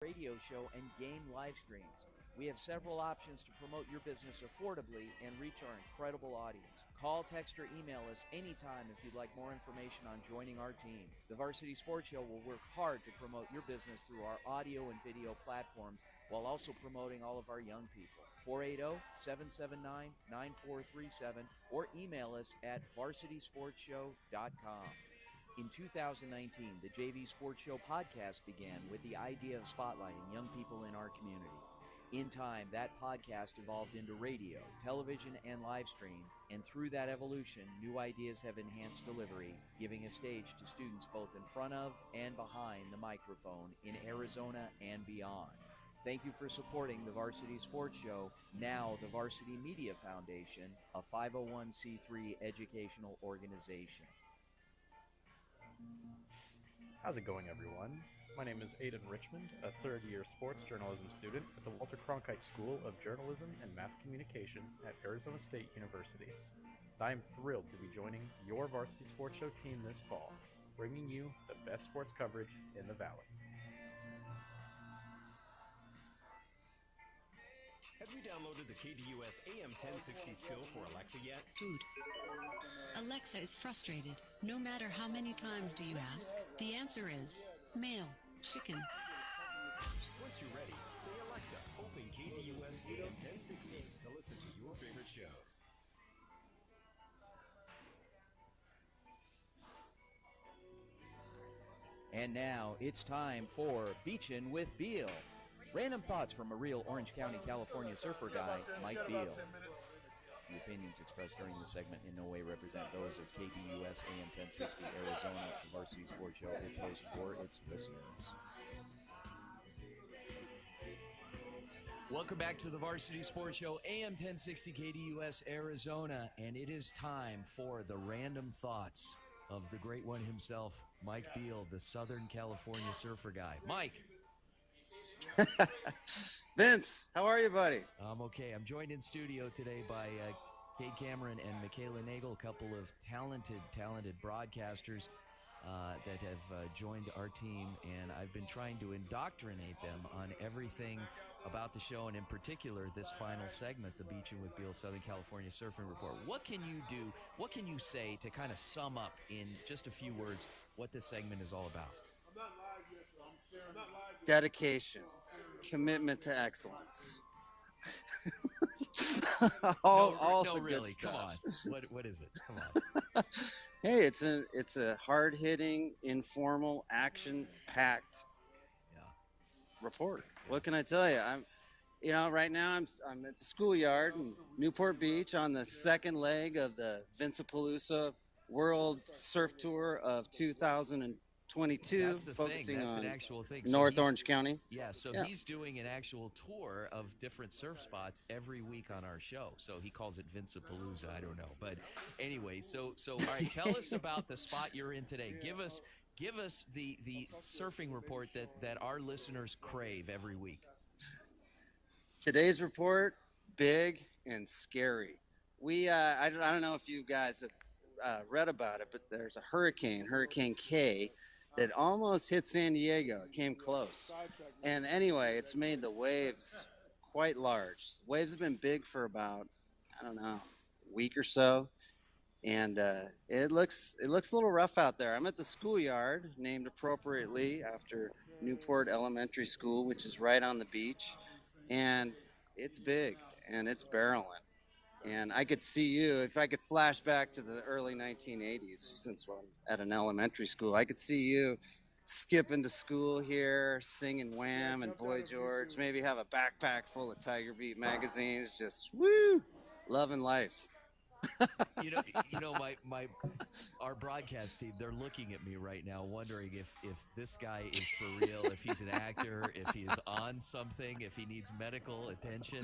radio show and game live streams. We have several options to promote your business affordably and reach our incredible audience. Call, text, or email us anytime if you'd like more information on joining our team. The Varsity Sports Show will work hard to promote your business through our audio and video platforms while also promoting all of our young people. 480-779-9437 or email us at varsitysportshow.com. In 2019, the JV Sports Show podcast began with the idea of spotlighting young people in our community. In time, that podcast evolved into radio, television, and live stream, and through that evolution, new ideas have enhanced delivery, giving a stage to students both in front of and behind the microphone in Arizona and beyond. Thank you for supporting the Varsity Sports Show, now the Varsity Media Foundation, a 501c3 educational organization. How's it going, everyone? My name is Aidan Richmond, a third-year sports journalism student at the Walter Cronkite School of Journalism and Mass Communication at Arizona State University. I am thrilled to be joining your Varsity Sports Show team this fall, bringing you the best sports coverage in the Valley. Have you downloaded the KDUS AM 1060 skill for Alexa yet? Food. Alexa is frustrated. No matter how many times do you ask, the answer is mail, chicken. Once you're ready, say Alexa, open KDUS AM 1060 to listen to your favorite shows. And now it's time for Beachin' with Beal. Random thoughts from a real Orange County, California surfer guy, Mike Beal. The opinions expressed during this segment in no way represent those of KDUS AM 1060 Arizona, the Varsity Sports Show, its host, or its listeners. Welcome back to the Varsity Sports Show, AM 1060 KDUS Arizona, and it is time for the random thoughts of the great one himself, Mike Beal, the Southern California surfer guy. Mike. Vince, how are you, buddy? I'm okay. I'm joined in studio today by Kate Cameron and Michaela Nagel, a couple of talented broadcasters that have joined our team, and I've been trying to indoctrinate them on everything about the show, and in particular this final segment, the Beachin' with Beal Southern California Surfing Report. What can you do, what can you say to kind of sum up in just a few words what this segment is all about? Dedication, commitment to excellence. all no, the really. good stuff. Come on. What is it? Come on. Hey, it's a hard-hitting, informal, action-packed report. Yeah. What can I tell you? Right now I'm at the schoolyard in Newport Beach on the second leg of the Vincapalooza World Surf Tour of 2022, focusing on an actual thing. North Orange County. Yeah, he's doing an actual tour of different surf spots every week on our show. So he calls it Vincapalooza. I don't know, but anyway. So all right, tell us about the spot you're in today. Give us the surfing report that our listeners crave every week. Today's report, big and scary. I don't know if you guys have read about it, but there's a Hurricane K, that almost hit San Diego. It came close. And anyway, it's made the waves quite large. Waves have been big for about, a week or so. And it looks a little rough out there. I'm at the schoolyard, named appropriately after Newport Elementary School, which is right on the beach. And it's big, and it's barreling. And I could see you, if I could flash back to the early 1980s, since I'm at an elementary school, I could see you skipping to school here, singing Wham and Boy George, maybe have a backpack full of Tiger Beat magazines, just woo, loving life. Our broadcast team, they're looking at me right now wondering if this guy is for real, if he's an actor, if he is on something, if he needs medical attention,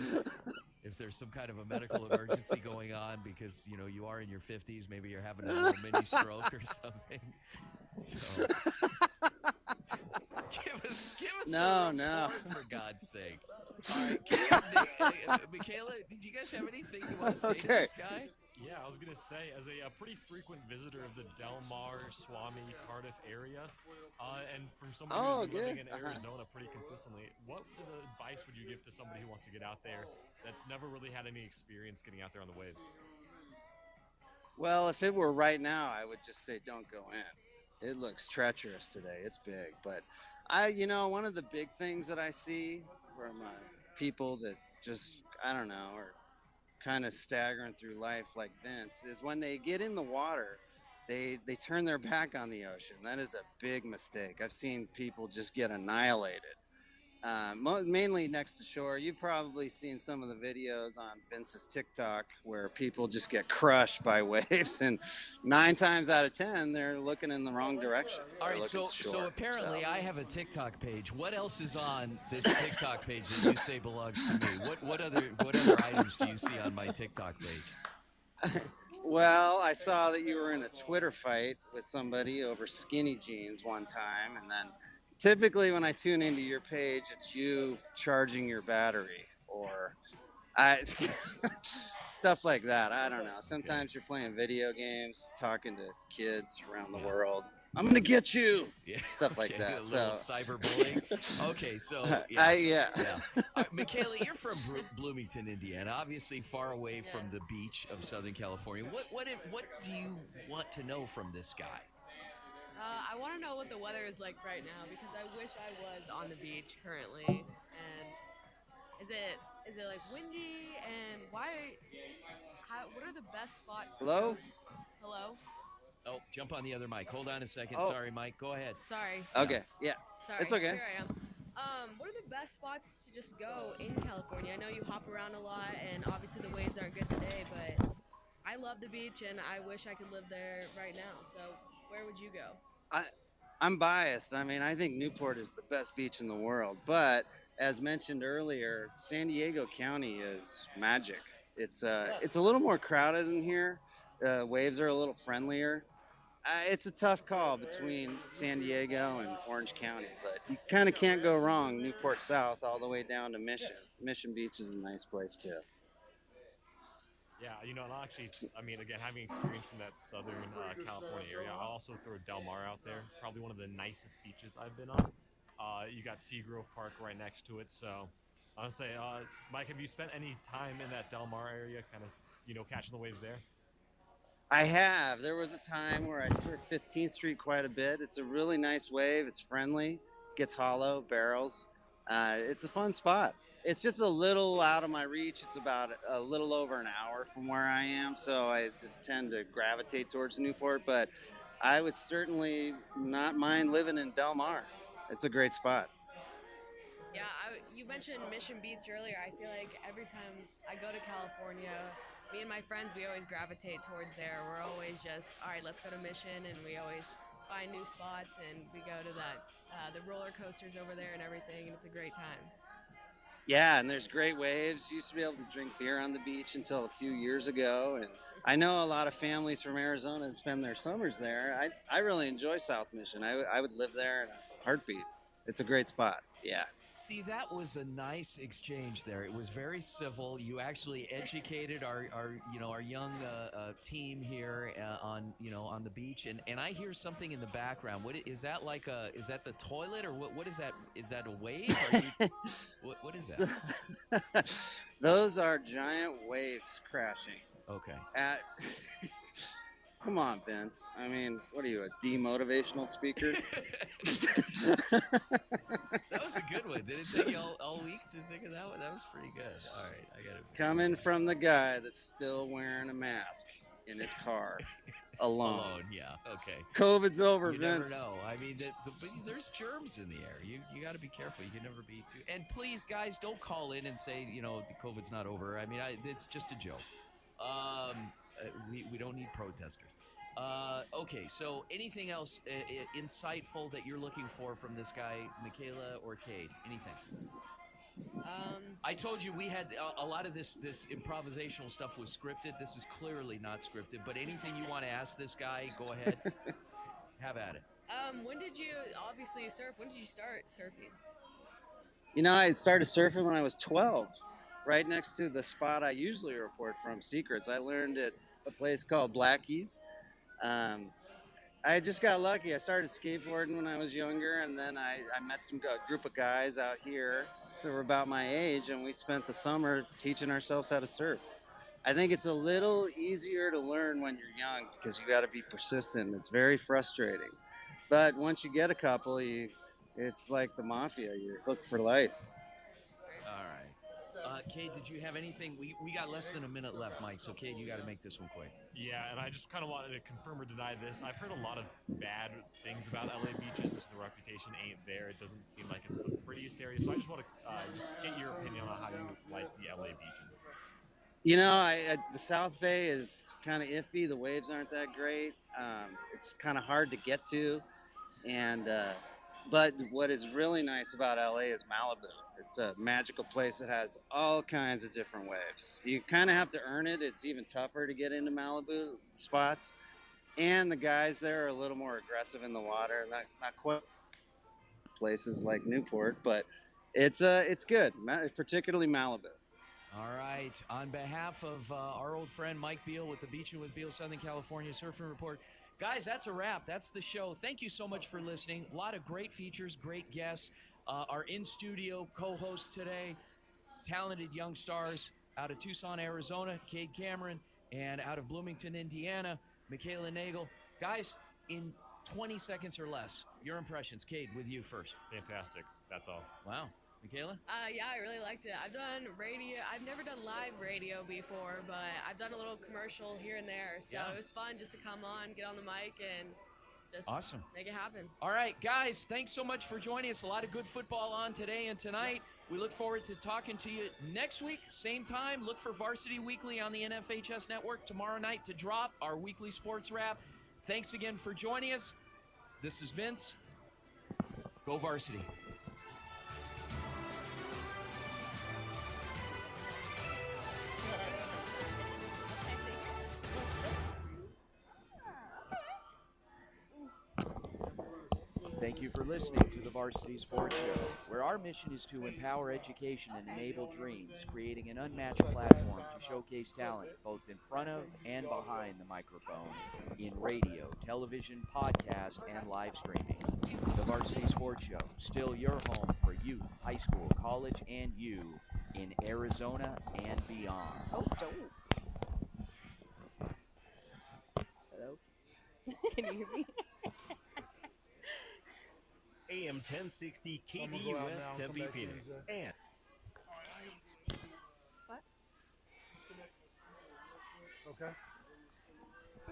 if there's some kind of a medical emergency going on because, you are in your 50s, maybe you're having a little mini stroke or something. So, give us no. For God's sake. All right, Michaela, did you guys have anything you want to say to this guy? Yeah, I was gonna say, as a pretty frequent visitor of the Del Mar, Swami, Cardiff area, and from somebody who's Oh, been living good. in Arizona pretty consistently, what advice would you give to somebody who wants to get out there that's never really had any experience getting out there on the waves? Well, if it were right now, I would just say don't go in. It looks treacherous today. It's big, but one of the big things that I see from people that just I don't know are kind of staggering through life like Vince is when they get in the water, they turn their back on the ocean. That is a big mistake. I've seen people just get annihilated. Mainly next to shore. You've probably seen some of the videos on Vince's TikTok where people just get crushed by waves, and 9 times out of 10, they're looking in the wrong direction. All They're right, looking so apparently So- I have a TikTok page. What else is on this TikTok page that you say belongs to me? What other items do you see on my TikTok page? Well, I saw that you were in a Twitter fight with somebody over skinny jeans one time, and then typically when I tune into your page, it's you charging your battery or I stuff like that. I don't know. Sometimes you're playing video games, talking to kids around the world. I'm gonna get you. Yeah, Stuff like okay, that. A little So cyberbullying. Okay, so yeah. Michaela, you're from Bloomington, Indiana, obviously far away from the beach of Southern California. What do you want to know from this guy? I want to know what the weather is like right now because I wish I was on the beach currently. And is it like windy? And what are the best spots? Hello? Hello? Oh, jump on the other mic. Hold on a second. Oh. Sorry, Mike. Go ahead. Sorry. Okay. Yeah. Sorry. It's okay. Here I am. What are the best spots to just go in California? I know you hop around a lot, and obviously the waves aren't good today, but I love the beach, and I wish I could live there right now. So where would you go? I'm biased. I mean, I think Newport is the best beach in the world, but as mentioned earlier, San Diego County is magic. It's a little more crowded than here. Waves are a little friendlier. It's a tough call between San Diego and Orange County, but you kind of can't go wrong. Newport South all the way down to Mission. Mission Beach is a nice place too. Yeah, and actually, I mean, again, having experience from that Southern California area, I'll also throw Del Mar out there. Probably one of the nicest beaches I've been on. You got Seagrove Park right next to it. So I'll say, Mike, have you spent any time in that Del Mar area, kind of, catching the waves there? I have. There was a time where I surfed 15th Street quite a bit. It's a really nice wave. It's friendly, gets hollow, barrels. It's a fun spot. It's just a little out of my reach. It's about a little over an hour from where I am, so I just tend to gravitate towards Newport. But I would certainly not mind living in Del Mar. It's a great spot. Yeah, you mentioned Mission Beach earlier. I feel like every time I go to California, me and my friends, we always gravitate towards there. We're always just, all right, let's go to Mission, and we always find new spots, and we go to the roller coasters over there and everything, and it's a great time. Yeah, and there's great waves. Used to be able to drink beer on the beach until a few years ago, and I know a lot of families from Arizona spend their summers there. I really enjoy South Mission. I would live there in a heartbeat. It's a great spot. Yeah. See, that was a nice exchange there. It was very civil. You actually educated our young team here on the beach, and I hear something in the background. What is that like? Is that the toilet or what is that? Is that a wave? What is that? Those are giant waves crashing. Okay. Come on, Vince. I mean, what are you, a demotivational speaker? That was a good one. Did it take you all week to think of that one? That was pretty good. All right, I got it. Coming from the guy that's still wearing a mask in his car, alone. Yeah. Okay. COVID's over, You Vince. never know. I mean, but there's germs in the air. You got to be careful. You can never be too. And please, guys, don't call in and say the COVID's not over. I mean, it's just a joke. We don't need protesters. Okay, so anything else insightful that you're looking for from this guy, Michaela or Cade? Anything? I told you we had a lot of this improvisational stuff was scripted. This is clearly not scripted, but anything you want to ask this guy, go ahead. Have at it. When did you obviously surf? When did you start surfing? I started surfing when I was 12, right next to the spot I usually report from, Secrets. I learned at a place called Blackie's. I just got lucky. I started skateboarding when I was younger, and then I met a group of guys out here that were about my age, and we spent the summer teaching ourselves how to surf. I think it's a little easier to learn when you're young because you got to be persistent. It's very frustrating. But once you get a couple, it's like the mafia. You're hooked for life. All right. Cade, did you have anything? We got less than a minute left, Mike, so Cade, you got to make this one quick. Yeah, and I just kind of wanted to confirm or deny this. I've heard a lot of bad things about LA beaches. Just the reputation ain't there. It doesn't seem like it's the prettiest area. So I just want to just get your opinion on how you like the LA beaches. You know, the South Bay is kind of iffy. The waves aren't that great. It's kind of hard to get to. But what is really nice about LA is Malibu. It's a magical place that has all kinds of different waves. You kind of have to earn it. It's even tougher to get into Malibu spots. And the guys there are a little more aggressive in the water. Not quite places like Newport, but it's good, particularly Malibu. All right. On behalf of our old friend Mike Beal with the Beachin' with Beal Southern California Surfing Report, guys, that's a wrap. That's the show. Thank you so much for listening. A lot of great features, great guests. Our in-studio co-host today, talented young stars out of Tucson, Arizona, Cade Cameron, and out of Bloomington, Indiana, Michaela Nagel. Guys, in 20 seconds or less, your impressions. Cade, with you first. Fantastic. That's all. Wow. Michaela? Yeah, I really liked it. I've done radio. I've never done live radio before, but I've done a little commercial here and there. So It was fun just to come on, get on the mic, and just awesome. Make it happen. All right, guys, thanks so much for joining us. A lot of good football on today and tonight. We look forward to talking to you next week, same time. Look for Varsity Weekly on the NFHS Network tomorrow night to drop our weekly sports wrap. Thanks again for joining us. This is Vince. Go Varsity. Thank you for listening to the Varsity Sports Show, where our mission is to empower education and enable dreams, creating an unmatched platform to showcase talent both in front of and behind the microphone in radio, television, podcast, and live streaming. The Varsity Sports Show, still your home for youth, high school, college, and you in Arizona and beyond. Oh, don't. Hello? Can you hear me? AM 1060 KDUS Tempe Phoenix. And what? Okay. I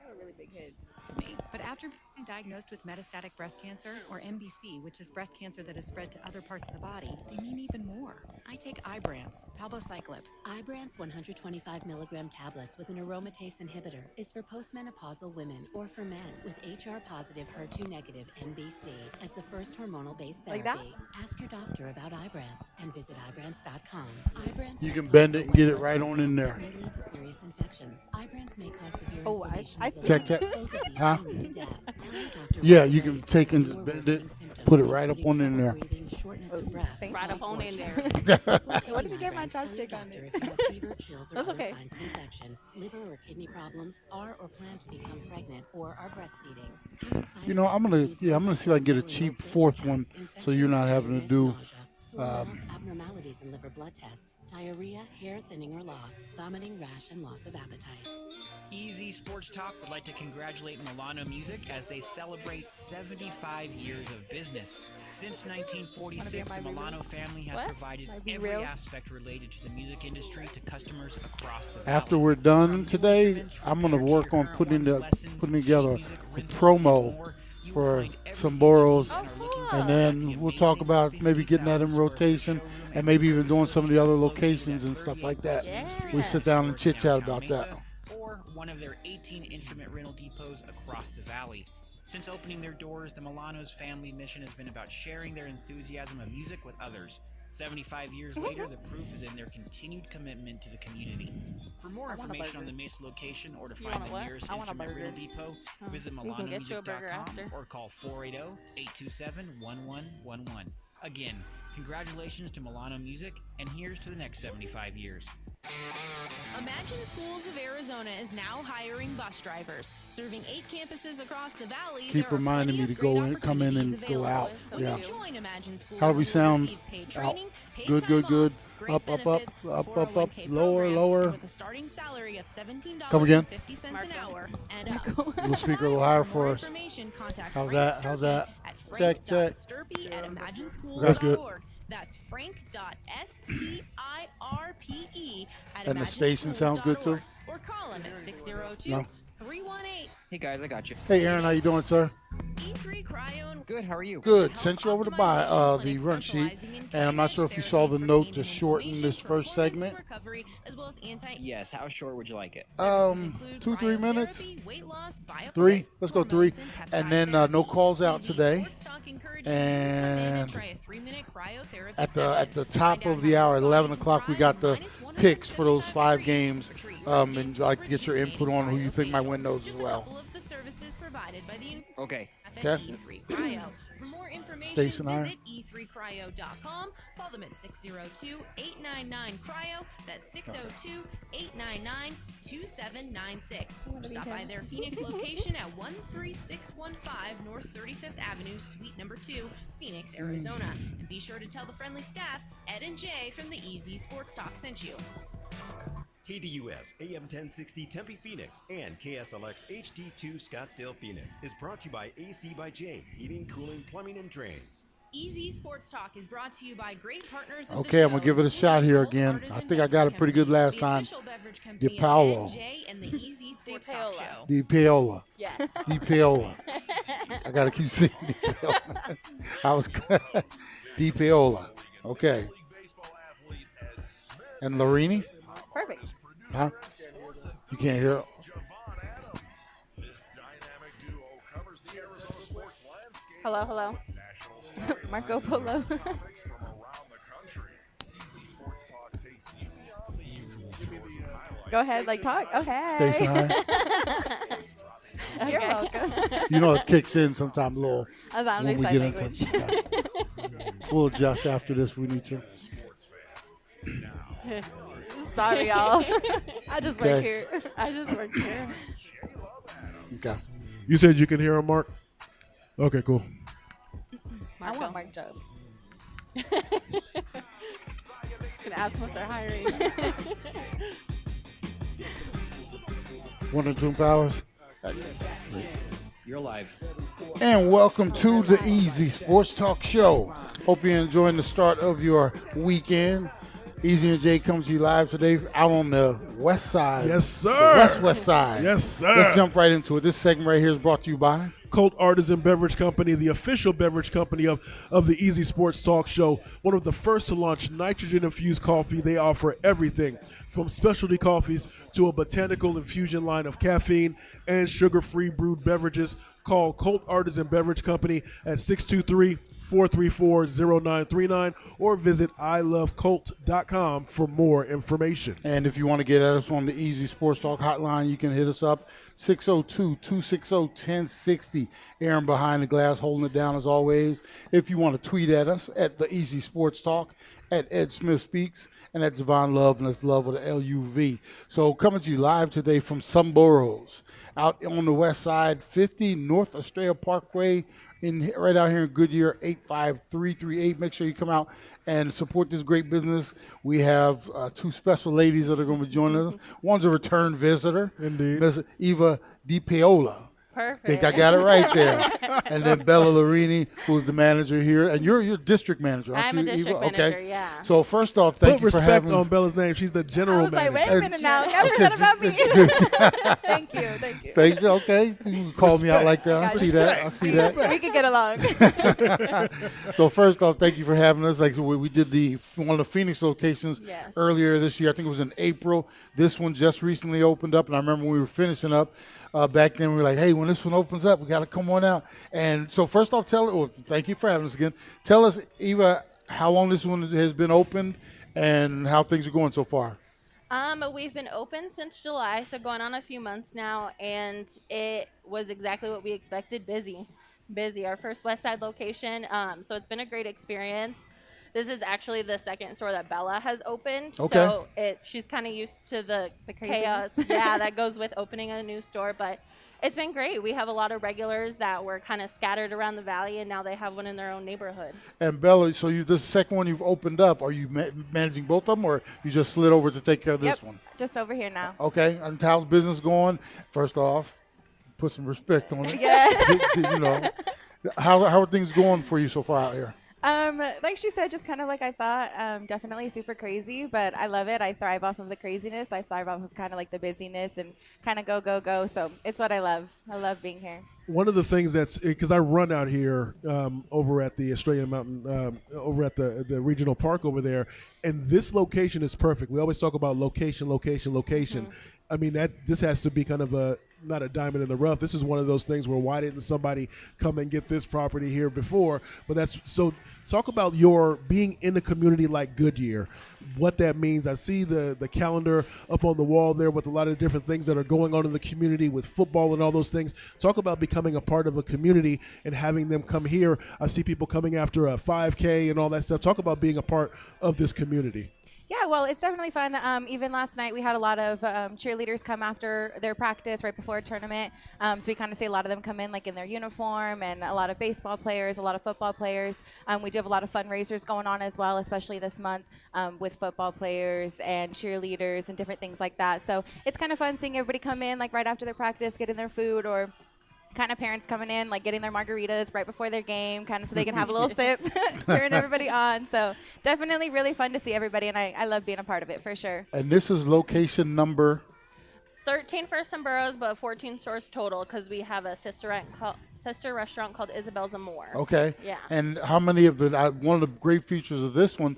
got a really big head. To me. But after being diagnosed with metastatic breast cancer, or MBC, which is breast cancer that has spread to other parts of the body, they mean even more. I take Ibrance, palbociclib. Ibrance 125 milligram tablets with an aromatase inhibitor is for postmenopausal women or for men with HR-positive, HER2-negative MBC as the first hormonal-based therapy. Like that? Ask your doctor about Ibrance and visit Ibrance.com. Ibrance You can bend it and get it right on in there. may lead to serious infections. Ibrance may cause severe Oh, inflammation I of the Check lungs. that. Both of these Huh? can lead to death. Tell your doctor Yeah, what you to can do. take and just More bend it, worsening symptoms, put it right up on including in there. trouble breathing, shortness of breath, Right up on in there. What if you get my chopstick on it? it? If you have fever, chills, or That's other okay. signs of infection, liver or kidney problems, are or plan to become pregnant, or are breastfeeding. Common side You know, I'm gonna see if I can get a cheap fourth one, so you're not having to do. Abnormalities in liver blood tests, diarrhea, hair thinning or loss, vomiting, rash, and loss of appetite. Easy Sports Talk would like to congratulate Milano Music as they celebrate 75 years of business. Since 1946, the Milano family has provided every aspect related to the music industry to customers across the valley. After we're done today, I'm gonna work on putting together a promo for Somboros, and then we'll talk about maybe getting that in rotation, and maybe even doing some of the other locations and stuff like that. We sit down and chit chat about that. Or one of their 18 instrument rental depots across the valley. Since opening their doors, the Milano's family mission has been about sharing their enthusiasm of music with others. 75 years later, the proof is in their continued commitment to the community. For more information on the Mesa location or to find the nearest instrument rental depot, visit milanomusic.com or call 480-827-1111. Again, congratulations to Milano Music, and here's to the next 75 years. Imagine Schools of Arizona is now hiring bus drivers, serving 8 campuses across the valley. Keep reminding me to go in, come in, and go out. Yeah. Join Imagine Schools. How do we sound? Receive paid training, paid Good, time good, off, good. great Up, benefits, up, 401k lower, program lower. With a starting salary of $17.50 Come again. an hour and up. We'll speak a little higher For more for us. information, contact How's Frank that? How's that? Sturpey Check, at check. frank.sturpey at imagineschools.org. That's good. That's frank.stirpe at And the station sounds good too? or call him at 602 No. 318. Hey guys, I got you. Hey Aaron, how you doing, sir? E3 Cryo. Good, how are you? Good. Sent you over to buy the run sheet, and I'm not sure if you saw the note to shorten this first segment. Yes, how short would you like it? 2-3 minutes. 3. Let's go 3. And then no calls out today. And at the top of the hour, at 11 o'clock, we got the picks for those 5 games. And I'd like to get your input on who you think might win those as well. Okay. Okay. For more information, Station I. visit e3cryo.com. Call them at 602-899-CRYO. That's 602-899-2796. Or stop by their Phoenix location at 13615 North 35th Avenue, Suite number 2, Phoenix, Arizona. And be sure to tell the friendly staff, Ed and Jay from the Easy Sports Talk sent you. KDUS AM 1060 Tempe Phoenix and KSLX HD2 Scottsdale Phoenix is brought to you by AC by J, Heating, Cooling, Plumbing, and Drains. Easy Sports Talk is brought to you by great partners of Okay, I'm going to give it a shot here again. I think I got it pretty good last time. Di Paolo. Di Paola. Yes. Di Paola. I got to keep saying Di Paola. I was Di Paola. Okay. And Larini? Perfect. Huh? You can't hear it? Hello, hello. Marco Polo. Go ahead, like talk. Okay. Station high. You're welcome. You know it kicks in sometime a little. I was on when we sign get language. into We'll adjust after this if we need to. Sorry, y'all. I just work Okay. here. I just work here. Okay. You said you can hear him, Mark? Okay, cool. I want Mark Job. Can ask them if they're hiring. One of Twin Powers. You're live. And welcome to the Easy Sports Talk Show. Hope you're enjoying the start of your weekend. Easy and Jay comes to you live today out on the west side. Yes, sir. The west side. Yes, sir. Let's jump right into it. This segment right here is brought to you by Colt Artisan Beverage Company, the official beverage company of the Easy Sports Talk Show. One of the first to launch nitrogen-infused coffee. They offer everything from specialty coffees to a botanical infusion line of caffeine and sugar-free brewed beverages. Call Colt Artisan Beverage Company at 623-434-0939 or visit ilovecolt.com for more information. And if you want to get at us on the Easy Sports Talk hotline, you can hit us up 602-260-1060. Aaron behind the glass holding it down as always. If you want to tweet at us at the Easy Sports Talk, at Ed Smith Speaks, and at Javon Love, and that's Love with an L-U-V. So coming to you live today from Sunboroughs, out on the west side, 50 North Australia Parkway, right out here in Goodyear, 85338. Make sure you come out and support this great business. We have 2 special ladies that are going to be joining us. One's a return visitor, indeed, Ms. Eva Di Paola. Perfect. Think I got it right there. And then Bella Larini, who's the manager here, and you're district manager, aren't I'm you, a district Eva? manager, Okay. yeah. So first off, thank Put you for respect having on us. Bella's name. She's the general I was like, manager. wait a minute now. Never Okay, forget about me. Thank you. Thank you. Okay, you call me out like that. I see that. I see that. We can get along. So first off, thank you for having us. Like we did one of the Phoenix locations Yes. earlier this year. I think it was in April. This one just recently opened up, and I remember when we were finishing up. Back then, we were like, hey, when this one opens up, we got to come on out. And so first off, thank you for having us again. Tell us, Eva, how long this one has been opened and how things are going so far. We've been open since July, so going on a few months now, and it was exactly what we expected, busy. Our first West Side location, so it's been a great experience. This is actually the second store that Bella has opened. Okay. So she's kind of used to the chaos. craziness. Yeah, that goes with opening a new store. But it's been great. We have a lot of regulars that were kind of scattered around the valley, and now they have one in their own neighborhood. And Bella, so this is the second one you've opened up. Are you managing both of them, or you just slid over to take care of this one? Just over here now. Okay. And how's business going? First off, put some respect on it. Yeah. How are things going for you so far out here? Like she said, just kind of like I thought, definitely super crazy, but I love it. I thrive off of the craziness. I thrive off of kind of like the busyness and kind of go. So it's what I love. I love being here. One of the things because I run out here over at the Australian Mountain, over at the regional park over there, and this location is perfect. We always talk about location. Mm-hmm. I mean, this has to be kind of not a diamond in the rough. This is one of those things where why didn't somebody come and get this property here before? But talk about your being in a community like Goodyear, what that means. I see the calendar up on the wall there with a lot of different things that are going on in the community with football and all those things. Talk about becoming a part of a community and having them come here. I see people coming after a 5K and all that stuff. Talk about being a part of this community. Yeah, well, it's definitely fun. Even last night, we had a lot of cheerleaders come after their practice right before a tournament. So we kind of see a lot of them come in like in their uniform, and a lot of baseball players, a lot of football players. We do have a lot of fundraisers going on as well, especially this month with football players and cheerleaders and different things like that. So it's kind of fun seeing everybody come in like right after their practice, getting their food, or kind of parents coming in, like getting their margaritas right before their game, kind of so they can have a little sip, cheering everybody on. So definitely really fun to see everybody, and I love being a part of it for sure. And this is location number 13 for some boroughs, but 14 stores total because we have a sister restaurant called Isabel's Amore. Okay. Yeah. And how many of one of the great features of this one,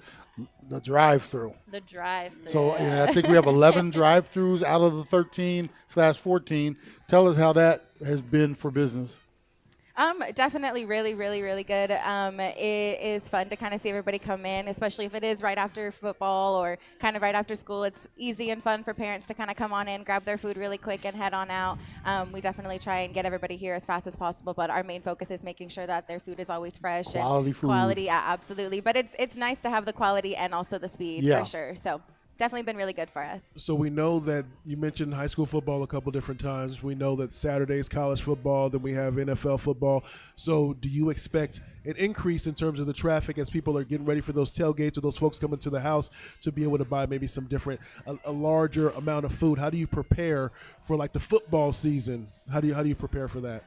the drive-through. The drive-through. So and I think we have 11 drive-throughs out of the 13/14. Tell us how that has been for business. Definitely really, really, really good. It is fun to kind of see everybody come in, especially if it is right after football or kind of right after school. It's easy and fun for parents to kind of come on in, grab their food really quick, and head on out. We definitely try and get everybody here as fast as possible, but our main focus is making sure that their food is always fresh. Quality food. Quality, yeah, absolutely. But it's nice to have the quality and also the speed for sure. So definitely been really good for us. So we know that you mentioned high school football a couple different times. We know that Saturday's college football, then we have NFL football. So do you expect an increase in terms of the traffic as people are getting ready for those tailgates or those folks coming to the house to be able to buy maybe some a larger amount of food? How do you prepare for like the football season? How do you prepare for that?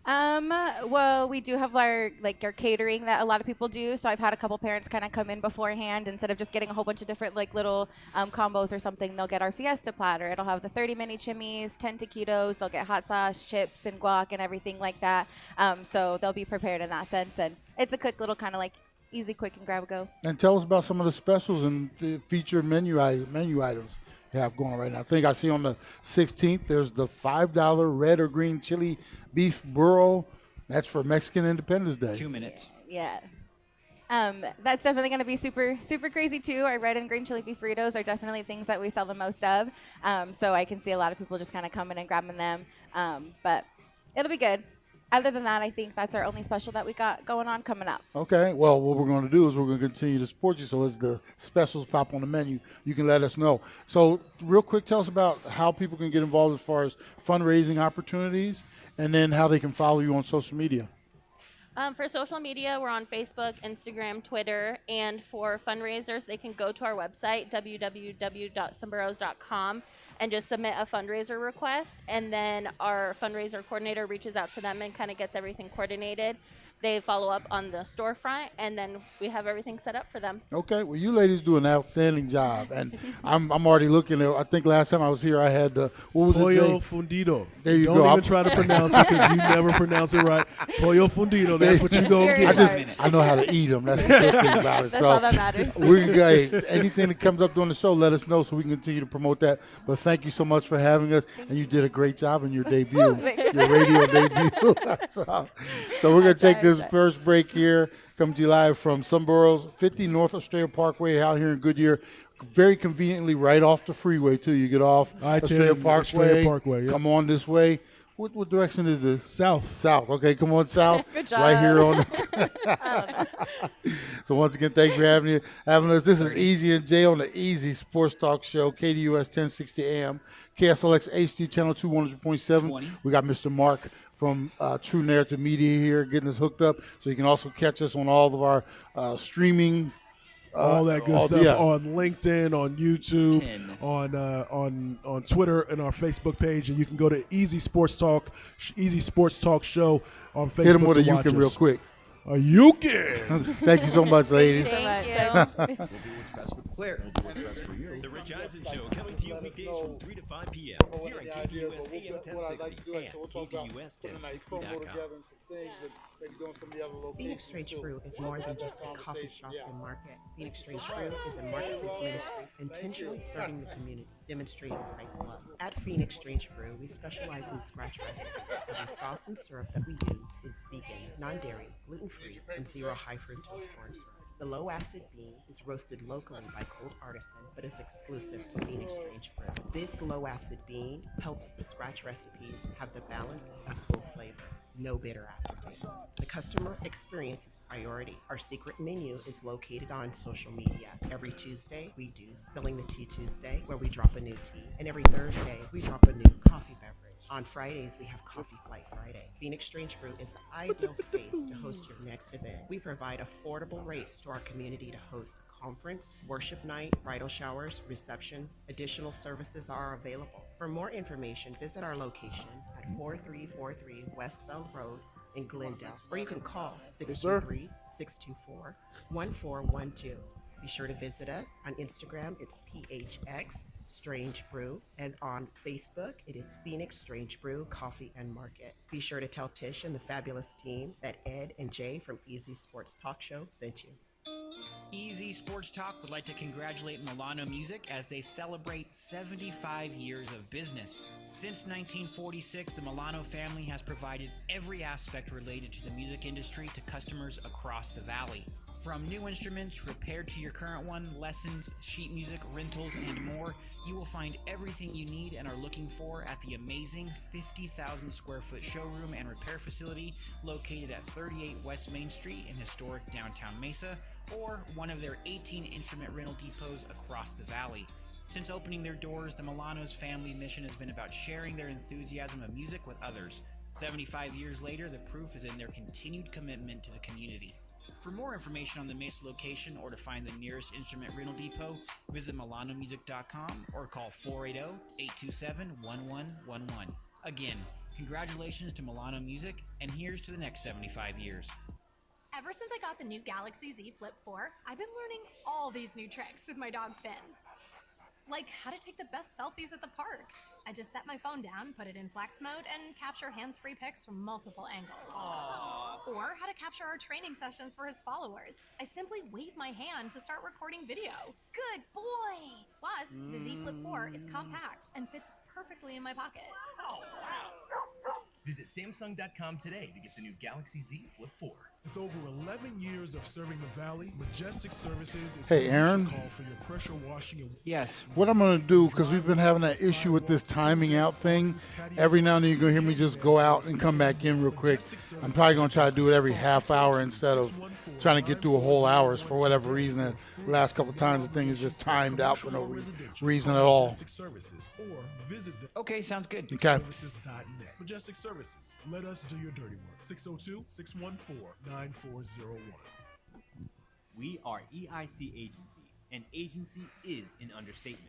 Well, we do have our catering that a lot of people do. So I've had a couple parents kind of come in beforehand. Instead of just getting a whole bunch of different little combos or something, they'll get our fiesta platter. It'll have the 30 mini chimneys, 10 taquitos. They'll get hot sauce, chips, and guac and everything like that. So they'll be prepared in that sense. And it's a quick little kind of easy, quick, and grab and go. And tell us about some of the specials and the featured menu items you have going on right now. I think I see on the 16th there's the $5 red or green chili beef burro. That's for Mexican Independence Day. 2 minutes. Yeah. That's definitely going to be super, super crazy too. Our red and green chili beef burritos are definitely things that we sell the most of. So I can see a lot of people just kind of coming and grabbing them. But it'll be good. Other than that, I think that's our only special that we got going on coming up. Okay. Well, what we're going to do is we're going to continue to support you. So as the specials pop on the menu, you can let us know. So real quick, tell us about how people can get involved as far as fundraising opportunities, and then how they can follow you on social media. For social media, we're on Facebook, Instagram, Twitter, and for fundraisers, they can go to our website, www.someburros.com, and just submit a fundraiser request, and then our fundraiser coordinator reaches out to them and kind of gets everything coordinated. They follow up on the storefront, and then we have everything set up for them. Okay. Well, you ladies do an outstanding job, and I'm already looking at. I think last time I was here, I had the what was Pollo it? Fundido. There you Don't go. even try to pronounce it because you never pronounce it right. Pollo Fundido. That's what you go get. I know how to eat them. That's the good thing about it. That's all that matters. Anything that comes up during the show, let us know so we can continue to promote that. But thank you so much for having us, and you did a great job in your debut, your radio debut. So we're gonna take this first break here. Coming to you live from Some Boroughs, 50 North Australia Parkway out here in Goodyear. Very conveniently right off the freeway, too. You get off Australia Parkway, yeah. Come on this way. What direction is this? South. South. Okay, come on, south. Good job. Right here on the. So once again, thanks for having us. This is Easy and Jay on the Easy Sports Talk Show, KDUS 1060 AM, KSLX HD channel 200.7. We got Mr. Mark from True Narrative Media here getting us hooked up, so you can also catch us on all of our streaming. All that good stuff on LinkedIn, on YouTube, on Twitter, and our Facebook page, and you can go to Easy Sports Talk Show on Facebook. Hit them with a watch Yukin us. real quick. A Yukin. Thank you so much, ladies. Thank you. We'll do what's best for Claire. We'll do what's best for you. The Rich Eisen Show coming to you weekdays from 3 to 5 p.m. here on KDUS AM 1060 and KDUS1060.com. Phoenix Strange Brew is more than just a coffee shop and market. Phoenix Strange Brew is a marketplace ministry intentionally serving the community, demonstrating Christ's love. At Phoenix Strange Brew, we specialize in scratch recipes. Every sauce and syrup that we use is vegan, non-dairy, gluten-free, and zero high fructose corn syrup. The low-acid bean is roasted locally by Cold Artisan, but is exclusive to Phoenix Strange Brew. This low-acid bean helps the scratch recipes have the balance of full flavor. No bitter aftertaste. The customer experience is priority. Our secret menu is located on social media. Every Tuesday, we do Spilling the Tea Tuesday, where we drop a new tea. And every Thursday, we drop a new coffee beverage. On Fridays, we have Coffee Flight Friday. Phoenix Strange Brew is the ideal space to host your next event. We provide affordable rates to our community to host a conference, worship night, bridal showers, receptions. Additional services are available. For more information, visit our location at 4343 West Bell Road in Glendale, or you can call 623-624-1412. Be sure to visit us on Instagram. It's PHX Strange Brew, and on Facebook it is Phoenix Strange Brew Coffee and Market. Be sure to tell Tish and the fabulous team that Ed and Jay from Easy Sports Talk Show sent you. Easy Sports Talk would like to congratulate Milano Music as they celebrate 75 years of business. Since 1946, the Milano family has provided every aspect related to the music industry to customers across the valley. From new instruments repaired to your current one, lessons, sheet music, rentals, and more, you will find everything you need and are looking for at the amazing 50,000 square foot showroom and repair facility located at 38 West Main Street in historic downtown Mesa, or one of their 18 instrument rental depots across the valley. Since opening their doors, the Milano's family mission has been about sharing their enthusiasm of music with others. 75 years later, the proof is in their continued commitment to the community. For more information on the Mesa location or to find the nearest instrument rental depot, visit milanomusic.com or call 480-827-1111. Again, congratulations to Milano Music, and here's to the next 75 years. Ever since I got the new Galaxy Z Flip 4, I've been learning all these new tricks with my dog Finn. Like how to take the best selfies at the park. I just set my phone down, put it in flex mode, and capture hands-free pics from multiple angles. Aww. Or how to capture our training sessions for his followers. I simply wave my hand to start recording video. Good boy! Plus, the Z Flip 4 is compact and fits perfectly in my pocket. Oh, wow. Visit Samsung.com today to get the new Galaxy Z Flip 4. With over 11 years of serving the Valley, Majestic Services is Hey, Aaron. call for your pressure washing and Yes. What I'm going to do, because we've been having that issue with this timing out thing, every now and then you're going to hear me just go out and come back in real quick. I'm probably going to try to do it every half hour instead of trying to get through a whole hour for whatever reason. The last couple of times the thing is just timed out for no reason at all. Okay, sounds good. Okay. Services.net. Majestic Services. Let us do your dirty work. 602-614-9401. We are EIC Agency, and agency is an understatement.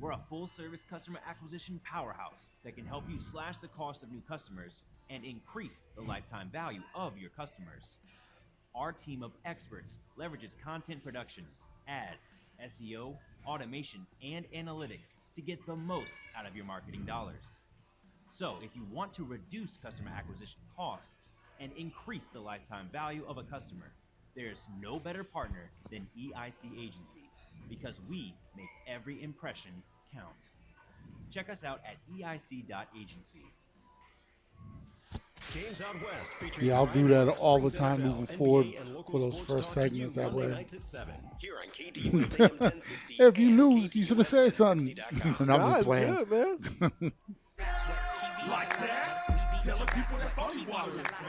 We're a full-service customer acquisition powerhouse that can help you slash the cost of new customers and increase the lifetime value of your customers. Our team of experts leverages content production, ads, SEO, automation, and analytics to get the most out of your marketing dollars. So if you want to reduce customer acquisition costs and increase the lifetime value of a customer, there's no better partner than EIC Agency, because we make every impression count. Check us out at eic.agency. James Out West featuring Yeah, I'll do Ryan that Hawks all the brings time NFL, moving NBA, forward and local for those sports first talk to you segments that Monday way. nights at 7 here on KDUS AM 1060. If you knew, you should have said something. And I'm Nah, just it's playing. good, man. Like that? Tell the people that phony water is back.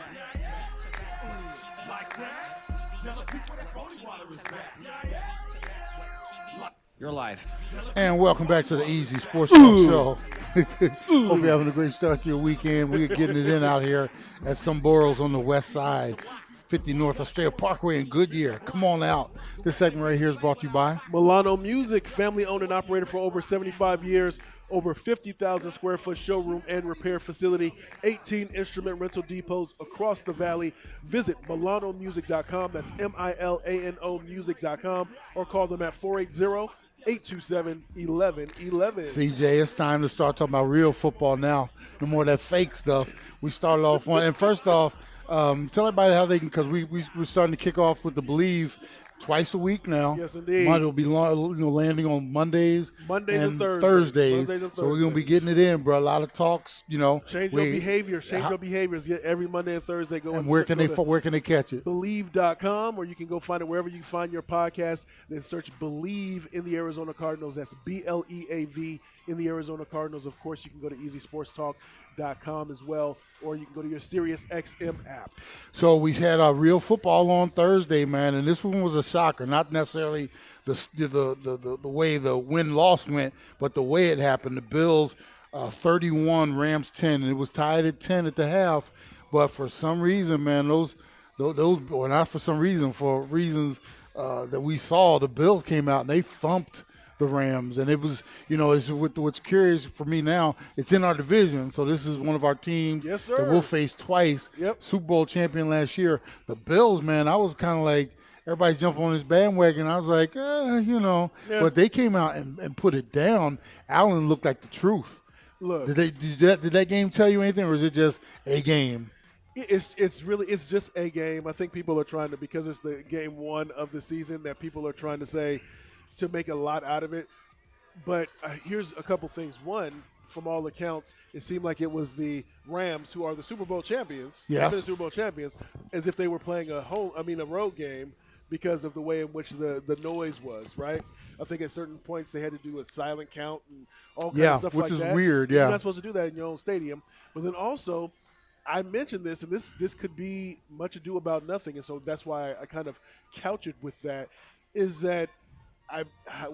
Like that. Tell the people that phony water is back. You're live. And welcome back to the Easy Sports Talk Show. Hope you're having a great start to your weekend. We're getting it in out here at some Boroughs on the west side, 50 North Australia Parkway in Goodyear. Come on out. This segment right here is brought to you by Milano Music, family owned and operated for over 75 years. Over 50,000 square foot showroom and repair facility, 18 instrument rental depots across the valley. Visit MilanoMusic.com. That's MILANO music.com, or call them at 480-827-1111. CJ, it's time to start talking about real football now. No more of that fake stuff. We started off on, and first off, tell everybody how they can, because we're starting to kick off with the Believe twice a week now. Yes, indeed. Mine will be landing on Mondays and Thursdays. So we're going to be getting it in, bro. A lot of talks, Change your behavior. Change your behaviors. Get every Monday and Thursday. And where can they catch it? Believe.com, or you can go find it wherever you find your podcast. Then search Believe in the Arizona Cardinals. That's BLEAV in the Arizona Cardinals. Of course, you can go to EasySportsTalk.com as well, or you can go to your SiriusXM app. So we had our real football on Thursday, man, and this one was a shocker. Not necessarily the way the win-loss went, but the way it happened. The Bills 31, Rams 10, and it was tied at 10 at the half. But for some reason, man, those or not for some reason, for reasons that we saw, the Bills came out and they thumped the Rams, and it was, what's curious for me now, it's in our division, so this is one of our teams that we'll face twice. Yep. Super Bowl champion last year. The Bills, man, I was kind of like, everybody's jumping on this bandwagon. I was like, Yeah. But they came out and put it down. Allen looked like the truth. Look, did that game tell you anything, or is it just a game? It's just a game. I think people are trying to, because it's the game one of the season, that people are trying to say, to make a lot out of it. But here's a couple things. One, from all accounts, it seemed like it was the Rams, who are the Super Bowl champions, yes, the Super Bowl champions, as if they were playing a road game, because of the way in which the noise was, right? I think at certain points they had to do a silent count and all kinds of stuff like that. Which is weird, yeah. You're not supposed to do that in your own stadium. But then also, I mentioned this, and this could be much ado about nothing, and so that's why I kind of couch it with that, is that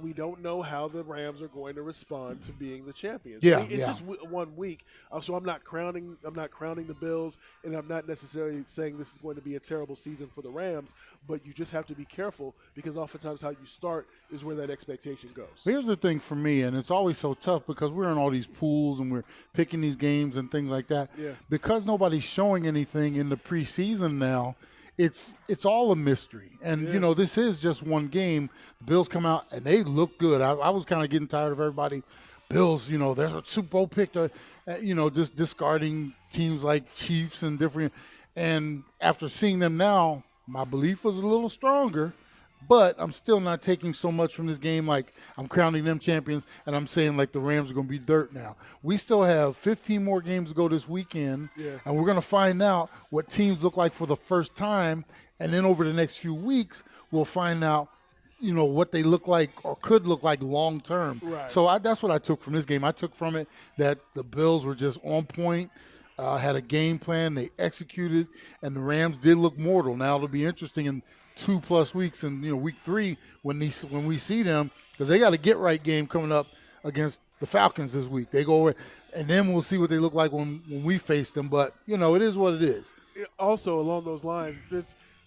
we don't know how the Rams are going to respond to being the champions. Yeah, it's just 1 week, so I'm not crowning the Bills, and I'm not necessarily saying this is going to be a terrible season for the Rams. But you just have to be careful, because oftentimes how you start is where that expectation goes. Here's the thing for me, and it's always so tough because we're in all these pools and we're picking these games and things like that. Yeah. Because nobody's showing anything in the preseason now. It's all a mystery. And, this is just one game. The Bills come out, and they look good. I was kind of getting tired of everybody. Bills, they're a Super Bowl pick, just discarding teams like Chiefs and different. And after seeing them now, my belief was a little stronger. But I'm still not taking so much from this game like I'm crowning them champions, and I'm saying like the Rams are going to be dirt now. We still have 15 more games to go this weekend, and we're going to find out what teams look like for the first time. And then over the next few weeks, we'll find out, what they look like or could look like long term. Right. So that's what I took from this game. I took from it that the Bills were just on point, had a game plan, they executed, and the Rams did look mortal. Now it'll be interesting in 2+ weeks, and week 3 when we see them, because they got a get right game coming up against the Falcons this week. They go over, and then we'll see what they look like when we face them. But it is what it is. Also, along those lines,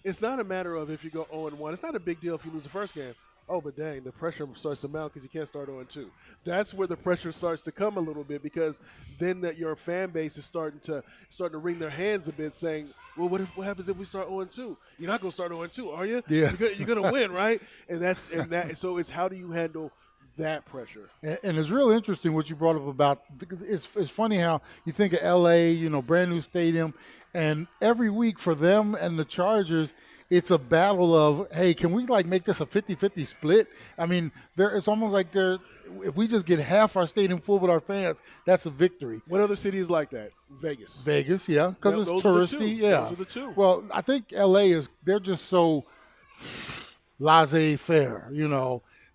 it's not a matter of if you go 0-1. It's not a big deal if you lose the first game. Oh, but dang, the pressure starts to mount because you can't start 0-2. That's where the pressure starts to come a little bit, because then that your fan base is starting to wring their hands a bit, saying, well, what happens if we start 0-2? You're not going to start 0-2, are you? Yeah. You're going to win, right? So it's how do you handle that pressure? And it's real interesting what you brought up about. It's funny how you think of L.A., brand new stadium, and every week for them and the Chargers, it's a battle of, hey, can we make this a 50-50 split? I mean, it's almost like if we just get half our stadium full with our fans, that's a victory. What other city is like that? Vegas. Vegas, yeah, because it's touristy. Yeah. Those are the two. Well, I think L.A. they're just so laissez-faire,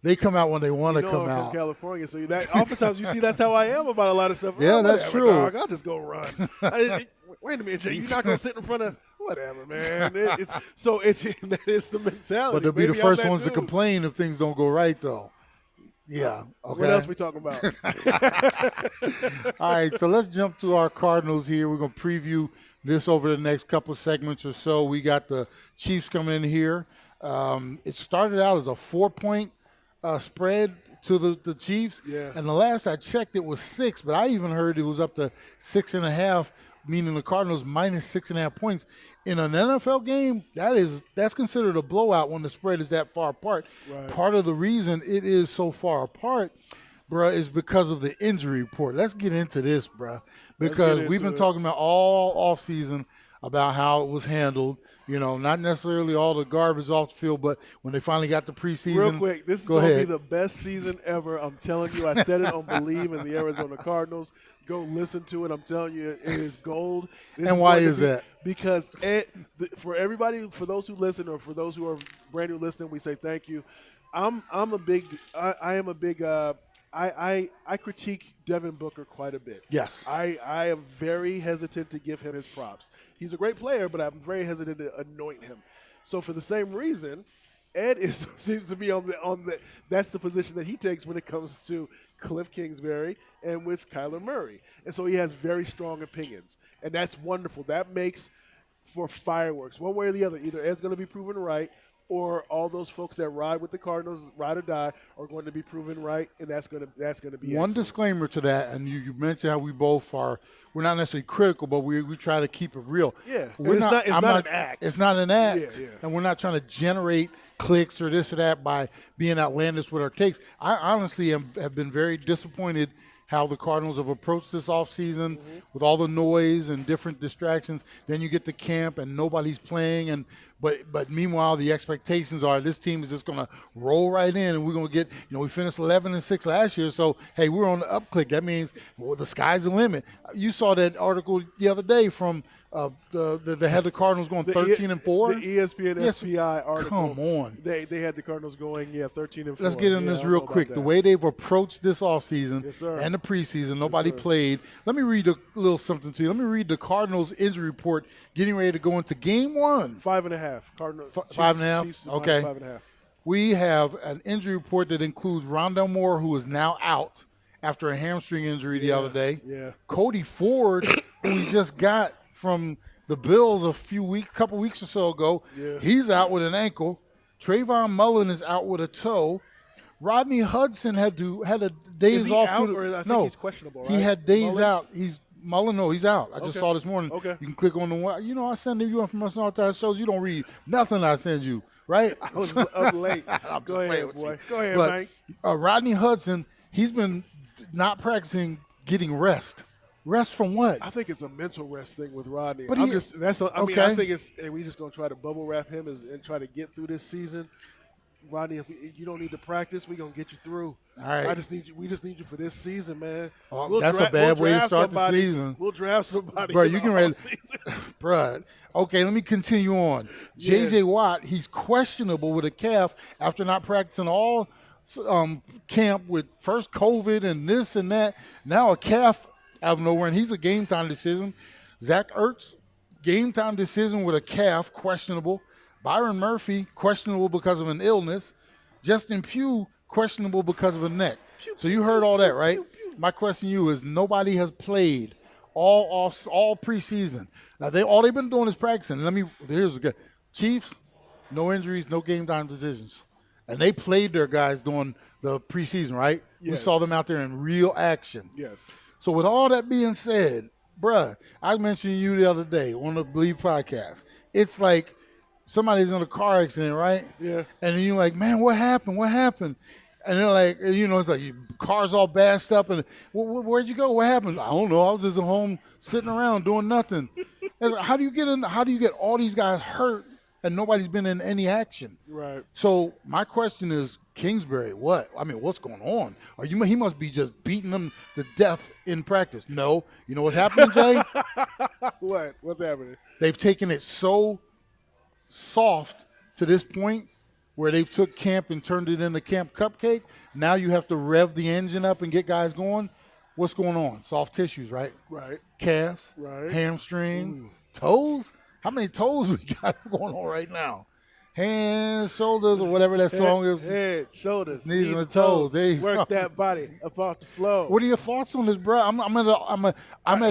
They come out when they want to come I'm out. From California, so oftentimes you see that's how I am about a lot of stuff. Yeah, that's true. I'll just go run. wait a minute, Jay, you're not gonna sit in front of whatever, man. That is the mentality. But they'll be the first ones to complain if things don't go right, though. Yeah. Okay. What else we talking about? All right, so let's jump to our Cardinals here. We're going to preview this over the next couple segments or so. We got the Chiefs coming in here. It started out as a 4-point spread to the Chiefs. Yeah. And the last I checked, it was 6, but I even heard it was up to 6.5, meaning the Cardinals minus 6.5 points. In an NFL game, that's considered a blowout when the spread is that far apart. Right. Part of the reason it is so far apart, bruh, is because of the injury report. Let's get into this, bruh, because we've been talking about all offseason about how it was handled. You know, not necessarily all the garbage off the field, but when they finally got the preseason. Real quick, this is going to be the best season ever. I'm telling you, I said it on Believe in the Arizona Cardinals. Go listen to it. I'm telling you, it is gold. And why is that? Because for everybody, for those who listen or for those who are brand new listening, we say thank you. I critique Devin Booker quite a bit. Yes. I am very hesitant to give him his props. He's a great player, but I'm very hesitant to anoint him. So for the same reason, Ed seems to be on the that's the position that he takes when it comes to Cliff Kingsbury and with Kyler Murray. And so he has very strong opinions. And that's wonderful. That makes for fireworks. One way or the other. Either Ed's going to be proven right, or all those folks that ride with the Cardinals, ride or die, are going to be proven right, and that's going to be one excellent. Disclaimer to that, and you mentioned how we both are. We're not necessarily critical, but we try to keep it real. Yeah, it's not an act. It's not an act, yeah. And we're not trying to generate clicks or this or that by being outlandish with our takes. I honestly have been very disappointed how the Cardinals have approached this offseason with all the noise and different distractions. Then you get to camp and nobody's playing, but meanwhile the expectations are this team is just going to roll right in and we're going to get, we finished 11-6 last year, so hey, we're on the upclick. That means the sky's the limit. You saw that article the other day from the head of the Cardinals going 13-4. The ESPN SPI article. Come on. They had the Cardinals going 13-4. Let's get in this real quick. The way they've approached this offseason and the preseason, nobody played. Let me read a little something to you. Let me read the Cardinals injury report getting ready to go into game 1. 5.5. Cardinals. 5.5? Chiefs, okay. 5.5. We have an injury report that includes Rondell Moore, who is now out after a hamstring injury the other day. Yeah. Cody Ford, who we just got from the Bills a couple weeks or so ago. Yeah. He's out with an ankle. Trayvon Mullen is out with a toe. Rodney Hudson had a days is he off. Out, or I think he's questionable, right? He had days Mullen? out. He's out. I just saw this morning. Okay. You can click on the one. I send you information all the time. Shows you don't read nothing I send you, right? I was up late. Go ahead, boy. Go ahead, Mike. Rodney Hudson, he's been not practicing getting rest. Rest from what? I think it's a mental rest thing with Rodney. But I think it's we just gonna try to bubble wrap him and try to get through this season. Rodney, if you don't need to practice, we're gonna get you through. All right. We just need you for this season, man. That's a bad way to start the season. We'll draft somebody. Bro, you can ready. Bro. Okay, let me continue on. J.J. Watt, he's questionable with a calf after not practicing all camp with first COVID and this and that. Now a calf out of nowhere, and he's a game-time decision. Zach Ertz, game-time decision with a calf, questionable. Byron Murphy, questionable because of an illness. Justin Pugh, questionable because of a neck. So you heard all that, right? My question to you is nobody has played all preseason. Now, all they've been doing is practicing. Here's a good. Chiefs, no injuries, no game-time decisions. And they played their guys during the preseason, right? Yes. We saw them out there in real action. Yes. So with all that being said, bruh, I mentioned you the other day on the Believe podcast. It's like somebody's in a car accident, right? Yeah. And then you're like, man, what happened? What happened? And they're like, it's like your car's all bashed up. And where'd you go? What happened? I don't know. I was just at home sitting around doing nothing. Like, how do you get all these guys hurt and nobody's been in any action? Right. So my question is, Kingsbury, what? I mean, what's going on? He must be just beating them to death in practice. No. You know what's happening, Jay? What? What's happening? They've taken it so soft to this point where they've took camp and turned it into Camp Cupcake. Now you have to rev the engine up and get guys going. what's going on? Soft tissues, right? Right. Calves, Right. hamstrings, Ooh. toes. How many toes we got going on right now? Hands, shoulders, or whatever that song is. Head, shoulders, knees and the toes. There you Work go. that body up off the floor. What are your thoughts on this, bro? I'm at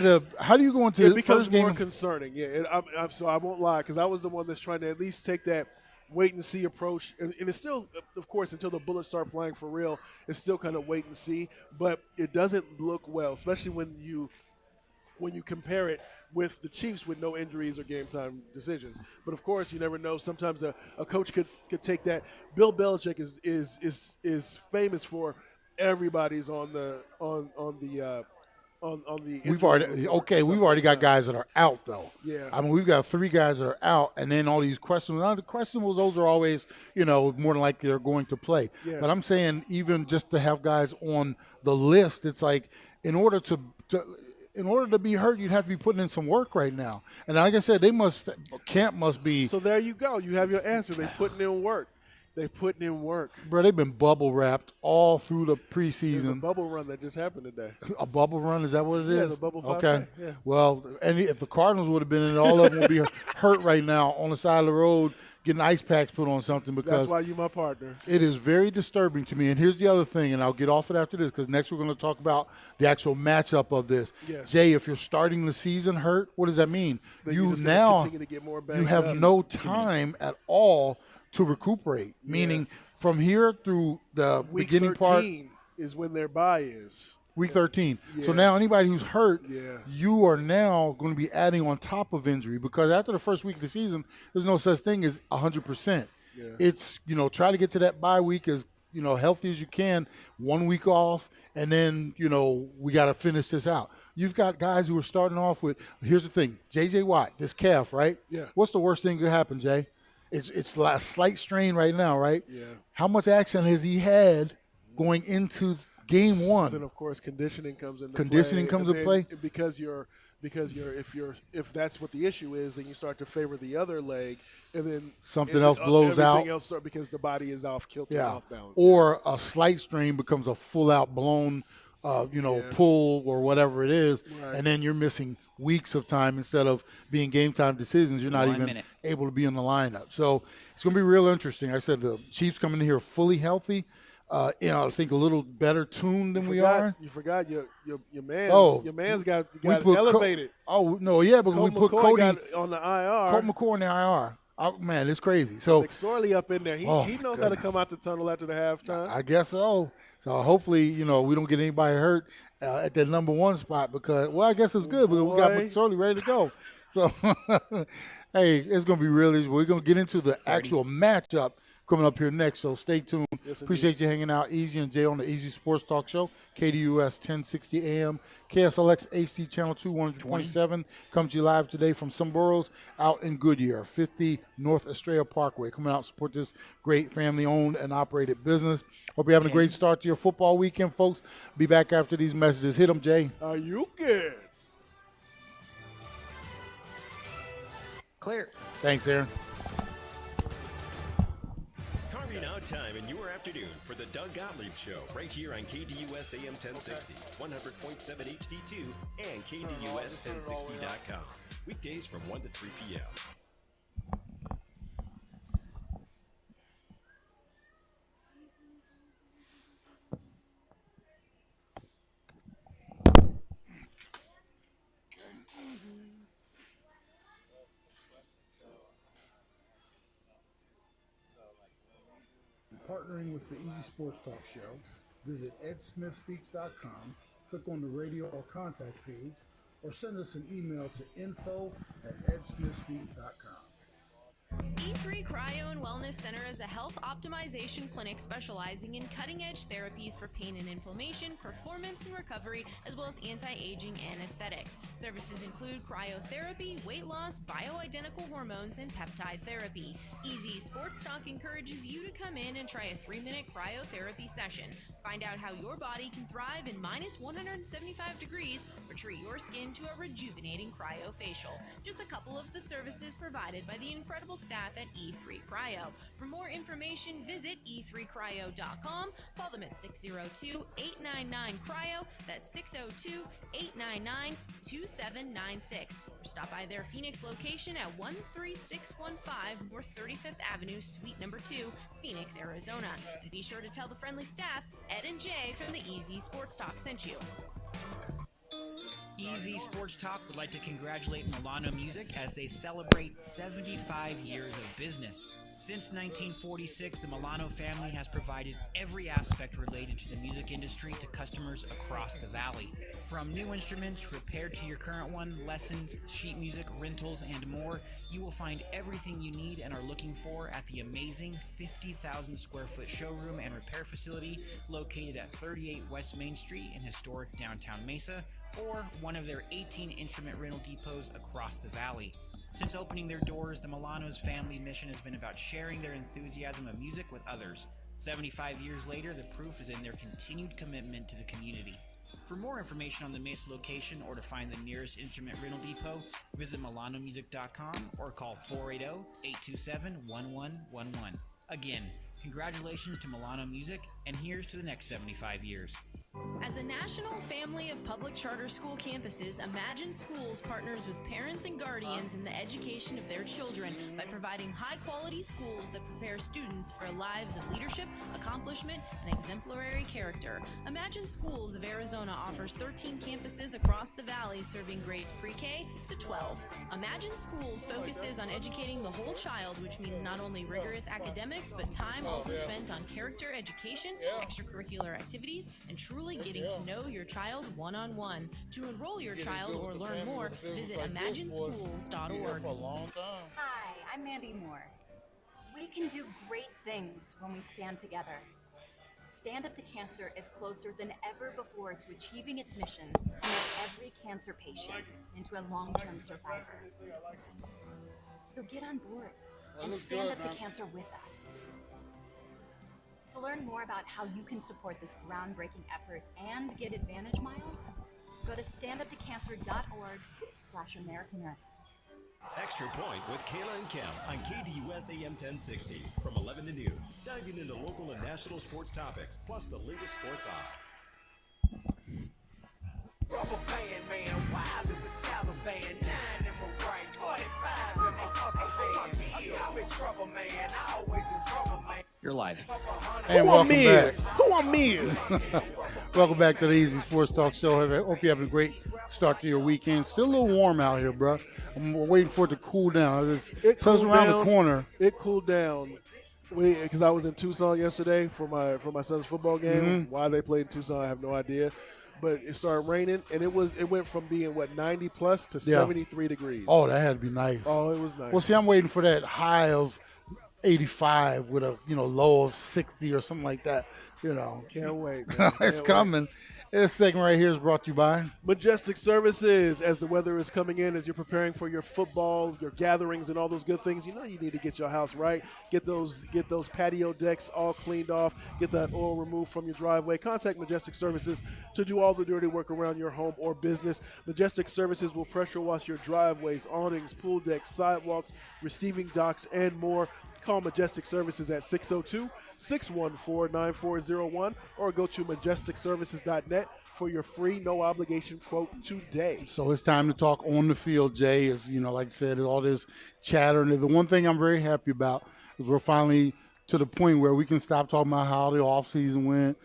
a. How do you go into It the becomes first game? more concerning. Yeah, so I won't lie, because I was the one that's trying to at least take that wait and see approach, and it's still, of course, until the bullets start flying for real, it's still kind of wait and see. But it doesn't look well, especially when you compare it with the Chiefs with no injuries or game time decisions. But of course, you never know. Sometimes a coach could take that. Bill Belichick is famous for everybody's on the We've already got guys that are out though. Yeah. I mean, we've got 3 guys that are out, and then all these questions. Now, the questionables, those are always, more than likely they're going to play. Yeah. But I'm saying even just to have guys on the list, it's like in order to be hurt, you'd have to be putting in some work right now. And like I said, camp must be. So there you go. You have your answer. They're putting in work. Bro, they've been bubble wrapped all through the There's a preseason. bubble run that just happened today. A bubble run, is that what it is? Yeah, the bubble 5K, Okay. yeah. Well, if the Cardinals would have been in it, all of them would be hurt right now on the side of the road getting ice packs put on something, because That's why you my partner. it is very disturbing to me. And here's the other thing, and I'll get off it after this, because next we're going to talk about the actual matchup of this. Yes. Jay, if you're starting the season hurt, what does that mean? Then you're You just gonna now continue to get more you banged have up. no time at all to recuperate, meaning from here through the Week beginning 13 part. is when their bye is. Week 13. So Yeah. now anybody who's hurt, Yeah. you are now going to be adding on top of injury, because after the first week of the season, there's no such thing as 100%. Yeah. It's, try to get to that bye week as, healthy as you can, 1 week off, and then, we got to finish this out. You've got guys who are starting off with, here's the thing, J.J. Watt, this calf, right? Yeah. What's the worst thing that could happen, Jay? It's a slight strain right now, right? Yeah. How much action has he had going into game one? Then of course conditioning comes into Conditioning play. comes And into then play? because if that's what the issue is, then you start to favor the other leg, and then Something else blows everything out. else because the body is off kilter, and off balance. Or a slight strain becomes a full out blown, pull or whatever it is, Right. and then you're missing weeks of time instead of being game time decisions. You're not 1 even minute. able to be in the lineup. So it's going to be real interesting. I said the Chiefs coming in here fully healthy. I think a little better tuned than we are. You forgot your man's. Oh, your man's got we put elevated. But we Colt put McCoy Cody got on the IR. Colt McCoy in the IR. Oh, man, it's crazy. So McSorley up in there. He knows how to come out the tunnel after the halftime. I guess so. So hopefully, we don't get anybody hurt at that number 1 spot, because, I guess it's good because we got Boy. McSorley ready to go. So, hey, it's going to be really. We're going to get into the actual matchup coming up here next. So stay tuned. Yes, Appreciate you hanging out, Easy and Jay, on the Easy Sports Talk Show, KDUS 1060 AM, KSLX HD Channel 227. Comes to you live today from some boroughs out in Goodyear, 50 North Estrella Parkway. Come out and support this great family-owned and operated business. Hope you're having a great start to your football weekend, folks. Be back after these messages. Hit them, Jay. Are you good? Clear. Thanks, Aaron. Carving out time in your afternoon for the Doug Gottlieb Show, right here on KDUS AM 1060, 100.7 HD2, and KDUS1060.com. Weekdays from 1 to 3 p.m. Partnering with the Easy Sports Talk Show, visit edsmithspeaks.com, click on the radio or contact page, or send us an email to info@edsmithspeaks.com. E3 Cryo and Wellness Center is a health optimization clinic specializing in cutting-edge therapies for pain and inflammation, performance and recovery, as well as anti-aging and aesthetics. Services include cryotherapy, weight loss, bioidentical hormones, and peptide therapy. Easy Sports Talk encourages you to come in and try a 3-minute cryotherapy session. Find out how your body can thrive in minus 175 degrees or treat your skin to a rejuvenating cryofacial. Just a couple of the services provided by the incredible staff at E3 Cryo. For more information, visit e3cryo.com. Call them at 602-899-CRYO. That's 602-899-2796. Or stop by their Phoenix location at 13615 North 35th Avenue, Suite number 2, Phoenix, Arizona. And be sure to tell the friendly staff, Ed and Jay from the Easy Sports Talk sent you. Easy Sports Talk would like to congratulate Milano Music as they celebrate 75 years of business. Since 1946, the Milano family has provided every aspect related to the music industry to customers across the valley. From new instruments repaired to your current one, lessons, sheet music, rentals, and more, you will find everything you need and are looking for at the amazing 50,000 square foot showroom and repair facility located at 38 West Main Street in historic downtown Mesa, or one of their 18 instrument rental depots across the valley. Since opening their doors, the Milano's family mission has been about sharing their enthusiasm of music with others. 75 years later, the proof is in their continued commitment to the community. For more information on the Mesa location or to find the nearest instrument rental depot, visit milanomusic.com or call 480-827-1111. Again, congratulations to Milano Music, and here's to the next 75 years. As a national family of public charter school campuses, Imagine Schools partners with parents and guardians in the education of their children by providing high-quality schools that prepare students for lives of leadership, accomplishment, and exemplary character. Imagine Schools of Arizona offers 13 campuses across the valley serving grades pre-K to 12. Imagine Schools focuses on educating the whole child, which means not only rigorous academics, but time also spent on character education, extracurricular activities, and truly getting to know your child one-on-one. To enroll your child or learn more, visit imagineschools.org. Hi, I'm Mandy Moore. We can do great things when we stand together. Stand Up to Cancer is closer than ever before to achieving its mission to make every cancer patient into a long-term survivor. So get on board and stand up to cancer with us. To learn more about how you can support this groundbreaking effort and get Advantage Miles, go to standuptocancer.org/American Red Cross. Extra Point with Kayla and Kem on KDUS AM 1060 from 11 to noon. Diving into local and national sports topics, plus the latest sports odds. Rubber band, man, wild as the Taliban. 9 in my right, 45 in my upper hand. I'm in trouble, man. I always in trouble, man. You're live. And welcome back. Who I'm is? Welcome back to the Easy Sports Talk Show. I hope you're having a great start to your weekend. Still a little warm out here, bro. I'm waiting for it to cool down. It's around the corner. It cooled down because I was in Tucson yesterday for my son's football game. Mm-hmm. Why they played in Tucson, I have no idea. But it started raining, and it went from being 90 plus to 73 degrees. Oh, that had to be nice. Oh, it was nice. Well, see, I'm waiting for that high of 85 with a low of 60 or something like that. Can't wait, man. It's coming. This segment right here is brought to you by Majestic Services. As the weather is coming in, as you're preparing for your football, your gatherings, and all those good things, you need to get your house right. Get those patio decks all cleaned off. Get that oil removed from your driveway. Contact Majestic Services to do all the dirty work around your home or business. Majestic Services will pressure wash your driveways, awnings, pool decks, sidewalks, receiving docks, and more. Call Majestic Services at 602-614-9401 or go to majesticservices.net for your free, no-obligation quote today. So it's time to talk on the field, Jay. As like I said, all this chatter. And the one thing I'm very happy about is we're finally to the point where we can stop talking about how the offseason went.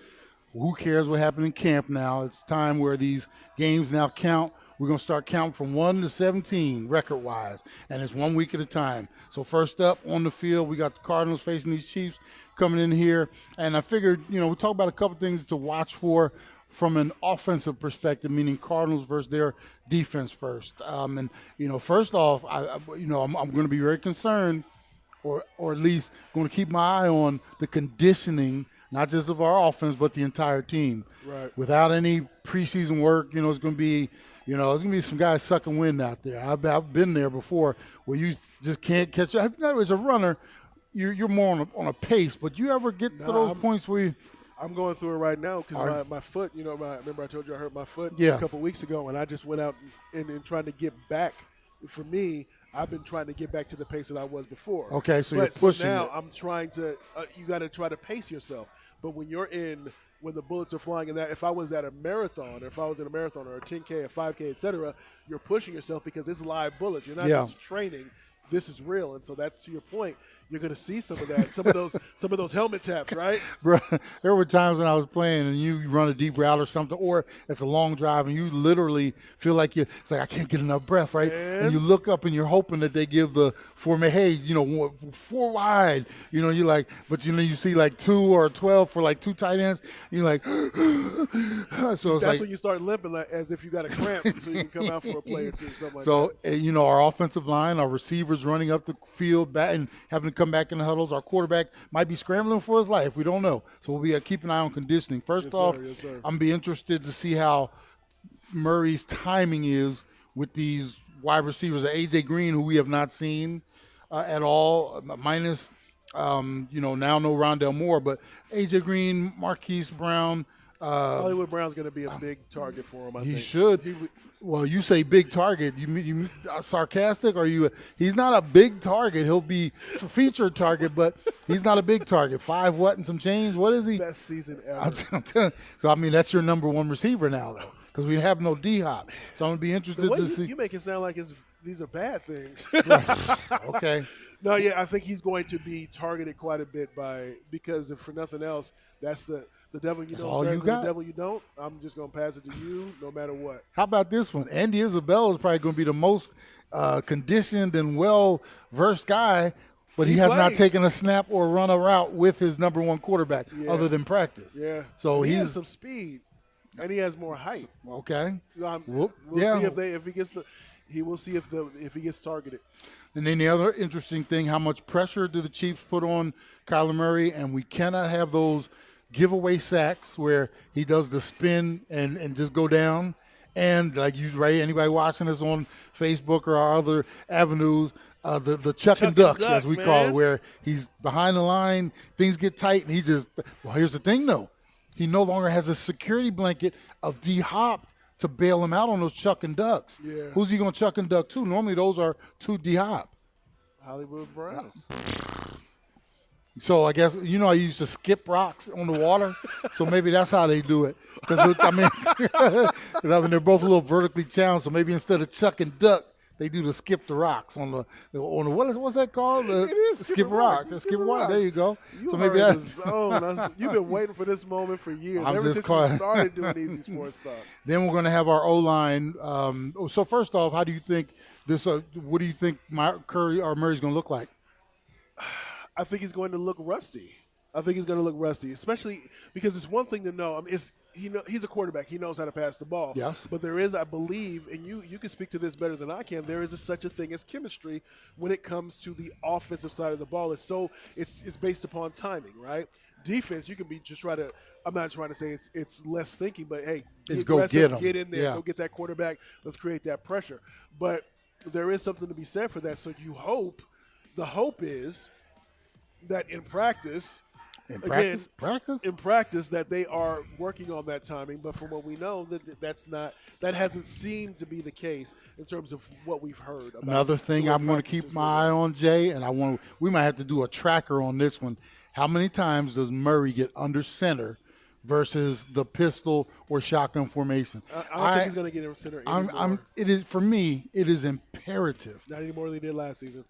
Who cares what happened in camp now? It's time where these games now count. We're going to start counting from 1 to 17 record-wise, and it's 1 week at a time. So first up on the field, we got the Cardinals facing these Chiefs coming in here. And I figured, we talk about a couple things to watch for from an offensive perspective, meaning Cardinals versus their defense first. First off, I'm going to be very concerned, or at least going to keep my eye on the conditioning, not just of our offense, but the entire team. Right. Without any preseason work, it's going to be – there's going to be some guys sucking wind out there. I've been there before where you just can't catch up. As a runner, you're more on a pace, but you ever get to those points where I'm going through it right now because my foot, remember I told you I hurt my foot Yeah. a couple weeks ago, and I just went out and trying to get back. For me, I've been trying to get back to the pace that I was before. Okay, so you're pushing now it. I'm trying to, you got to try to pace yourself. But when the bullets are flying, and that if I was at a marathon, or if I was in a marathon or a 10K, a 5K, etc., you're pushing yourself because it's live bullets. You're not just training. This is real, and so that's to your point. You're going to see some of that, some of those helmet taps, right? Bro, there were times when I was playing and you run a deep route or something, or it's a long drive and you literally feel like it's like I can't get enough breath, right? And you look up and you're hoping that they give the hey, 4 wide, you're like, but you see like 2 or 12 for like 2 tight ends, you're like, so that's when you start limping as if you got a cramp, so you can come out for a play or two, something like that. So our offensive line, our receivers running up the field back and having to come back in the huddles. Our quarterback might be scrambling for his life. We don't know. So we'll be keep an eye on conditioning. First off, I'm be interested to see how Murray's timing is with these wide receivers. A.J. Green, who we have not seen at all, minus, now no Rondell Moore, but A.J. Green, Marquise Brown. Hollywood Brown's going to be a big target for him, I think. He should. Well, you say big target. You sarcastic? Or he's not a big target. He'll be a featured target, but he's not a big target. 5 what and some change? What is he? Best season ever. So, that's your number 1 receiver now, though, because we have no D-Hop. So I'm going to be interested to see. You make it sound like these are bad things. Okay. No, yeah, I think he's going to be targeted quite a bit because if for nothing else, that's the devil you know is better than the devil you don't. I'm just going to pass it to you no matter what. How about this one? Andy Isabella is probably going to be the most conditioned and well-versed guy, but he has not taken a snap or run a route with his number 1 quarterback other than practice. Yeah. So he has some speed, and he has more height. Okay. We'll see if he gets targeted. And then the other interesting thing, how much pressure do the Chiefs put on Kyler Murray? And we cannot have those giveaway sacks where he does the spin and just go down. And like anybody watching us on Facebook or our other avenues, the Chuck and Duck, as we call it, where he's behind the line, things get tight, and here's the thing, though. He no longer has a security blanket of D-Hop to bail him out on those Chuck and Ducks. Yeah. Who's he going to Chuck and Duck to? Normally those are to D-Hop. Hollywood Brown. So I guess, I used to skip rocks on the water, so maybe that's how they do it. Because, they're both a little vertically challenged, so maybe instead of Chuck and Duck, they do the skip the rocks on the what's that called? It is skip rock. Skip rock. There you go. You so maybe you've been waiting for this moment for years. Ever since we started doing Easy Sports Talk. Then we're going to have our O-line. So first off, how do you think this? What do you think Curry or Murray's going to look like? I think he's going to look rusty. Especially because it's one thing to know. He's a quarterback. He knows how to pass the ball. Yes. But there is, I believe, and you can speak to this better than I can, there is such a thing as chemistry when it comes to the offensive side of the ball. It's based upon timing, right? Defense, you can be just I'm not trying to say it's less thinking, but hey, go get him. Get in there, go get that quarterback. Let's create that pressure. But there is something to be said for that. So the hope is that in practice, that they are working on that timing, but from what we know, that hasn't seemed to be the case in terms of what we've heard. Another thing I'm going to keep my eye on, Jay, and we might have to do a tracker on this one. How many times does Murray get under center versus the pistol or shotgun formation? I don't think he's going to get in center anymore. For me, it is imperative. Not any more than he did last season.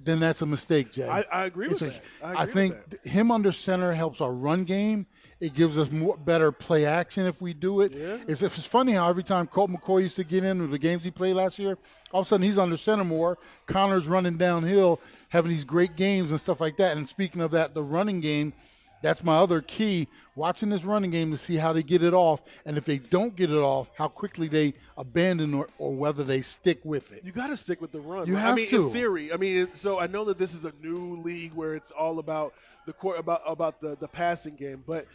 Then that's a mistake, Jay. I agree with that. I think him under center helps our run game. It gives us better play action if we do it. Yeah. It's funny how every time Colt McCoy used to get in with the games he played last year, all of a sudden he's under center more. Connor's running downhill, having these great games and stuff like that. And speaking of that, the running game, that's my other key, watching this running game to see how they get it off. And if they don't get it off, how quickly they abandon or whether they stick with it. You got to stick with the run. You have to. In theory. So I know that this is a new league where it's all about the passing game. But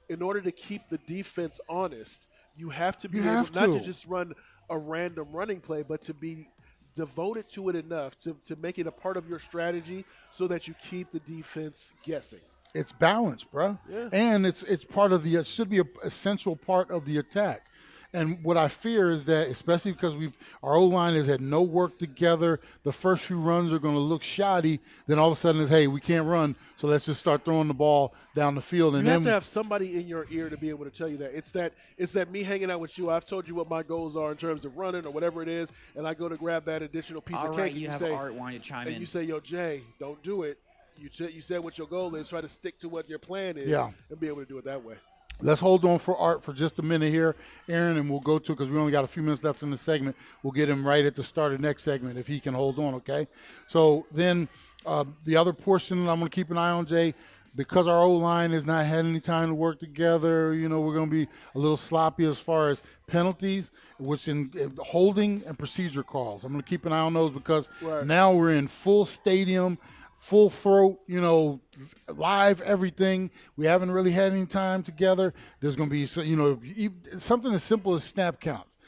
in order to keep the defense honest, you have to be able not to just run a random running play, but to be devoted to it enough to make it a part of your strategy so that you keep the defense guessing. it's balanced, bro. Yeah. And it's part of it should be an essential part of the attack. And what I fear is that, especially because our O-line has had no work together, the first few runs are going to look shoddy. Then all of a sudden it's, hey, we can't run, so let's just start throwing the ball down the field. And you have to have somebody in your ear to be able to tell you that. It's that me hanging out with you. I've told you what my goals are in terms of running or whatever it is, and I go to grab that additional piece of cake. Right, and you have say, Art wanting to chime in. And you say, yo, Jay, don't do it. You said what your goal is. Try to stick to what your plan is and be able to do it that way. Let's hold on for Art for just a minute here, Aaron, and we'll go to, because we only got a few minutes left in the segment, we'll get him right at the start of the next segment if he can hold on, okay? So then the other portion I'm going to keep an eye on, Jay, because our O-line has not had any time to work together, we're going to be a little sloppy as far as penalties, which in holding and procedure calls. I'm going to keep an eye on those because now we're in full stadium, full throat, live everything. We haven't really had any time together. There's going to be, something as simple as snap counts.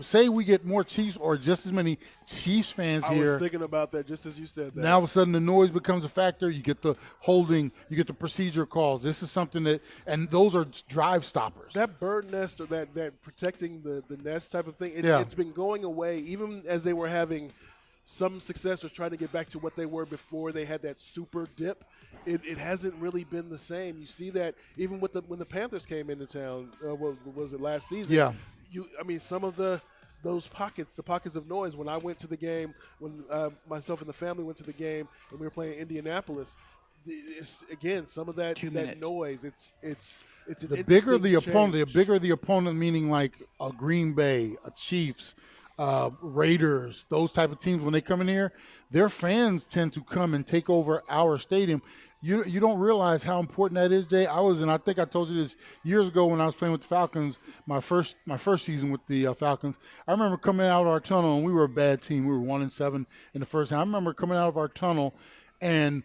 Say we get more Chiefs or just as many Chiefs fans here. I was thinking about that just as you said that. Now all of a sudden the noise becomes a factor. You get the holding, you get the procedure calls. This is something and those are drive stoppers. That bird nest or that protecting the nest type of thing, it's been going away even as they were having some success was trying to get back to what they were before they had that super dip. It hasn't really been the same. You see that even when the Panthers came into town, what was it, last season? Yeah. Some of those pockets, the pockets of noise. When I went to the game, when myself and the family went to the game, and we were playing Indianapolis, again, some of that noise. It's the bigger the opponent, meaning like a Green Bay, a Chiefs, Raiders, those type of teams, when they come in here, their fans tend to come and take over our stadium. You don't realize how important that is, Jay. I think I told you this years ago when I was playing with the Falcons, my first season with the Falcons. I remember coming out of our tunnel, and we were a bad team. We were 1-7 in the first half. I remember coming out of our tunnel, and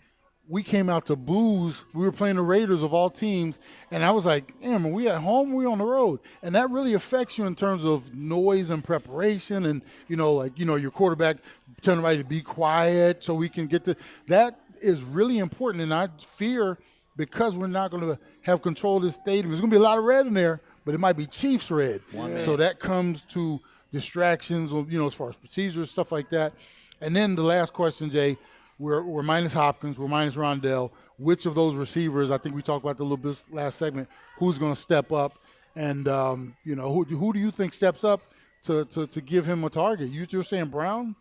we came out to booze. We were playing the Raiders of all teams, and I was like, damn, are we at home? Are we on the road? And that really affects you in terms of noise and preparation and, your quarterback telling everybody to be quiet so we can get that is really important. And I fear, because we're not going to have control of this stadium, there's going to be a lot of red in there, but it might be Chiefs red. So that comes to distractions, as far as procedures, stuff like that. And then the last question, Jay, We're minus Hopkins, we're minus Rondell. Which of those receivers, I think we talked about the little bit last segment, who's going to step up? And, who do you think steps up to give him a target? You're saying Brown?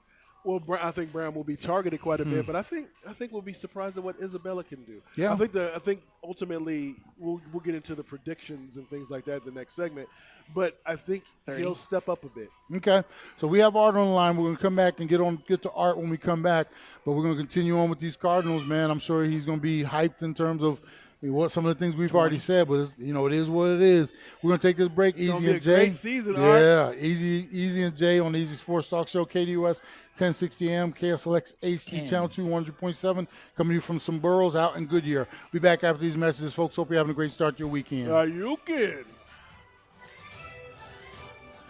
Well, I think Brown will be targeted quite a bit, but I think we'll be surprised at what Isabella can do. Yeah. I think ultimately we'll get into the predictions and things like that in the next segment, but I think he'll step up a bit. Okay, so we have Art on the line. We're going to come back and get to Art when we come back, but we're going to continue on with these Cardinals, man. I'm sure he's going to be hyped in terms of what some of the things we've already said, but it is what it is. We're going to take this break. It's Easy and Jay. Great season, Art. Yeah, Easy and Jay on the Easy Sports Talk Show, KDUS 1060 AM, KSLX HD Channel 200.7, coming to you from some boroughs out in Goodyear. Be back after these messages, folks. Hope you're having a great start to your weekend. Are you kidding?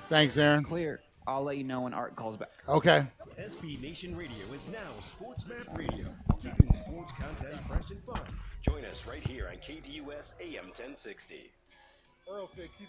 Thanks, Aaron. Clear. I'll let you know when Art calls back. Okay. SB Nation Radio is now Sports Map Radio, keeping sports content fresh and fun. Join us right here on KDUS AM 1060.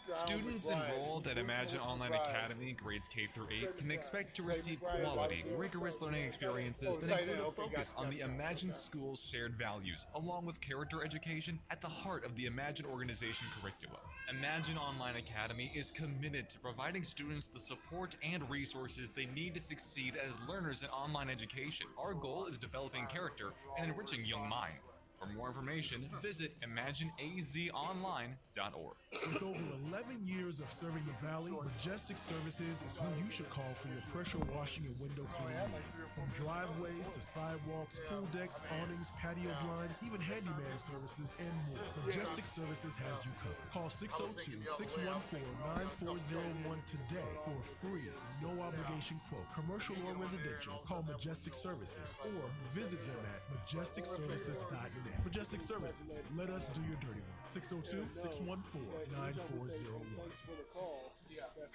Students enrolled at Imagine Online Academy grades K through 8 can expect to receive quality, rigorous learning experiences that include a focus on the Imagine School's shared values, along with character education at the heart of the Imagine organization curriculum. Imagine Online Academy is committed to providing students the support and resources they need to succeed as learners in online education. Our goal is developing character and enriching young minds. For more information, visit ImagineAZOnline.org. With over 11 years of serving the Valley, Majestic Services is who you should call for your pressure washing and window cleaning needs. From driveways to sidewalks, pool decks, awnings, patio blinds, even handyman services, and more. Majestic Services has you covered. Call 602-614-9401 today for a free, no-obligation quote. Commercial or residential, call Majestic Services or visit them at majesticservices.net. Majestic Services, let us do your dirty work. 602-614-9401.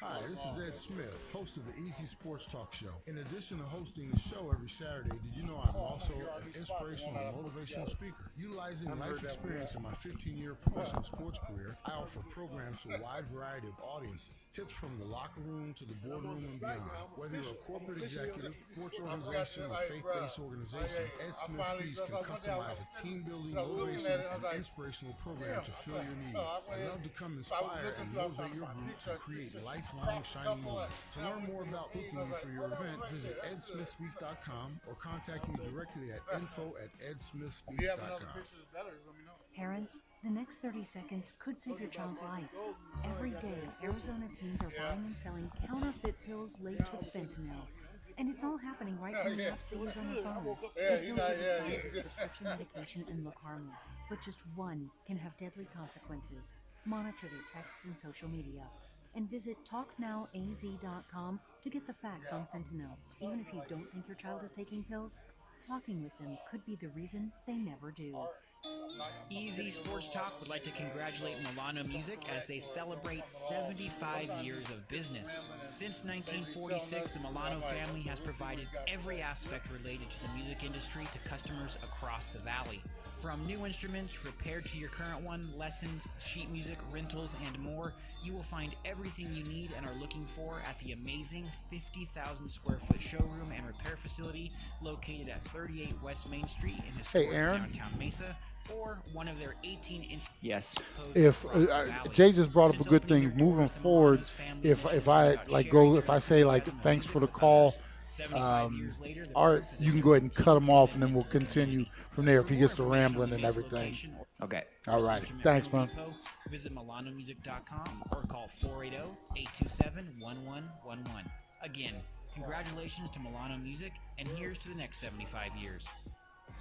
Hi, this is Ed Smith, host of the Easy Sports Talk Show. In addition to hosting the show every Saturday, did you know I'm also an inspirational and motivational speaker? Utilizing life experience in my 15-year professional sports career, I offer programs to a wide variety of audiences. Tips from the locker room to the boardroom and beyond. Whether you're a corporate executive, sports organization, or faith-based organization, Ed Smith Speaks can customize a team-building, motivational, and inspirational program to fill your needs. I'd love to come inspire and motivate your group to create lifelong shining moments. To learn more about booking you for your event, visit edsmithspeaks.com or contact me directly at info@edsmithspeaks.com. Parents, the next 30 seconds could save your child's life. Every day, Arizona teens are buying and selling counterfeit pills laced with fentanyl. And it's all happening right from the apps they use on their phone. The pills are disguised as prescription medication and look harmless, but just one can have deadly consequences. Monitor their texts and social media. And visit talknowaz.com to get the facts on fentanyl. Even if you don't think your child is taking pills, talking with them could be the reason they never do. Easy Sports Talk would like to congratulate Milano Music as they celebrate 75 years of business. Since 1946, the Milano family has provided every aspect related to the music industry to customers across the valley. From new instruments repaired to your current one, lessons, sheet music, rentals, and more, you will find everything you need and are looking for at the amazing 50,000 square foot showroom and repair facility located at 38 West Main Street in historic downtown Mesa, or one of their 18-inch. Yes. If Jay just brought up a good thing, moving forward, if I say thanks for the call, Art, you can go ahead and cut him off, and then we'll continue from there if he gets to rambling and everything. Okay. All right. Thanks, man. Visit milanomusic.com or call 480-827-1111. Again, congratulations to Milano Music, and here's to the next 75 years.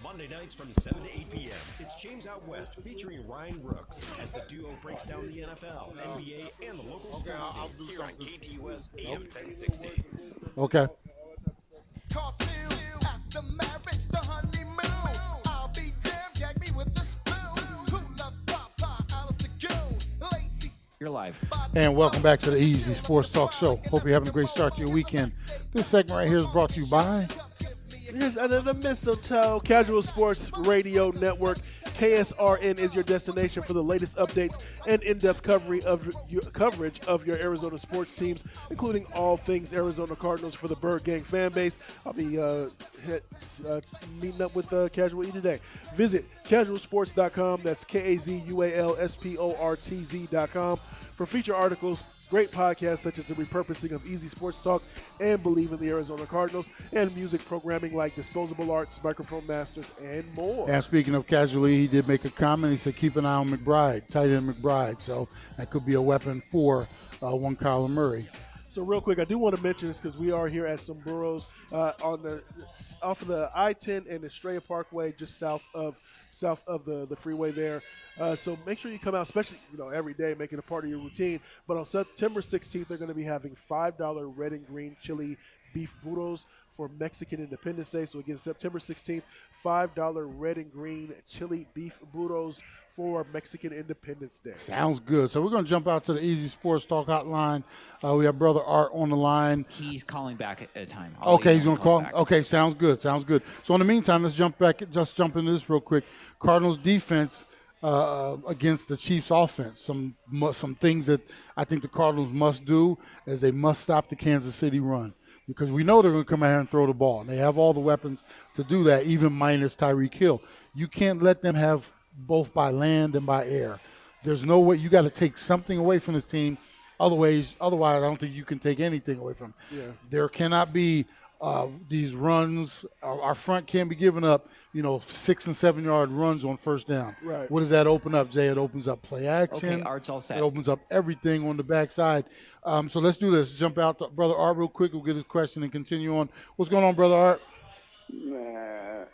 Monday nights from 7 to 8 p.m. It's James Out West featuring Ryan Brooks as the duo breaks down the NFL, NBA, and the local sports scene here on KTUS AM 1060. Okay. You're live. And welcome back to the Easy Sports Talk Show. Hope you're having a great start to your weekend. This segment right here is brought to you by... Here's under the mistletoe, Casual Sports Radio Network. KSRN is your destination for the latest updates and in-depth coverage of your Arizona sports teams, including all things Arizona Cardinals for the Bird Gang fan base. I'll be meeting up with Casual E today. Visit casualsports.com. That's KAZUALSPORTZ.com for feature articles, great podcasts such as the repurposing of Easy Sports Talk and Believe in the Arizona Cardinals, and music programming like Disposable Arts, Microphone Masters, and more. And speaking of casually, he did make a comment. He said, keep an eye on McBride, tight end McBride. So that could be a weapon for one Kyler Murray. So real quick, I do want to mention this because we are here at Sombreros off of the I-10 and Estrella Parkway, just south of the freeway there. So make sure you come out, especially every day, make it a part of your routine. But on September 16th, they're going to be having $5 red and green chili beef burros for Mexican Independence Day. So again, September 16th, $5 red and green chili beef burros for Mexican Independence Day. Sounds good. So we're going to jump out to the Easy Sports Talk hotline. We have Brother Art on the line. He's calling back at a time. Okay, he's going to call. Okay, sounds good. Sounds good. So in the meantime, let's jump into this real quick. Cardinals defense against the Chiefs offense. Some things that I think the Cardinals must do is they must stop the Kansas City run, because we know they're going to come out here and throw the ball. And they have all the weapons to do that, even minus Tyreek Hill. You can't let them have both by land and by air. There's no way. You got to take something away from this team. Otherwise, I don't think you can take anything away from them. Yeah. There cannot be these runs. Our front can't be giving up, 6 and 7 yard runs on first down. Right. What does that open up, Jay? It opens up play action. Okay, Art's all set. It opens up everything on the backside. So let's do this. Jump out to Brother Art real quick. We'll get his question and continue on. What's going on, Brother Art? Man,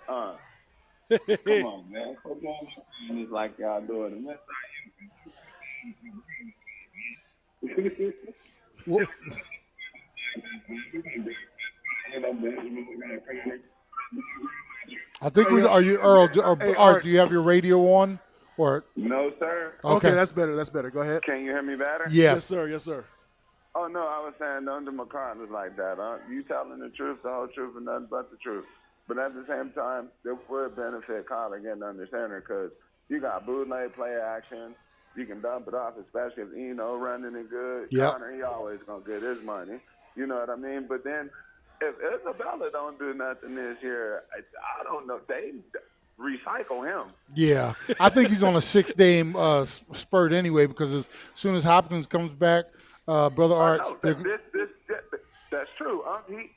come on, man. Quit doing this like y'all doing. What? I think are you Earl? Art, do you have your radio on? Or no, sir. Okay, that's better. Go ahead. Can you hear me better? Yes. Yes, sir. Yes, sir. Oh, no, I was saying under McCartney's like that. You telling the truth, the whole truth, and nothing but the truth. But at the same time, it would benefit Colin getting under center because you got bootleg play action. You can dump it off, especially if Eno running it good. Yep. Connor, he always going to get his money. You know what I mean? But then if Isabella don't do nothing this year, I don't know. They recycle him. Yeah, I think he's on a 6-game spurt anyway because as soon as Hopkins comes back, Brother Art. That's true.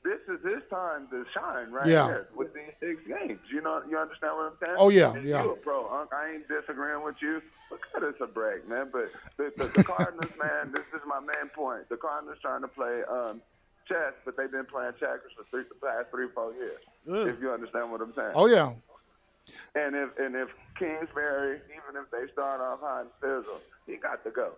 This is his time to shine right Yeah. here with these 6 games. You understand what I'm saying? Oh, yeah, And yeah. You a pro, Unc. I ain't disagreeing with you. But cut us a break, man. But the Cardinals, man, this is my main point. The Cardinals trying to play chess, but they've been playing checkers for the past 3-4 years. If you understand what I'm saying. Oh, yeah. And if Kingsbury, even if they start off hot and fizzle, he got to go.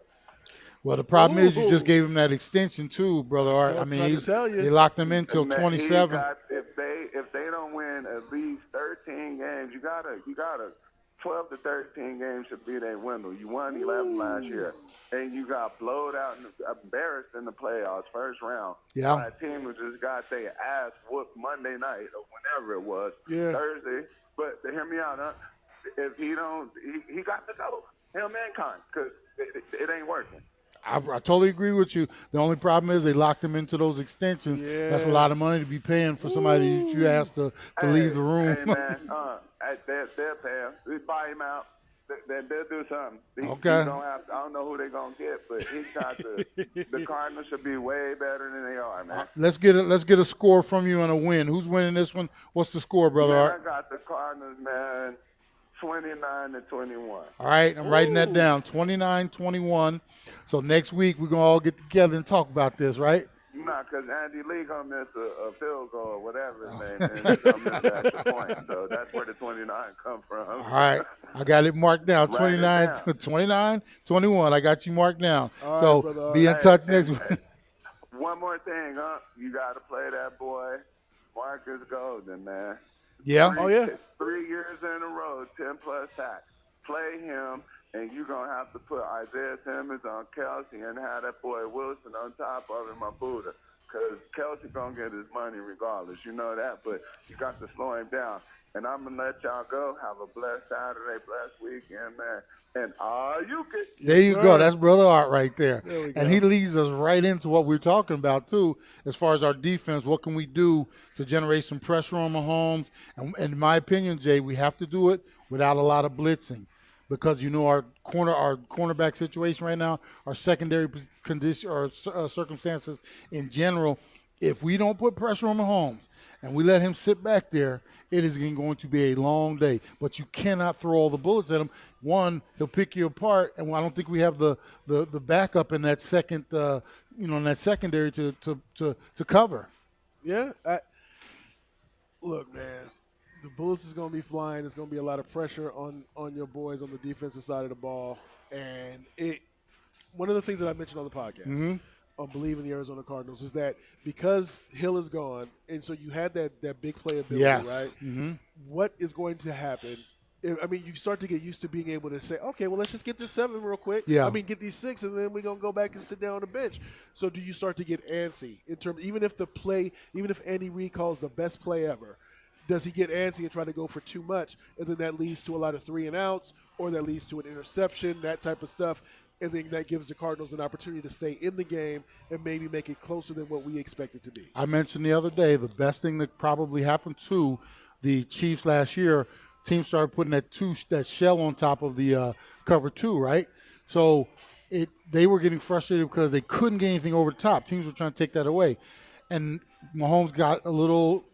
Well, the problem is you just gave him that extension too, Brother Art. I mean, they locked him in till 27. If they don't win at least 13 games, you gotta 12 to 13 games should be their window. You won 11 last year, and you got blowed out and embarrassed in the playoffs, first round. Yeah. By a team who just got their ass whooped Monday night or whenever it was, Thursday. But to hear me out, huh? If he don't, he got to go. Him and Con, because it ain't working. I totally agree with you. The only problem is they locked him into those extensions. Yeah. That's a lot of money to be paying for somebody that you asked to leave the room. Hey, man, they'll pay him. They buy him out. They'll do something. Okay. I don't know who they're going to get, but he got the Cardinals should be way better than they are, man. Let's get a score from you on a win. Who's winning this one? What's the score, Brother Man, Art? I got the Cardinals, man, 29-21. All right, I'm writing that down, 29-21. So next week we're going to all get together and talk about this, right? Nah, because Andy Lee going to miss a field goal or whatever his name is. He's going to miss the extra point. So that's where the 29 come from. All right, I got it marked down, 29-21. I got you marked down. All right, So brother. be in touch next week. One more thing, huh? You got to play that boy, Marcus Golden, man. Yeah. Three- Oh, yeah. 3 years in a row, 10-plus sacks. Play him, and you're going to have to put Isaiah Simmons on Kelsey and have that boy Wilson on top of him on Buddha. Because Kelsey going to get his money regardless. You know that, but you got to slow him down. And I'm going to let y'all go. Have a blessed Saturday, blessed weekend, man. And you can. There you go. That's Brother Art right there. There we And go. he leads us right into what we're talking about, too, as far as our defense. What can we do to generate some pressure on Mahomes? And in my opinion, Jay, we have to do it without a lot of blitzing because, our cornerback situation right now, our secondary condition or circumstances in general, if we don't put pressure on Mahomes and we let him sit back there, it is going to be a long day. But you cannot throw all the bullets at him. One, he'll pick you apart, and I don't think we have the backup in that second, in that secondary to cover. Yeah. Look, man, the bullets is going to be flying. There's going to be a lot of pressure on your boys on the defensive side of the ball. And one of the things that I mentioned on the podcast on Believe in the Arizona Cardinals is that because Hill is gone, and so you had that big playability, Yes. right? Mhm. What is going to happen? You start to get used to being able to say, okay, well, let's just get this 7 real quick. Yeah. Get these 6, and then we're going to go back and sit down on the bench. So do you start to get antsy in terms, even if Andy Reid calls the best play ever, does he get antsy and try to go for too much? And then that leads to a lot of 3-and-outs, or that leads to an interception, that type of stuff. And then that gives the Cardinals an opportunity to stay in the game and maybe make it closer than what we expect it to be. I mentioned the other day the best thing that probably happened to the Chiefs last year, teams started putting that shell on top of the cover 2, right? So they were getting frustrated because they couldn't get anything over the top. Teams were trying to take that away. And Mahomes got a little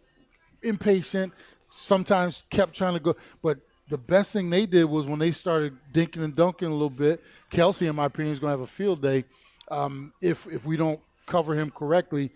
impatient, sometimes kept trying to go. But the best thing they did was when they started dinking and dunking a little bit, Kelsey, in my opinion, is going to have a field day if we don't cover him correctly.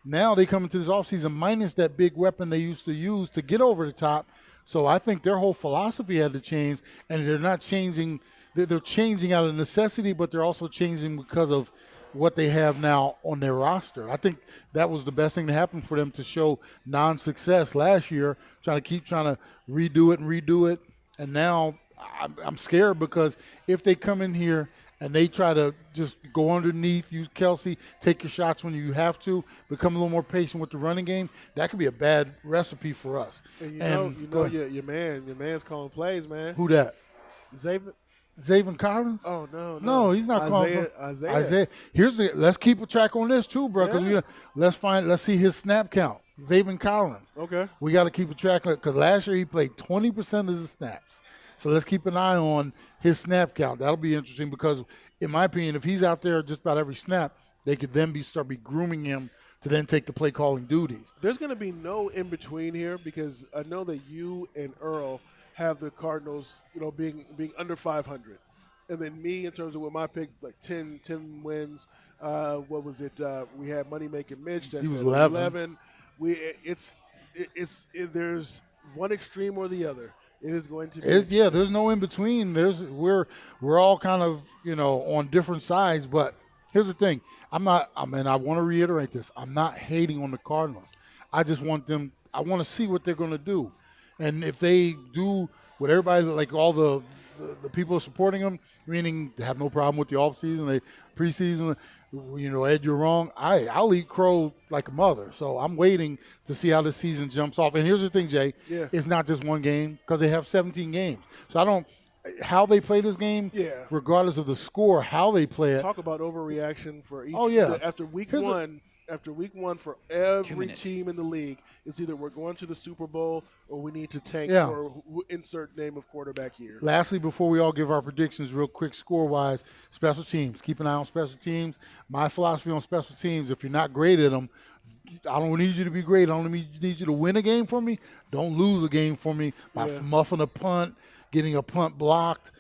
Now they come into this offseason minus that big weapon they used to use to get over the top. So I think their whole philosophy had to change, and they're not changing. They're changing out of necessity, but they're also changing because of what they have now on their roster. I think that was the best thing to happen for them to show non-success last year, trying to redo it. And now I'm scared because if they come in here and they try to just go underneath, use Kelsey, take your shots when you have to, become a little more patient with the running game, that could be a bad recipe for us. And your man's calling plays, man. Who that? Zayvon Collins? Oh no, No, he's not calling. Isaiah. Let's keep a track on this too, bro. Because let's see his snap count. Zayvon Collins. Okay. We got to keep a track because last year he played 20% of his snaps. So let's keep an eye on his snap count. That'll be interesting because, in my opinion, if he's out there just about every snap, they could then start grooming him to then take the play calling duties. There's going to be no in between here because I know that you and Earl have the Cardinals, being under 500, and then me in terms of with my pick, like 10 wins. What was it? We had Money Making Mitch. That's He was 11. 11. There's one extreme or the other. It is going to be. There's no in between. We're all kind of on different sides. But here's the thing: I want to reiterate this. I'm not hating on the Cardinals. I just want them. I want to see what they're going to do, and if they do what everybody, like all the people supporting them, meaning they have no problem with the offseason, they preseason. Ed, you're wrong. I'll eat crow like a mother. So I'm waiting to see how this season jumps off. And here's the thing, Jay. Yeah. It's not just one game because they have 17 games. So how they play this game, regardless of the score, how they play it. Talk about overreaction for each. Oh, yeah. After week one, for every team in the league, it's either we're going to the Super Bowl or we need to tank for insert name of quarterback here. Lastly, before we all give our predictions real quick score-wise, special teams. Keep an eye on special teams. My philosophy on special teams, if you're not great at them, I don't need you to be great. I don't need you to win a game for me. Don't lose a game for me by muffing a punt, getting a punt blocked.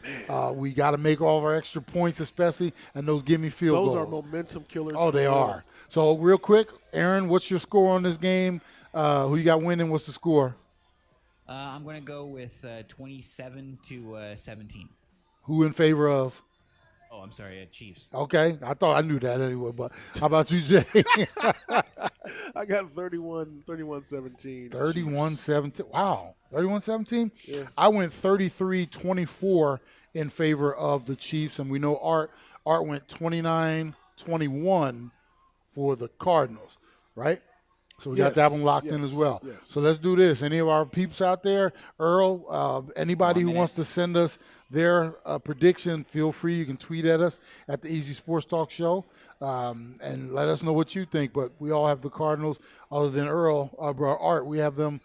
We got to make all of our extra points, especially, and those give me field goals. Those are momentum killers. Oh, they are. So, real quick, Aaron, what's your score on this game? Who you got winning? What's the score? I'm going to go with 27-17. Who in favor of? Oh, I'm sorry, Chiefs. Okay. I thought I knew that anyway, but how about you, Jay? I got 31-17. 31-17. Wow. 31-17? Yeah. I went 33-24 in favor of the Chiefs, and we know Art went 29-21 for the Cardinals, right? So we got that one locked in as well. Yes. So let's do this. Any of our peeps out there, Earl, anybody who wants to send us their prediction, feel free. You can tweet at us at the Easy Sports Talk Show and let us know what you think. But we all have the Cardinals, other than Earl, Art. We have them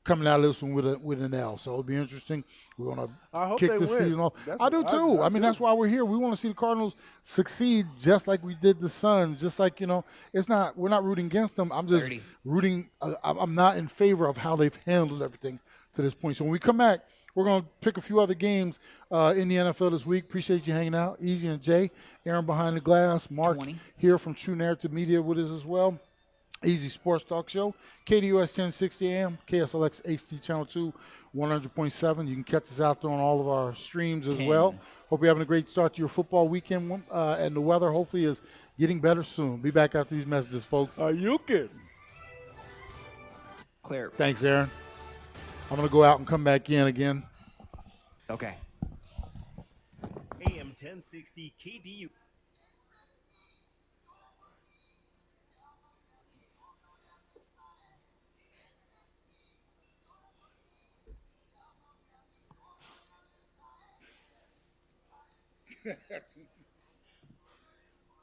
coming out of this one with an L. So it'll be interesting. We're going to kick this season off. I do too. I mean, that's why we're here. We want to see the Cardinals succeed just like we did the Suns. Just like, we're not rooting against them. I'm just rooting. I'm not in favor of how they've handled everything to this point. So when we come back, we're going to pick a few other games in the NFL this week. Appreciate you hanging out. Easy and Jay, Aaron behind the glass, Mark here from True Narrative Media with us as well. Easy Sports Talk Show, KDUS 1060 AM, KSLX HD Channel 2, 100.7. You can catch us out there on all of our streams as well. Hope you're having a great start to your football weekend, and the weather hopefully is getting better soon. Be back after these messages, folks. Are you kidding? Clear. Thanks, Aaron. I'm going to go out and come back in again. Okay. AM 1060 KDU.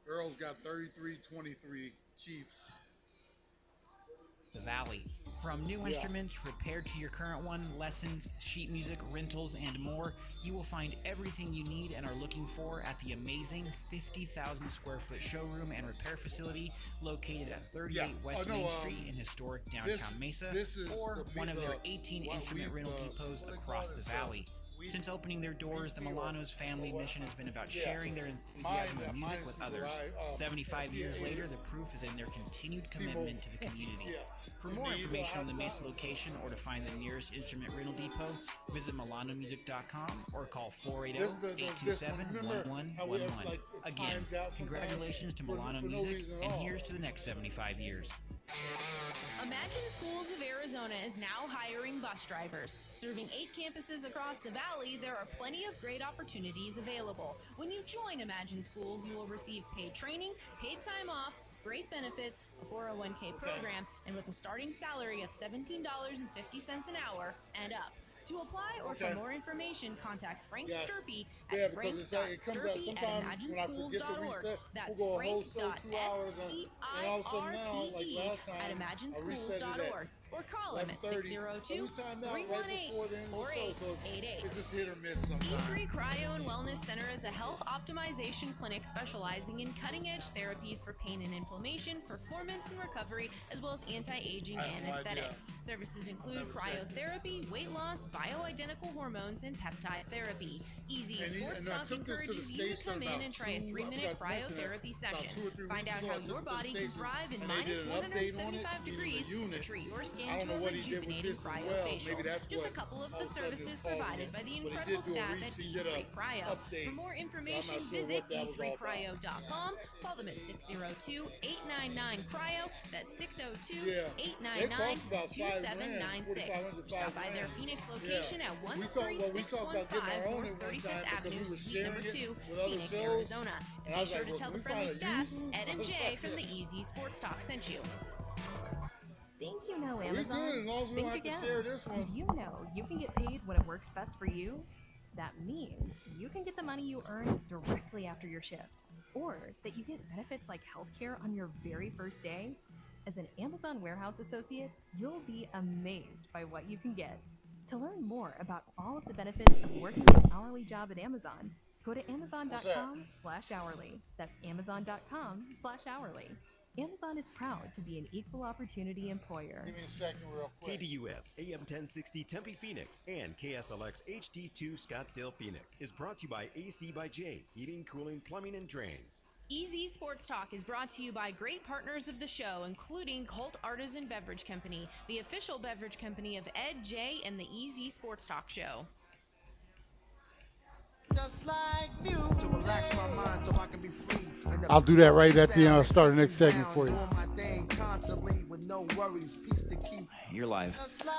Earl's got 33-23 Chiefs. The Valley. From new instruments repaired to your current one, lessons, sheet music, rentals, and more, you will find everything you need and are looking for at the amazing 50,000 square foot showroom and repair facility located at 38 West Main Street in historic downtown Mesa, or one of their 18 instrument rental depots across the valley. Since opening their doors, the Milano's family mission has been about sharing their enthusiasm of music with others. 75 years later, the proof is in their continued commitment to the community. For more information on the Mesa location or to find the nearest instrument rental depot, visit MilanoMusic.com or call 480-827-1111. Again, congratulations to Milano Music, and here's to the next 75 years. Imagine Schools of Arizona is now hiring bus drivers. Serving 8 campuses across the valley, there are plenty of great opportunities available. When you join Imagine Schools, you will receive paid training, paid time off, great benefits, a 401k program, and with a starting salary of $17.50 an hour and up. To apply or for more information, contact Frank Sturpey at frank.sturpey@imagineschools.org. That's frank.sturpey@imagineschools.org. Or call him at 602-318-4888. It's just hit or miss sometimes. E3 Cryo and Wellness Center is a health optimization clinic specializing in cutting-edge therapies for pain and inflammation, performance and recovery, as well as anti-aging and aesthetics. Services include cryotherapy, weight loss, bioidentical hormones, and peptide therapy. Easy Sports Talk encourages you to come in and try a 3-minute cryotherapy session. Find out how your body can thrive in minus 175 degrees to treat your skin to a rejuvenating cryofacial. Just a couple of the services provided by the incredible staff at E3 Cryo. For more information, visit e3cryo.com. Call them at 602-899-CRYO. That's 602-899-2796. Or stop by their Phoenix location at 13615 North 35th Avenue, Suite number 2, Phoenix, Arizona. And be sure to tell the friendly staff, Ed and Jay from the Easy Sports Talk sent you. Think you know Amazon? As long as we don't have to share this one. Did you know you can get paid when it works best for you? That means you can get the money you earn directly after your shift, or that you get benefits like healthcare on your very first day. As an Amazon warehouse associate, you'll be amazed by what you can get. To learn more about all of the benefits of working an hourly job at Amazon, go to amazon.com/hourly. That's amazon.com/hourly. Amazon is proud to be an equal opportunity employer. Give me a second real quick. KDUS AM 1060 Tempe Phoenix and KSLX HD2 Scottsdale Phoenix is brought to you by AC by J, Heating, Cooling, Plumbing, and Drains. Easy Sports Talk is brought to you by great partners of the show, including Colt Artisan Beverage Company, the official beverage company of Ed, Jay, and the Easy Sports Talk Show. Just like you. To relax my mind so I can be free. I'll do that right at the start of the next segment for you. You're live.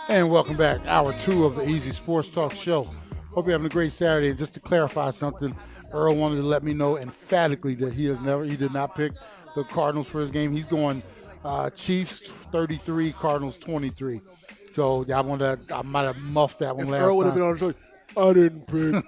And welcome back. Hour 2 of the Easy Sports Talk Show. Hope you're having a great Saturday. And just to clarify something, Earl wanted to let me know emphatically that he did not pick the Cardinals for his game. He's going Chiefs 33, Cardinals 23. So I might have muffed that one last Earl would have time. been on the show. I didn't pick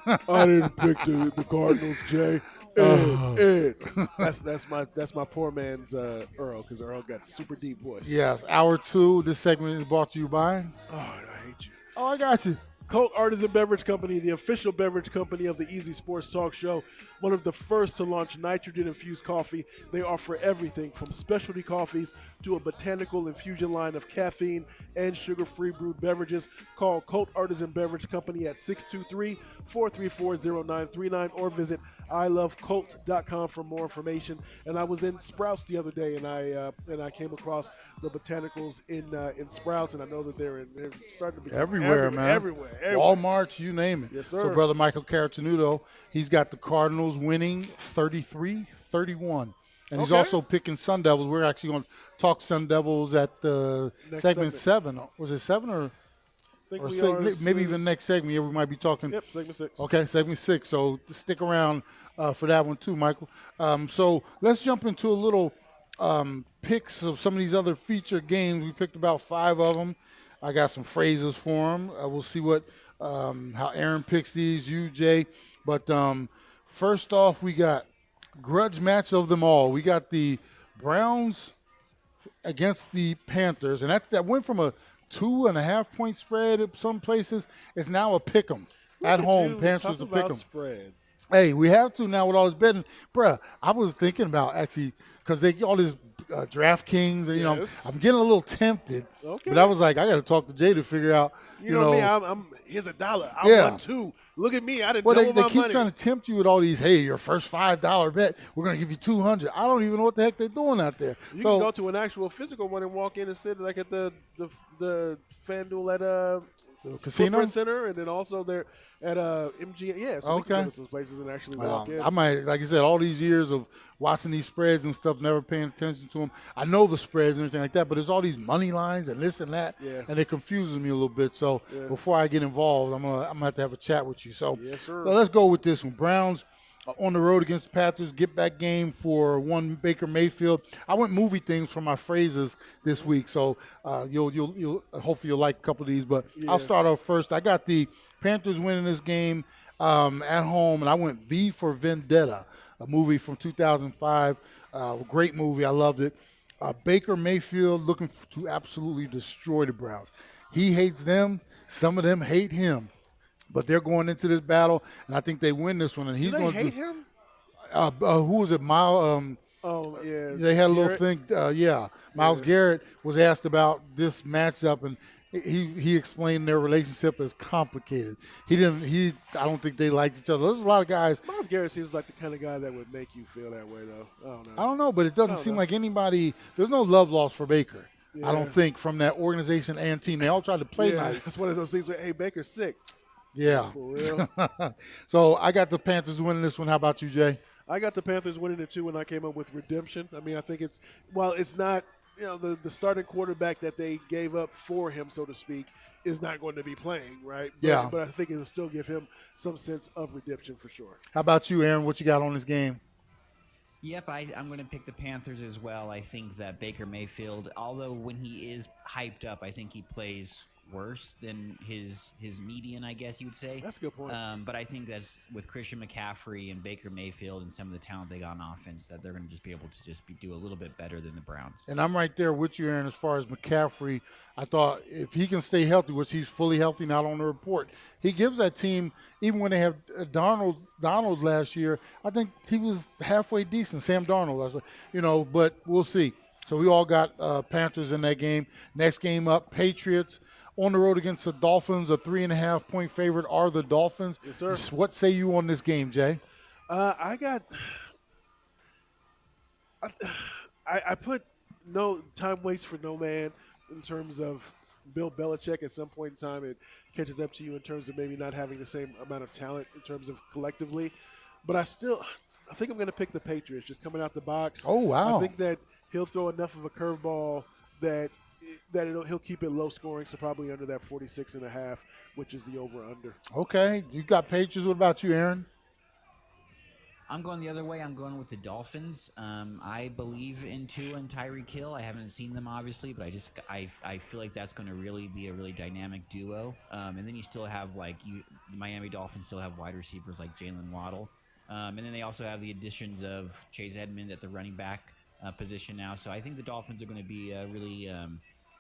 the Cardinals, Jay. Ed. That's my poor man's Earl, because Earl got super deep voice. Yes, hour 2. This segment is brought to you by. Oh, I hate you. Oh, I got you. Colt Artisan Beverage Company, the official beverage company of the Easy Sports Talk Show, one of the first to launch nitrogen-infused coffee. They offer everything from specialty coffees to a botanical infusion line of caffeine and sugar-free brewed beverages. Call Colt Artisan Beverage Company at 623-434-0939 or visit ilovecolt.com for more information. And I was in Sprouts the other day, and I came across the botanicals in Sprouts, and I know that they're starting to be Everywhere, man. Everywhere. Walmart, you name it. Yes, sir. So, brother Michael Caratenuto, he's got the Cardinals winning 33-31. And he's Okay. also picking Sun Devils. We're actually going to talk Sun Devils at the Next segment segment. 7. Was it 7 or think or we six, are maybe six. even next segment? Yeah, we might be talking. Yep, segment 6. Okay, segment 6. So stick around for that one too, Michael. So let's jump into a little picks of some of these other featured games. We picked about 5 of them. I got some phrases for them. We'll see what how Aaron picks these, you, Jay. But first off, we got grudge match of them all. We got the Browns against the Panthers, and that went from a 2.5-point spread at some places. It's now a pick 'em at home. Panthers to pick 'em. Spreads. Hey, we have to now with all this betting, bruh. I was thinking about actually because they get all this DraftKings, and Yes. I'm getting a little tempted. Okay. But I was like, I got to talk to Jay to figure out. You know me, I'm here's $1. I Yeah. won 2. Look at me, I didn't Well, know they my keep money. trying to tempt you with all these. Hey, your first $5 bet, we're gonna give you $200. I don't even know what the heck they're doing out there. You So can go to an actual physical one and walk in and sit like at the FanDuel at casino Footprint Center, and then also they're at MGM. Yeah, so we can go to those places and actually walk in. I might, like I said, all these years of watching these spreads and stuff, never paying attention to them. I know the spreads and everything like that, but there's all these money lines and this and that, and it confuses me a little bit. So before I get involved, I'm gonna have to have a chat with you. So yes, sir. Well, let's go with this one. Browns on the road against the Panthers, get back game for one Baker Mayfield. I went movie things for my phrases this week, so you'll hopefully you'll like a couple of these. But I'll start off first. I got the Panthers winning this game at home, and I went V for Vendetta, a movie from 2005. Great movie. I loved it. Baker Mayfield looking to absolutely destroy the Browns. He hates them. Some of them hate him. But they're going into this battle, and I think they win this one. And he's going to hate him? Who was it? Miles. They had a little thing. Myles Garrett was asked about this matchup, and he explained their relationship as complicated. I don't think they liked each other. There's a lot of guys. Myles Garrett seems like the kind of guy that would make you feel that way, though. I don't know, but it doesn't seem like anybody. There's no love lost for Baker. I don't think from that organization and team. They all tried to play nice. That's one of those things where, hey, Baker's sick. Yeah. For real. So I got the Panthers winning this one. How about you, Jay? I got the Panthers winning it too when I came up with redemption. I mean, I think it's not, the starting quarterback that they gave up for him, so to speak, is not going to be playing, right? But I think it will still give him some sense of redemption for sure. How about you, Aaron? What you got on this game? Yep, I'm going to pick the Panthers as well. I think that Baker Mayfield, although when he is hyped up, I think he plays worse than his median, I guess you would say. That's a good point. But I think that's with Christian McCaffrey and Baker Mayfield and some of the talent they got on offense that they're going to just be able to do a little bit better than the Browns. And I'm right there with you, Aaron, as far as McCaffrey. I thought if he can stay healthy, which he's fully healthy now on the report, he gives that team, even when they have Donald last year, I think he was halfway decent, Sam Darnold, but we'll see. So we all got Panthers in that game. Next game up, Patriots. On the road against the Dolphins, a 3.5-point favorite are the Dolphins. Yes, sir. What say you on this game, Jay? I put no time waits for no man in terms of Bill Belichick. At some point in time, it catches up to you in terms of maybe not having the same amount of talent in terms of collectively. But I think I'm going to pick the Patriots just coming out the box. Oh, wow. I think that he'll throw enough of a curveball that he'll keep it low scoring, so probably under that 46.5, which is the over-under. Okay. You got Patriots. What about you, Aaron? I'm going the other way. I'm going with the Dolphins. I believe in Tua and Tyreek Hill. I haven't seen them, obviously, but I feel like that's going to really be a really dynamic duo. And then you still have, the Miami Dolphins still have wide receivers like Jalen Waddle. And then they also have the additions of Chase Edmond at the running back position now. So I think the Dolphins are going to be really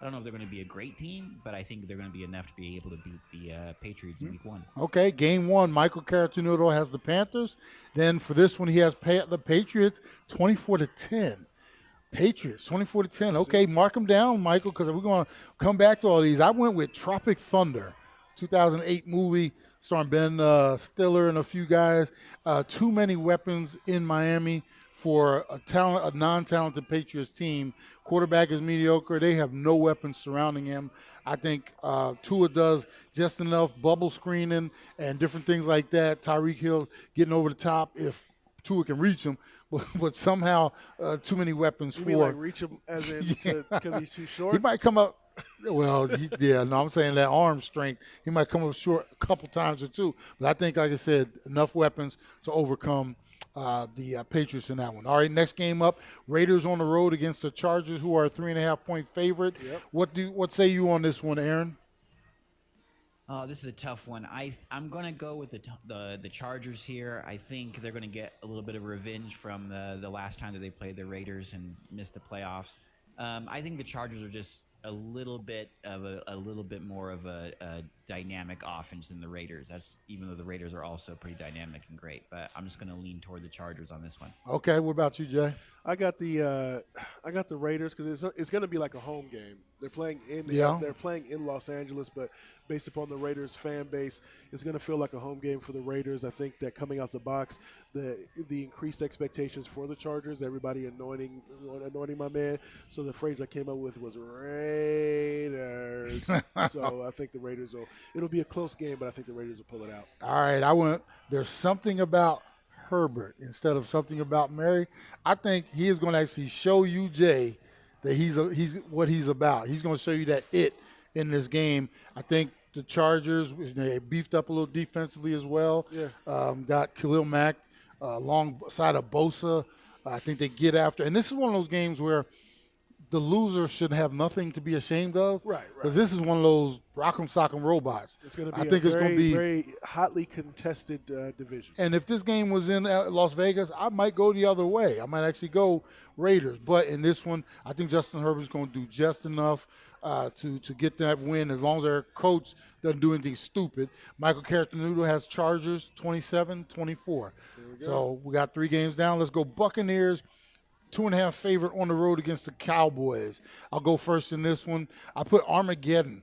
I don't know if they're going to be a great team, but I think they're going to be enough to be able to beat the Patriots in Week 1. Okay, Game 1, Michael Caratunuto has the Panthers. Then for this one, he has the Patriots 24-10. Patriots 24-10. Okay, mark them down, Michael, because we're going to come back to all these. I went with Tropic Thunder, 2008 movie starring Ben Stiller and a few guys. Too many weapons in Miami for a non-talented Patriots team. Quarterback is mediocre. They have no weapons surrounding him. I think Tua does just enough bubble screening and different things like that. Tyreek Hill getting over the top if Tua can reach him, but somehow too many weapons you for. mean like reach him as in because he's too short? He might come up. Well, I'm saying that arm strength. He might come up short a couple times or two. But I think, like I said, enough weapons to overcome the Patriots in that one. All right, next game up, Raiders on the road against the Chargers, who are a 3.5-point favorite. Yep. What say you on this one, Aaron? This is a tough one. I'm going to go with the Chargers here. I think they're going to get a little bit of revenge from the last time that they played the Raiders and missed the playoffs. I think the Chargers are just a little bit more of a dynamic offense than the Raiders. That's even though the Raiders are also pretty dynamic and great. But I'm just going to lean toward the Chargers on this one. Okay, what about you, Jay? I got the Raiders because it's going to be like a home game. They're playing they're playing in Los Angeles, but based upon the Raiders fan base, it's going to feel like a home game for the Raiders. I think that coming out the box, the increased expectations for the Chargers, everybody anointing my man. So the phrase I came up with was Raiders. So I think the Raiders it'll be a close game, but I think the Raiders will pull it out. All right, there's something about Herbert instead of something about Mary. I think he is going to actually show you, Jay, that he's what he's about. He's going to show you that in this game. I think the Chargers, they beefed up a little defensively as well. Yeah. Got Khalil Mack alongside of Bosa. I think they get after. And this is one of those games where the loser should have nothing to be ashamed of. Right. Because this is one of those rock'em sock'em robots. It's going to be it's going to be very hotly contested division. And if this game was in Las Vegas, I might go the other way. I might actually go Raiders. But in this one, I think Justin Herbert's going to do just enough to get that win as long as their coach doesn't do anything stupid. Michael Carrot-Noodle has Chargers 27-24. So we got 3 games down. Let's go Buccaneers. 2.5 favorite on the road against the Cowboys. I'll go first in this one. I put Armageddon.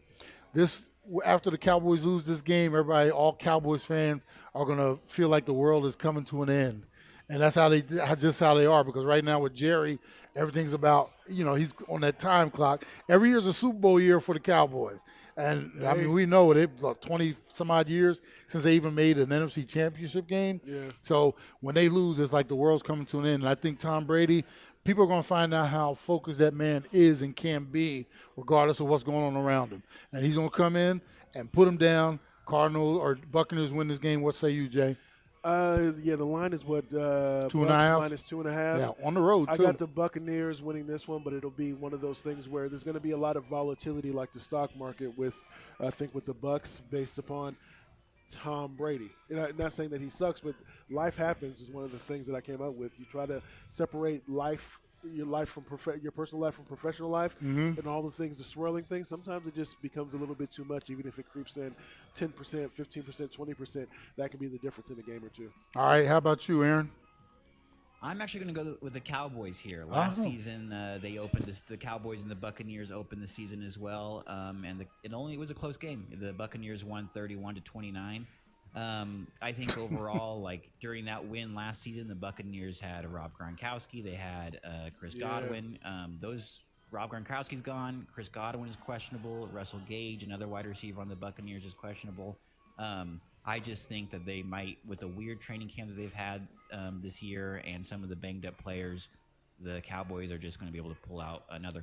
After the Cowboys lose this game, all Cowboys fans are going to feel like the world is coming to an end. And that's just how they are, because right now with Jerry, everything's about, he's on that time clock. Every year's a Super Bowl year for the Cowboys. And, I mean, we know it. It's like 20-some-odd years since they even made an NFC championship game. Yeah. So when they lose, it's like the world's coming to an end. And I think Tom Brady, people are going to find out how focused that man is and can be regardless of what's going on around him. And he's going to come in and put him down. Cardinals or Buccaneers win this game. What say you, Jay? The line is what? 2.5. Line is 2.5. Yeah, on the road, I too. got the Buccaneers winning this one, but it'll be one of those things where there's going to be a lot of volatility like the stock market with the Bucs based upon Tom Brady. I'm not saying that he sucks, but life happens is one of the things that I came up with. You try to separate your life from your personal life from professional life, and all the things, the swirling things. Sometimes it just becomes a little bit too much, even if it creeps in 10%, 15%, 20%. That can be the difference in a game or two. All right, how about you, Aaron? I'm actually going to go with the Cowboys here. Last season, they opened the Cowboys and the Buccaneers opened the season as well, and it was a close game. The Buccaneers won 31-29. I think overall, like during that win last season, the Buccaneers had Rob Gronkowski. They had Chris Godwin. Rob Gronkowski's gone. Chris Godwin is questionable. Russell Gage, another wide receiver on the Buccaneers, is questionable. I just think that they might, with the weird training camp that they've had this year and some of the banged up players, the Cowboys are just going to be able to pull out another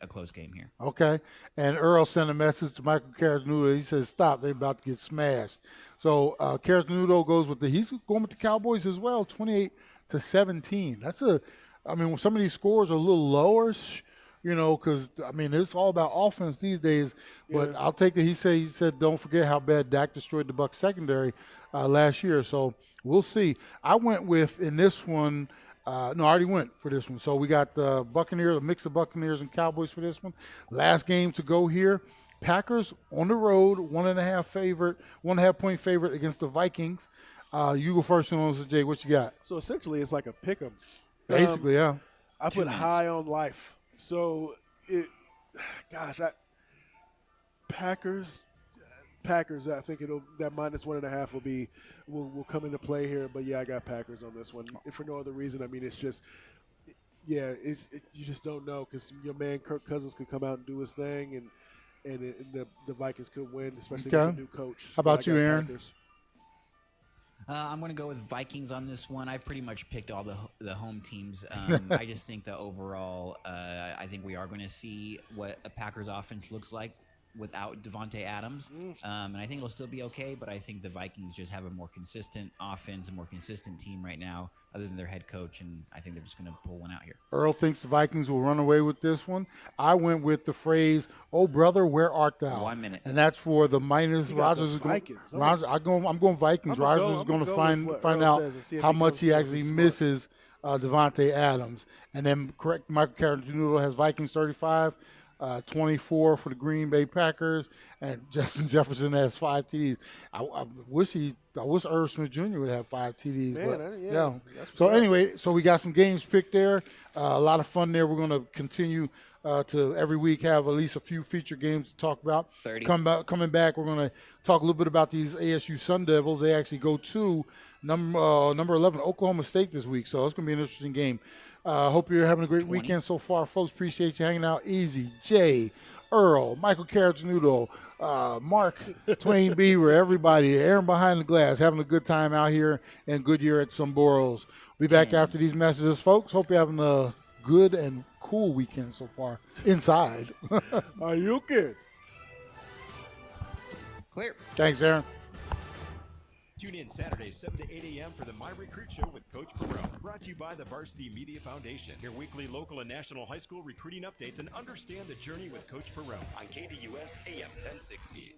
close game here. Okay. And Earl sent a message to Michael Carrot-Noodle. He says, stop, they're about to get smashed. So Carrot-Noodle goes he's going with the Cowboys as well, 28-17. Some of these scores are a little lower, because, it's all about offense these days. But I'll take it. He said, don't forget how bad Dak destroyed the Bucs secondary last year. So we'll see. I went with, in this one, I already went for this one. So we got the Buccaneers, a mix of Buccaneers and Cowboys for this one. Last game to go here. Packers on the road, 1.5 point favorite against the Vikings. You go first on this, Jay. What you got? So essentially, it's like a pick 'em. Basically, yeah. I put high on life. So Packers. I think that -1.5 will come into play here. But yeah, I got Packers on this one. If for no other reason, it's just, you just don't know, because your man Kirk Cousins could come out and do his thing, and the Vikings could win, especially with a new coach. How about you, Aaron? Packers. I'm going to go with Vikings on this one. I pretty much picked all the home teams. I just think that overall, I think we are going to see what a Packers offense looks like without Devontae Adams. And I think it'll still be okay, but I think the Vikings just have a more consistent offense, a more consistent team right now, other than their head coach, and I think they're just going to pull one out here. Earl thinks the Vikings will run away with this one. I went with the phrase, "Oh brother, where art thou?" 1 minute. And that's for the minus. Rodgers is going. I'm going Vikings. Rodgers is going to find out how much he actually misses Devontae Adams. And then correct, Michael Carrot-Noodle has Vikings 35. 24 for the Green Bay Packers, and Justin Jefferson has 5 TDs. I wish Irv Smith Jr. would have 5 TDs. Man, but yeah. So anyway, so we got some games picked there. A lot of fun there. We're going to continue to every week have at least a few feature games to talk about. 30. Coming back, we're going to talk a little bit about these ASU Sun Devils. They actually go to number 11, Oklahoma State this week, so it's going to be an interesting game. Hope you're having a great weekend so far, folks. Appreciate you hanging out. Easy, Jay, Earl, Michael Caratenuto, Mark Twain Beaver, everybody, Aaron behind the glass, having a good time out here in Goodyear at Somboros. We'll be back after these messages, folks. Hope you're having a good and cool weekend so far inside. Are you good? Clear. Thanks, Aaron. Tune in Saturdays, 7 to 8 a.m. for the My Recruit Show with Coach Perot. Brought to you by the Varsity Media Foundation. Your weekly local and national high school recruiting updates, and understand the journey with Coach Perot on KDUS AM 1060.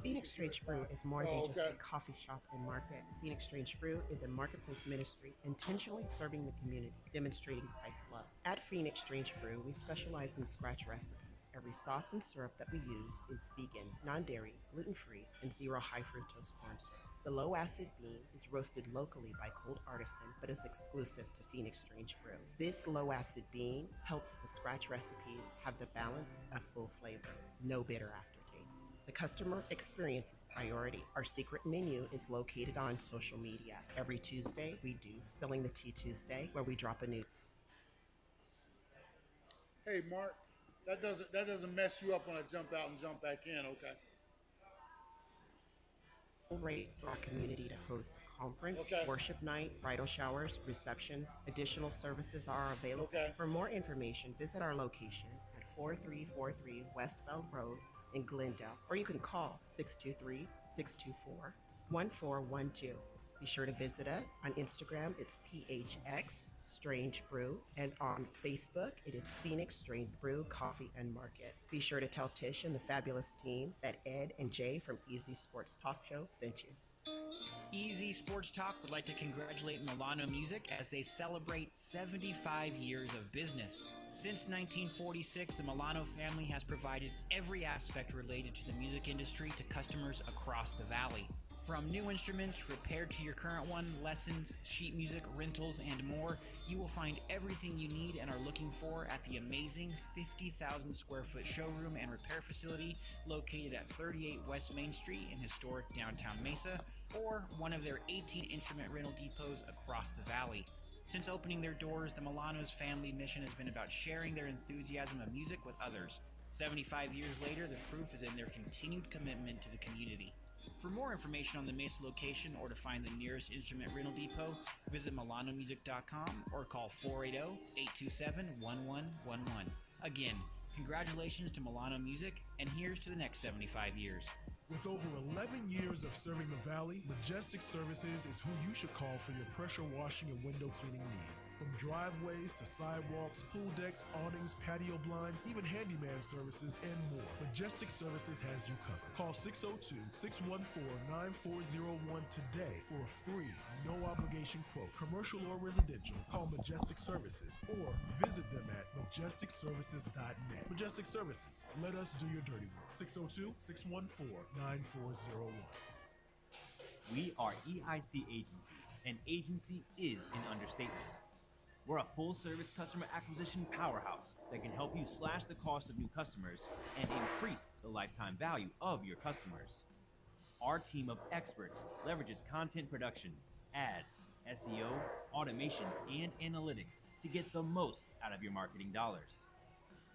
Phoenix Strange Brew is more than just a coffee shop and market. Phoenix Strange Brew is a marketplace ministry intentionally serving the community, demonstrating Christ's love. At Phoenix Strange Brew, we specialize in scratch recipes. Every sauce and syrup that we use is vegan, non-dairy, gluten-free, and zero high fructose corn syrup. The low-acid bean is roasted locally by Cold Artisan, but is exclusive to Phoenix Strange Brew. This low-acid bean helps the scratch recipes have the balance of full flavor, no bitter aftertaste. The customer experience is priority. Our secret menu is located on social media. Every Tuesday, we do Spilling the Tea Tuesday, where we drop a new... Hey, Mark. That doesn't mess you up when I jump out and jump back in, okay? Rates for our community to host a conference, worship night, bridal showers, receptions. Additional services are available. For more information, visit our location at 4343 West Bell Road in Glendale, or you can call 623-624-1412. Be sure to visit us on Instagram. It's PHX Strange Brew, and on Facebook it is Phoenix Strange Brew Coffee and Market. Be sure to tell Tish and the fabulous team that Ed and Jay from Easy Sports Talk Show sent you. Easy Sports Talk would like to congratulate Milano Music as they celebrate 75 years of business. Since 1946, the Milano family has provided every aspect related to the music industry to customers across the valley. From new instruments repaired to your current one, lessons, sheet music, rentals, and more, you will find everything you need and are looking for at the amazing 50,000 square foot showroom and repair facility located at 38 West Main Street in historic downtown Mesa, or one of their 18 instrument rental depots across the valley. Since opening their doors, the Milano's family mission has been about sharing their enthusiasm of music with others. 75 years later, the proof is in their continued commitment to the community. For more information on the Mesa location or to find the nearest instrument rental depot, visit milanomusic.com or call 480-827-1111. Again, congratulations to Milano Music, and here's to the next 75 years. With over 11 years of serving the Valley, Majestic Services is who you should call for your pressure washing and window cleaning needs. From driveways to sidewalks, pool decks, awnings, patio blinds, even handyman services, and more. Majestic Services has you covered. Call 602-614-9401 today for a free, no-obligation quote. Commercial or residential, call Majestic Services or visit them at majesticservices.net. Majestic Services, let us do your dirty work. 602-614-9401. We are EIC Agency, and agency is an understatement. We're a full-service customer acquisition powerhouse that can help you slash the cost of new customers and increase the lifetime value of your customers. Our team of experts leverages content production, ads, SEO, automation, and analytics to get the most out of your marketing dollars.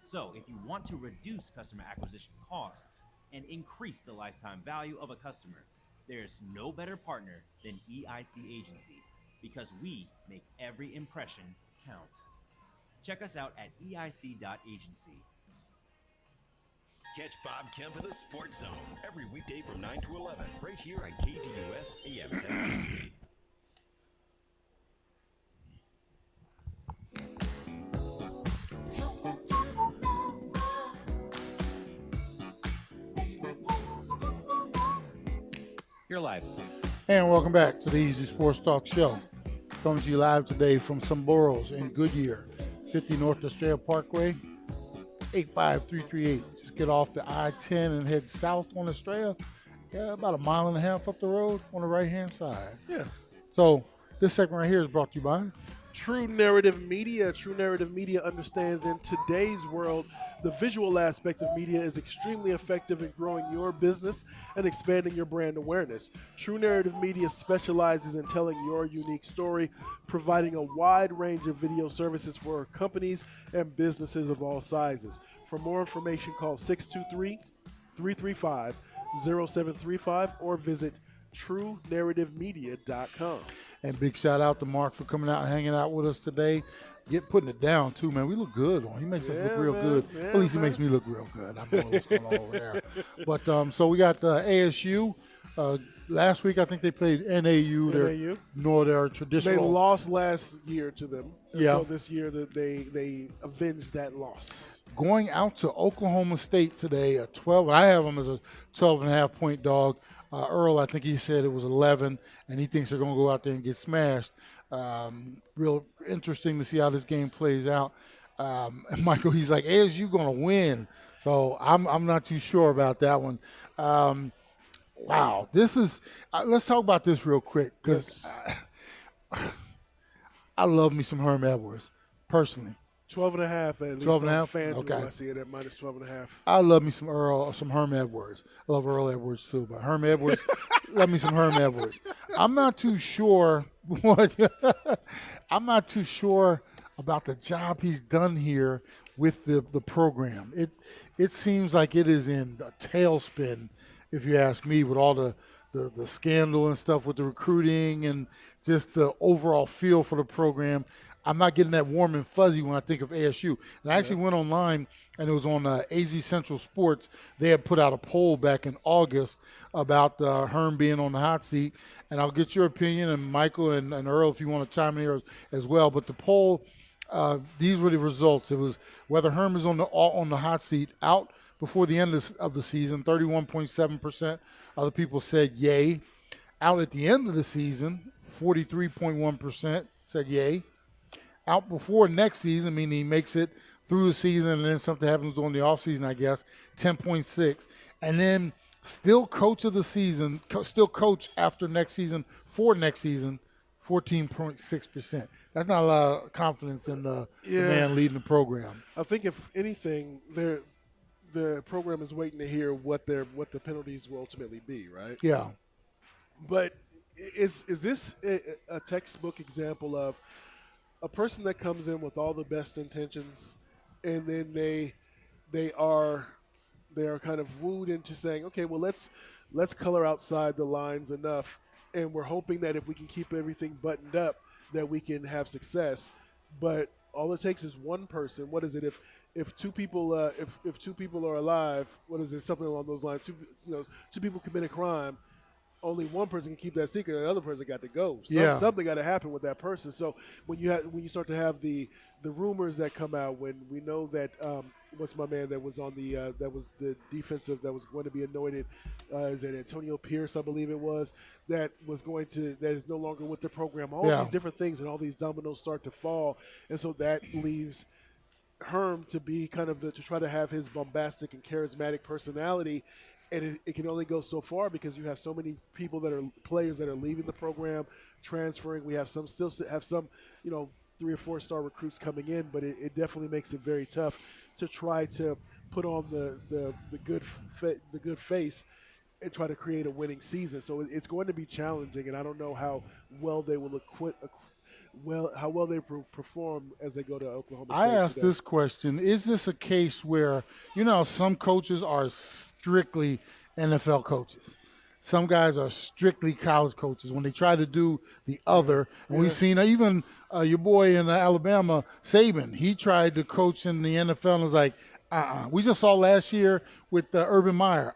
So if you want to reduce customer acquisition costs and increase the lifetime value of a customer, there's no better partner than EIC Agency, because we make every impression count. Check us out at eic.agency. Catch Bob Kemp in the Sports Zone every weekday from 9 to 11, right here on KDUS AM 1060. You're live. And welcome back to the Easy Sports Talk Show. Coming to you live today from Somboros in Goodyear, 50 North Estrella Parkway. 85338. Just get off the I-10 and head south on Estrella. Yeah, about 1.5 miles up the road on the right-hand side. Yeah. So this segment right here is brought to you by True Narrative Media. True Narrative Media understands in today's world, the visual aspect of media is extremely effective in growing your business and expanding your brand awareness. True Narrative Media specializes in telling your unique story, providing a wide range of video services for companies and businesses of all sizes. For more information, call 623-335-0735 or visit TrueNarrativeMedia.com. And big shout out to Mark for coming out and hanging out with us today. Putting it down too, man. We look good on. He makes us look real good. Yeah, At least he makes me look real good. I don't know what's going on over there. But so we got ASU. Last week I think they played NAU. Their traditional. They lost last year to them. And Yeah. So this year they avenged that loss. Going out to Oklahoma State today at 12. I have them as a 12.5 point dog. Earl, I think he said it was 11, and he thinks they're going to go out there and get smashed. Real interesting to see how this game plays out. And Michael, he's like, ASU going to win. So I'm not too sure about that one. Wow, this is let's talk about this real quick because I love me some Herm Edwards personally. 12.5 at least. 12.5? FanDuel, Okay. I see it at minus 12.5. I love me some Herm Edwards. I love Earl Edwards too, but Herm Edwards, love me some Herm Edwards. I'm not too sure I'm not too sure about the job he's done here with the program. It seems like it is in a tailspin, if you ask me, with all the scandal and stuff with the recruiting and just the overall feel for the program. I'm not getting that warm and fuzzy when I think of ASU. And I actually went online, and it was on AZ Central Sports. They had put out a poll back in August about Herm being on the hot seat. And I'll get your opinion, and Michael and Earl, if you want to chime in here as well. But the poll, these were the results. It was whether Herm is on the hot seat out before the end of the season. 31.7% of the people said yay. Out at the end of the season, 43.1% said yay. Out before next season, meaning he makes it through the season and then something happens during the offseason, I guess, 10.6. And then still coach of the season, still coach after next season, for next season, 14.6%. That's not a lot of confidence in the man leading the program. I think if anything, the program is waiting to hear what the penalties will ultimately be, right? Yeah. But is this a textbook example of a person that comes in with all the best intentions, and then they are kind of wooed into saying, okay, well let's color outside the lines enough, and we're hoping that if we can keep everything buttoned up, that we can have success. But all it takes is one person. What is it? If two people if two people are alive, what is it? Something along those lines. Two people commit a crime. Only one person can keep that secret, and the other person got to go. Something got to happen with that person. So when you start to have the rumors that come out, when we know that what's my man that was on the that was the defensive that was going to be anointed, is it Antonio Pierce, I believe it was, that is no longer with the program. All these different things and all these dominoes start to fall, and so that leaves Herm to be kind of to try to have his bombastic and charismatic personality. And it can only go so far because you have so many people that are players that are leaving the program, transferring. We have some 3 or 4 star recruits coming in, but it definitely makes it very tough to try to put on the good face and try to create a winning season. So it's going to be challenging, and I don't know how well they will perform as they go to Oklahoma State. I asked this question: is this a case where some coaches are strictly NFL coaches? Some guys are strictly college coaches. When they try to do the other, and we've seen even your boy in Alabama, Saban, he tried to coach in the NFL and was like, We just saw last year with Urban Meyer.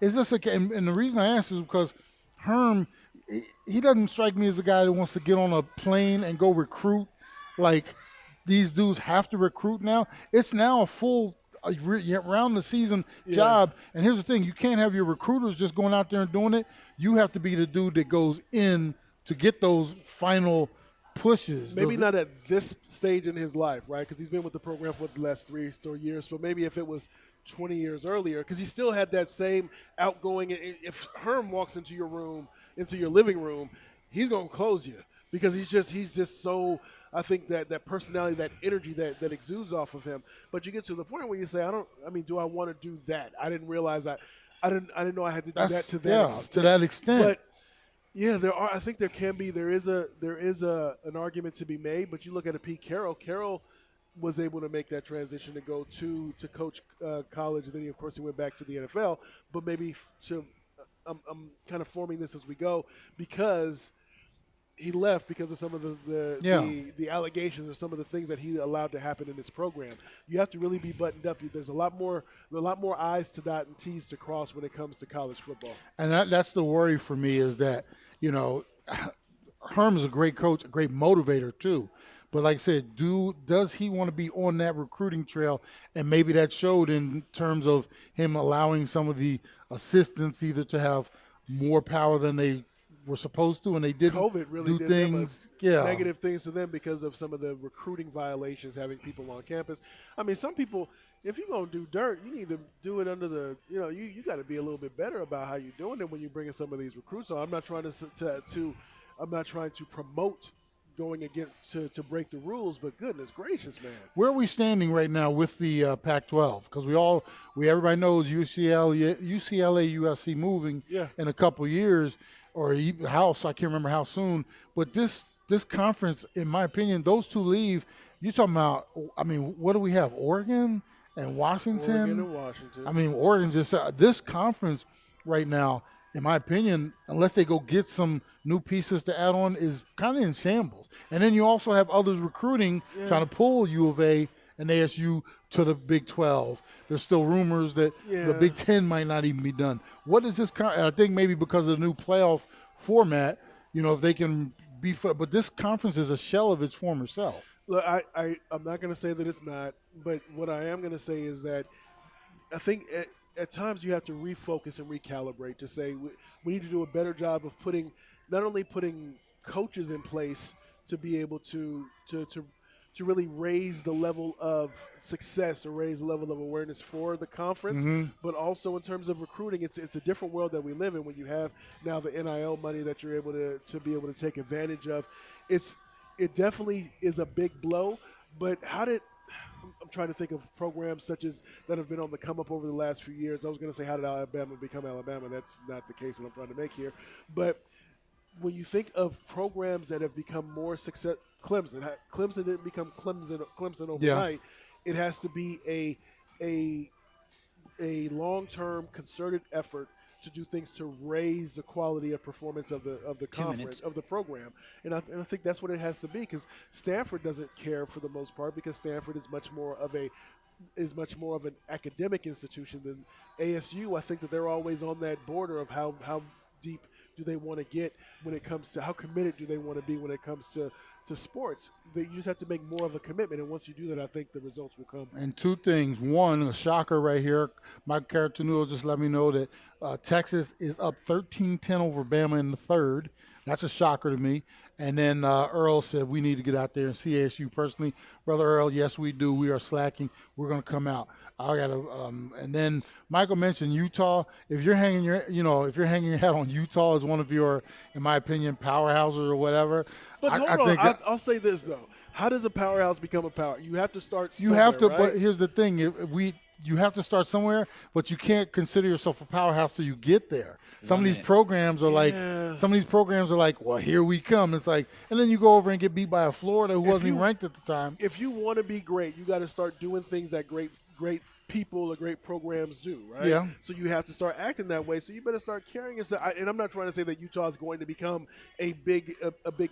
Is this and the reason I asked is because Herm, he doesn't strike me as the guy that wants to get on a plane and go recruit. Like, these dudes have to recruit now. It's now a full round the season job. And here's the thing. You can't have your recruiters just going out there and doing it. You have to be the dude that goes in to get those final pushes. Maybe not at this stage in his life, right? Because he's been with the program for the last 3 or so years. But maybe if it was 20 years earlier, because he still had that same outgoing. If Herm walks into your room, into your living room, he's gonna close you because he's just so. I think that personality, that energy that exudes off of him. But you get to the point where you say, do I want to do that? I didn't realize I didn't know I had to do that to that extent. To that extent. But yeah, I think there is an argument to be made. But you look at a Pete Carroll. Carroll was able to make that transition to go to coach college, and then he went back to the NFL. But maybe I'm kind of forming this as we go because he left because of some of the allegations or some of the things that he allowed to happen in this program. You have to really be buttoned up. There's a lot more I's to dot and T's to cross when it comes to college football. And that's the worry for me is that, Herm is a great coach, a great motivator too. But like I said, does he want to be on that recruiting trail? And maybe that showed in terms of him allowing some of the assistants either to have more power than they were supposed to, and they didn't COVID really do did things, negative things to them because of some of the recruiting violations, having people on campus. I mean, some people, if you're going to do dirt, you need to do it under the, you got to be a little bit better about how you're doing it when you bring in some of these recruits. So I'm not trying to promote going against to break the rules, but goodness gracious, man. Where are we standing right now with the Pac-12? Because everybody knows UCLA, USC moving in a couple years. Or House, I can't remember how soon. But this conference, in my opinion, those two leave. You're talking about, what do we have? Oregon and Washington? I mean, Oregon just this conference right now, in my opinion, unless they go get some new pieces to add on, is kind of in shambles. And then you also have others recruiting, trying to pull U of A and ASU to the Big 12. There's still rumors that the Big 10 might not even be done. What is this? I think maybe because of the new playoff format, if they can be, but this conference is a shell of its former self. Look, I'm not going to say that it's not, but what I am going to say is that I think at times you have to refocus and recalibrate to say we need to do a better job of not only putting coaches in place to be able to really raise the level of success or raise the level of awareness for the conference, but also in terms of recruiting, it's a different world that we live in when you have now the NIL money that you're able to be able to take advantage of. It definitely is a big blow, but I'm trying to think of programs such as that have been on the come up over the last few years. I was going to say, how did Alabama become Alabama? That's not the case that I'm trying to make here. But when you think of programs that have become more success, Clemson didn't become Clemson overnight. It has to be a long-term concerted effort to do things to raise the quality of performance of the conference, of the program. And I think that's what it has to be, because Stanford doesn't care for the most part, because Stanford is much more of an academic institution than ASU. I think that they're always on that border of how deep do they want to get when it comes to, how committed do they want to be when it comes to sports. You just have to make more of a commitment, and once you do that, I think the results will come. And two things. One, a shocker right here. Mike Caratenuto just let me know that Texas is up 13-10 over Bama in the third. That's a shocker to me. And then Earl said we need to get out there and see ASU personally. Brother Earl, yes, we do. We are slacking. We're going to come out. I got to. And then Michael mentioned Utah. If you're hanging your hat on Utah as one of your, in my opinion, powerhouses or whatever. But hold on. I'll say this though. How does a powerhouse become a power? You have to start somewhere, You have to, right? but here's the thing. You have to start somewhere, but you can't consider yourself a powerhouse till you get there. Some of these programs are like, well, here we come. It's like, and then you go over and get beat by a Florida who wasn't even ranked at the time. If you want to be great, you got to start doing things that great people or great programs do, right? Yeah. So you have to start acting that way. So you better start carrying yourself. And I'm not trying to say that Utah is going to become a big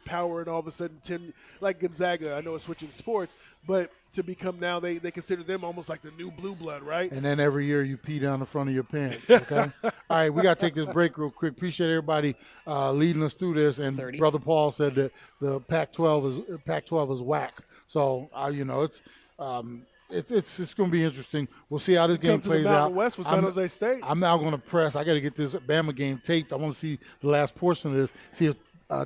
power and all of a sudden 10, like Gonzaga. I know it's switching sports, but to become now they consider them almost like the new blue blood, right? And then every year you pee down the front of your pants. Okay. All right, we got to take this break real quick. Appreciate everybody leading us through this. And 30. Brother Paul said that the Pac-12 is whack. So it's going to be interesting. We'll see how this game plays out. West with San Jose State. I'm now going to press. I got to get this Bama game taped. I want to see the last portion of this. See if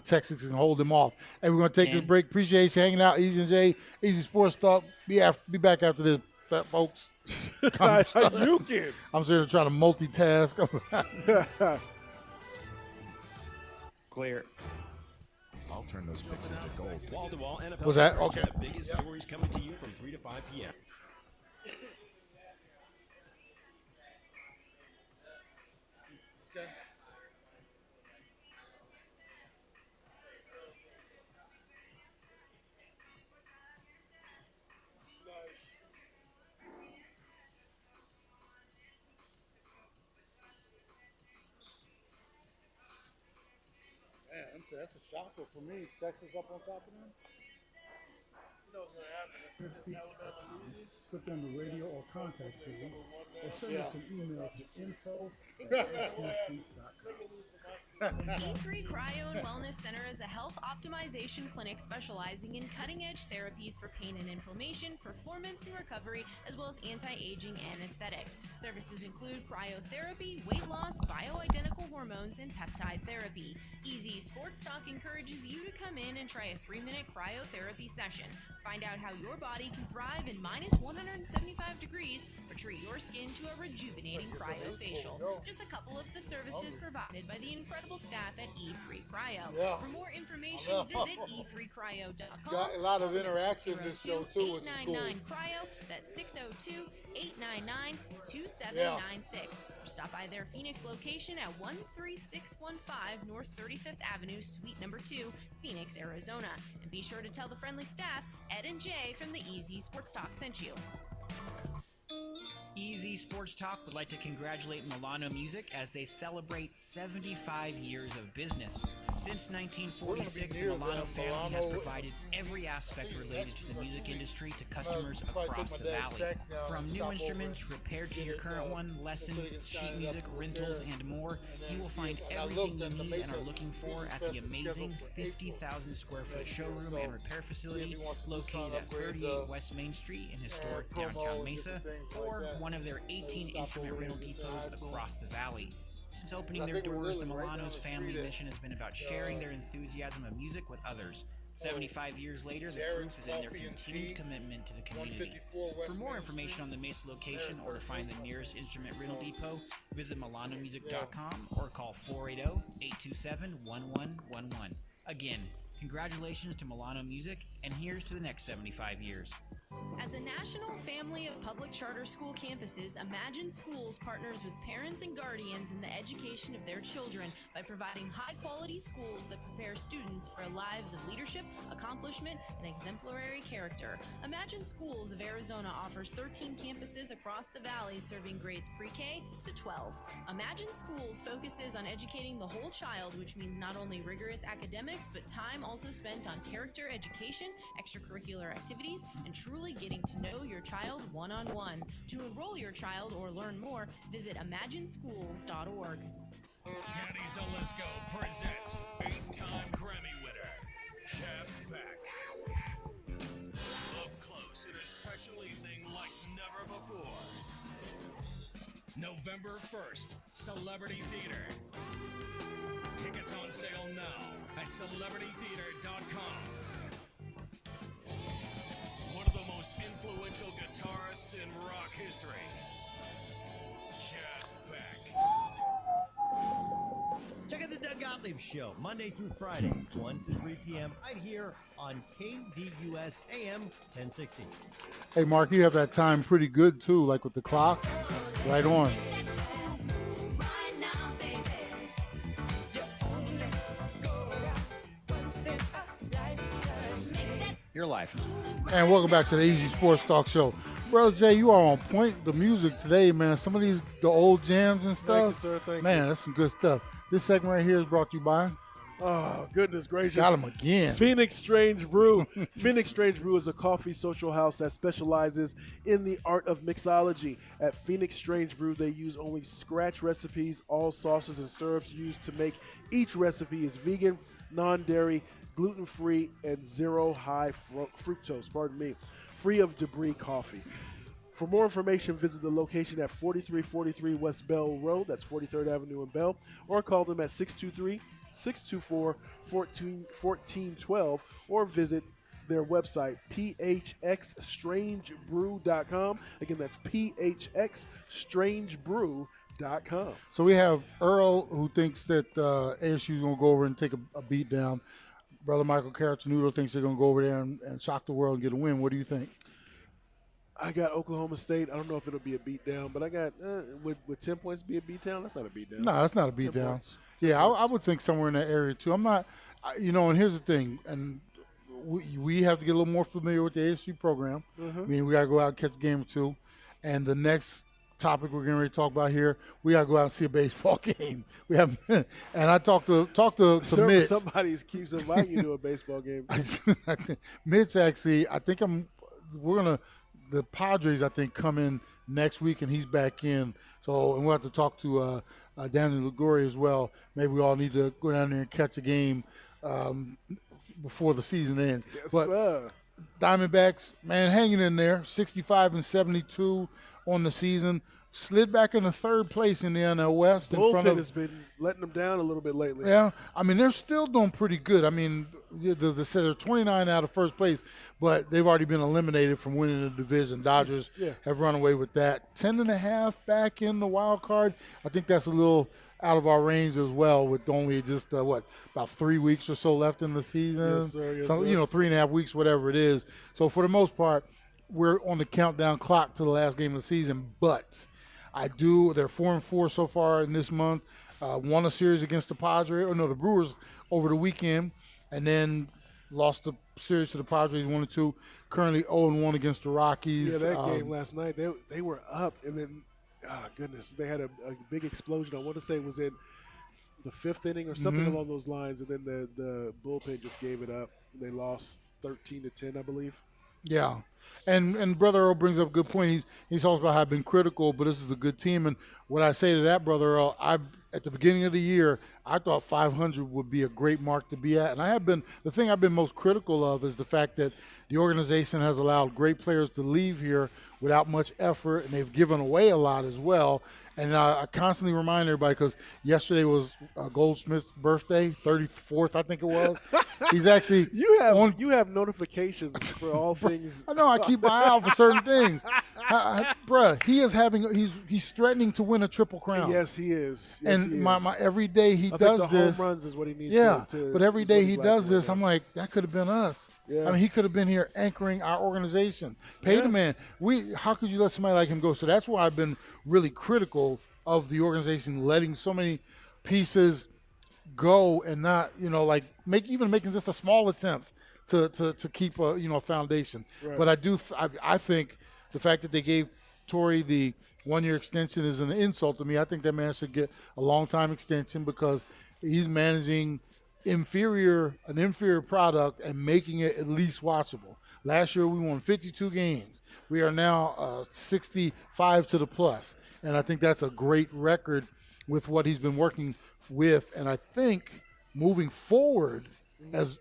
Texas can hold them off. Hey, we're going to take this break. Appreciate you hanging out. Easy and Jay, Easy Sports Talk. Be back after this, folks. You can. I'm sitting here trying to multitask. Clear. I'll turn those picks into gold. Wall-to-wall NFL. Was that? coverage Okay. and The biggest stories coming to you from 3 to 5 p.m. Man, that's a shocker for me. Texas up on top of them. You know what's going to happen if Alabama loses? Click on the radio or contact page or send us an email to info@smithspeech.com. E3 Cryo and Wellness Center is a health optimization clinic specializing in cutting-edge therapies for pain and inflammation, performance and recovery, as well as anti-aging and aesthetics. Services include cryotherapy, weight loss, bioidentical hormones, and peptide therapy. Easy Sports Talk encourages you to come in and try a 3-minute cryotherapy session. Find out how your body can thrive in minus 175 degrees or treat your skin to a rejuvenating cryofacial. Just a couple of the services provided by the incredible staff at E3 Cryo. Yeah. For more information, visit e3cryo.com. Got a lot of interaction in this show, too, which is cool. 899 Cryo, that's 602-899-2796. Or stop by their Phoenix location at 13615 North 35th Avenue, Suite number 2, Phoenix, Arizona. And be sure to tell the friendly staff, Ed and Jay from the Easy Sports Talk sent you. Easy Sports Talk would like to congratulate Milano Music as they celebrate 75 years of business. Since 1946, the Milano family has provided every aspect related to the music industry to customers across the valley. From new instruments repaired to your current one, lessons, sheet music, rentals, and more, you will find everything you need and are looking for at the amazing 50,000 square foot showroom and repair facility located at 38 West Main Street in historic downtown Mesa, or one of their 18 instrument rental depots across the valley. Since opening their doors, the Milano's family mission has been about sharing their enthusiasm of music with others. 75 years later, the proof is in their continued commitment to the community. For more information on the Mesa location or to find the nearest instrument rental depot, visit milanomusic.com or call 480-827-1111. Again, congratulations to Milano Music, and here's to the next 75 years. As a national family of public charter school campuses, Imagine Schools partners with parents and guardians in the education of their children by providing high-quality schools that prepare students for lives of leadership, accomplishment, and exemplary character. Imagine Schools of Arizona offers 13 campuses across the valley serving grades pre-K to 12. Imagine Schools focuses on educating the whole child, which means not only rigorous academics, but time also spent on character education, extracurricular activities, and truly getting to know your child one-on-one. To enroll your child or learn more, visit imagineschools.org. Danny Zalesko presents 8-time Grammy winner, Jeff Beck. Up close in a special evening like never before. November 1st, Celebrity Theater. Tickets on sale now at celebritytheater.com. One of the most influential guitarists in rock history, Jeff Beck. Check out the Doug Gottlieb Show, Monday through Friday, 1 to 3 p.m., right here on KDUS AM 1060. Hey, Mark, you have that time pretty good, too, like with the clock. Right on. Your life. And welcome back to the Easy Sports Talk Show. Brother Jay, you are on point. The music today, man. Some of the old jams and stuff. Thank you, sir. Thank man, you. That's some good stuff. This segment right here is brought to you by. Oh, goodness gracious. Got him again. Phoenix Strange Brew. Phoenix Strange Brew is a coffee social house that specializes in the art of mixology. At Phoenix Strange Brew, they use only scratch recipes. All sauces and syrups used to make each recipe is vegan, non-dairy, gluten-free, and zero high fructose, free of debris coffee. For more information, visit the location at 4343 West Bell Road, that's 43rd Avenue in Bell, or call them at 624-1412 or visit their website, phxstrangebrew.com. Again, that's phxstrangebrew.com. So we have Earl, who thinks that ASU is going to go over and take a beat down. Brother Michael Caratenuto thinks they're going to go over there and shock the world and get a win. What do you think? I got Oklahoma State. I don't know if it'll be a beatdown, but I got would 10 points be a beatdown? That's not a beatdown. No, that's not a beatdown. Yeah, I would think somewhere in that area too. I'm not, and here's the thing, and we have to get a little more familiar with the ASU program. Mhm. I mean, we got to go out and catch a game or two. And the next topic we're getting ready to talk about here, we got to go out and see a baseball game. We have, and I talked to Mitch. Somebody keeps inviting you to a baseball game. Mitch, actually, the Padres, I think, come in next week, and he's back in. So, and we'll have to talk to Danny Ligori as well. Maybe we all need to go down there and catch a game before the season ends. Yes, but sir. Diamondbacks, man, hanging in there, 65-72 on the season. Slid back into third place in the NL West. Bullpen has been letting them down a little bit lately. Yeah, I mean, they're still doing pretty good. I mean, they're 29 out of first place, but they've already been eliminated from winning the division. Dodgers have run away with that. 10.5 back in the wild card. I think that's a little out of our range as well, with only just, about 3 weeks or so left in the season. Yes, sir. Yes, So, sir. 3.5 weeks, whatever it is. So, for the most part, we're on the countdown clock to the last game of the season, but they're 4-4 so far in this month. Won a series against the Brewers over the weekend, and then lost the series to the Padres 1-2. Currently 0-1 against the Rockies. Yeah, that game last night, they were up, and then, goodness, they had a big explosion. I want to say it was in the 5th inning or something Mhm. along those lines, and then the bullpen just gave it up. They lost 13-10, I believe. Yeah. And Brother Earl brings up a good point. He talks about how I've been critical, but this is a good team. And what I say to that, Brother Earl, at the beginning of the year, I thought 500 would be a great mark to be at. And the thing I've been most critical of is the fact that the organization has allowed great players to leave here without much effort, and they've given away a lot as well. And I constantly remind everybody, because yesterday was Goldsmith's birthday, 34th, I think it was. He's actually you have notifications for all things. I know. I keep my eye out for certain things. Bruh, he's threatening to win a Triple Crown. Yes, he is. And my every day he I does think the this. home runs is what he needs to but every is day what he he's does lacking this, right I'm like, that could have been us. Yeah. I mean, he could have been here anchoring our organization. Pay the man. How could you let somebody like him go? So that's why I've been really critical of the organization letting so many pieces go and not, making just a small attempt to keep a foundation. Right. But I think the fact that they gave Torrey the 1-year extension is an insult to me. I think that man should get a long time extension, because he's managing an inferior product and making it at least watchable. Last year we won 52 games. We are now 65 to the plus. And I think that's a great record with what he's been working with. And I think moving forward, as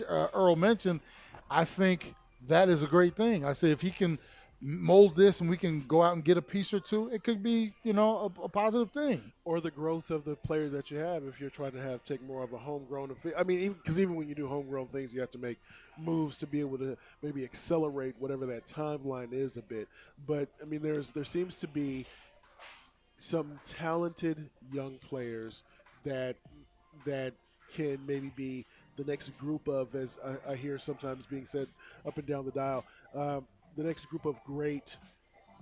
Earl mentioned, I think that is a great thing. I say if he can mold this and we can go out and get a piece or two, it could be, a positive thing. Or the growth of the players that you have, if you're trying to take more of a homegrown. I mean, because even when you do homegrown things, you have to make moves to be able to maybe accelerate whatever that timeline is a bit. But I mean, there seems to be some talented young players that can maybe be the next group of, as I hear sometimes being said up and down the dial, the next group of great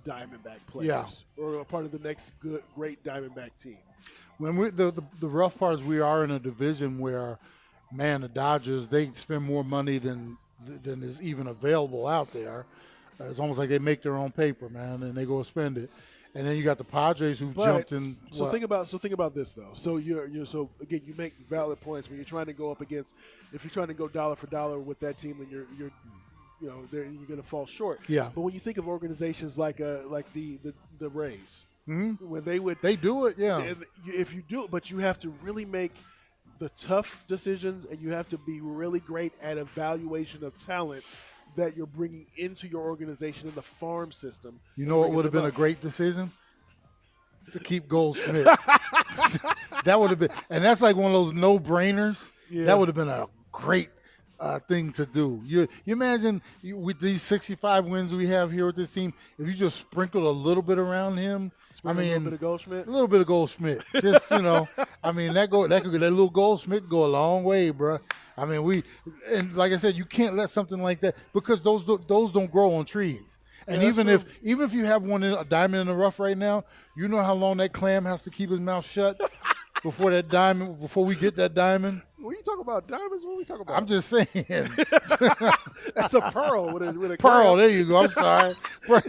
Diamondback players, or a part of the next great Diamondback team. When the rough part is we are in a division where, man, the Dodgers, they spend more money than is even available out there. It's almost like they make their own paper, man, and they go spend it. And then you got the Padres who jumped in. So think about this though. So so again, you make valid points when you're trying to go up against. If you're trying to go dollar for dollar with that team, then you're you're going to fall short. Yeah. But when you think of organizations like the Rays, Mm-hmm. when they do it, yeah. If you do it, but you have to really make the tough decisions, and you have to be really great at evaluation of talent that you're bringing into your organization in the farm system. You know what would have been a great decision? to keep Goldschmidt. That would have been, and that's like one of those no-brainers. Yeah. That would have been a great thing to do. You imagine with these 65 wins we have here with this team, if you just sprinkled a little bit around him. A little bit of Goldschmidt. A little bit of Goldschmidt. Just I mean that little Goldschmidt could go a long way, bro. I mean and like I said, you can't let something like that because those don't grow on trees. And Yeah, even that's if you have a diamond in the rough right now, you know how long that clam has to keep his mouth shut before we get that diamond. When you talk about diamonds, what are we talking about? I'm just saying. That's a pearl with a Pearl. clam. There you go. I'm sorry.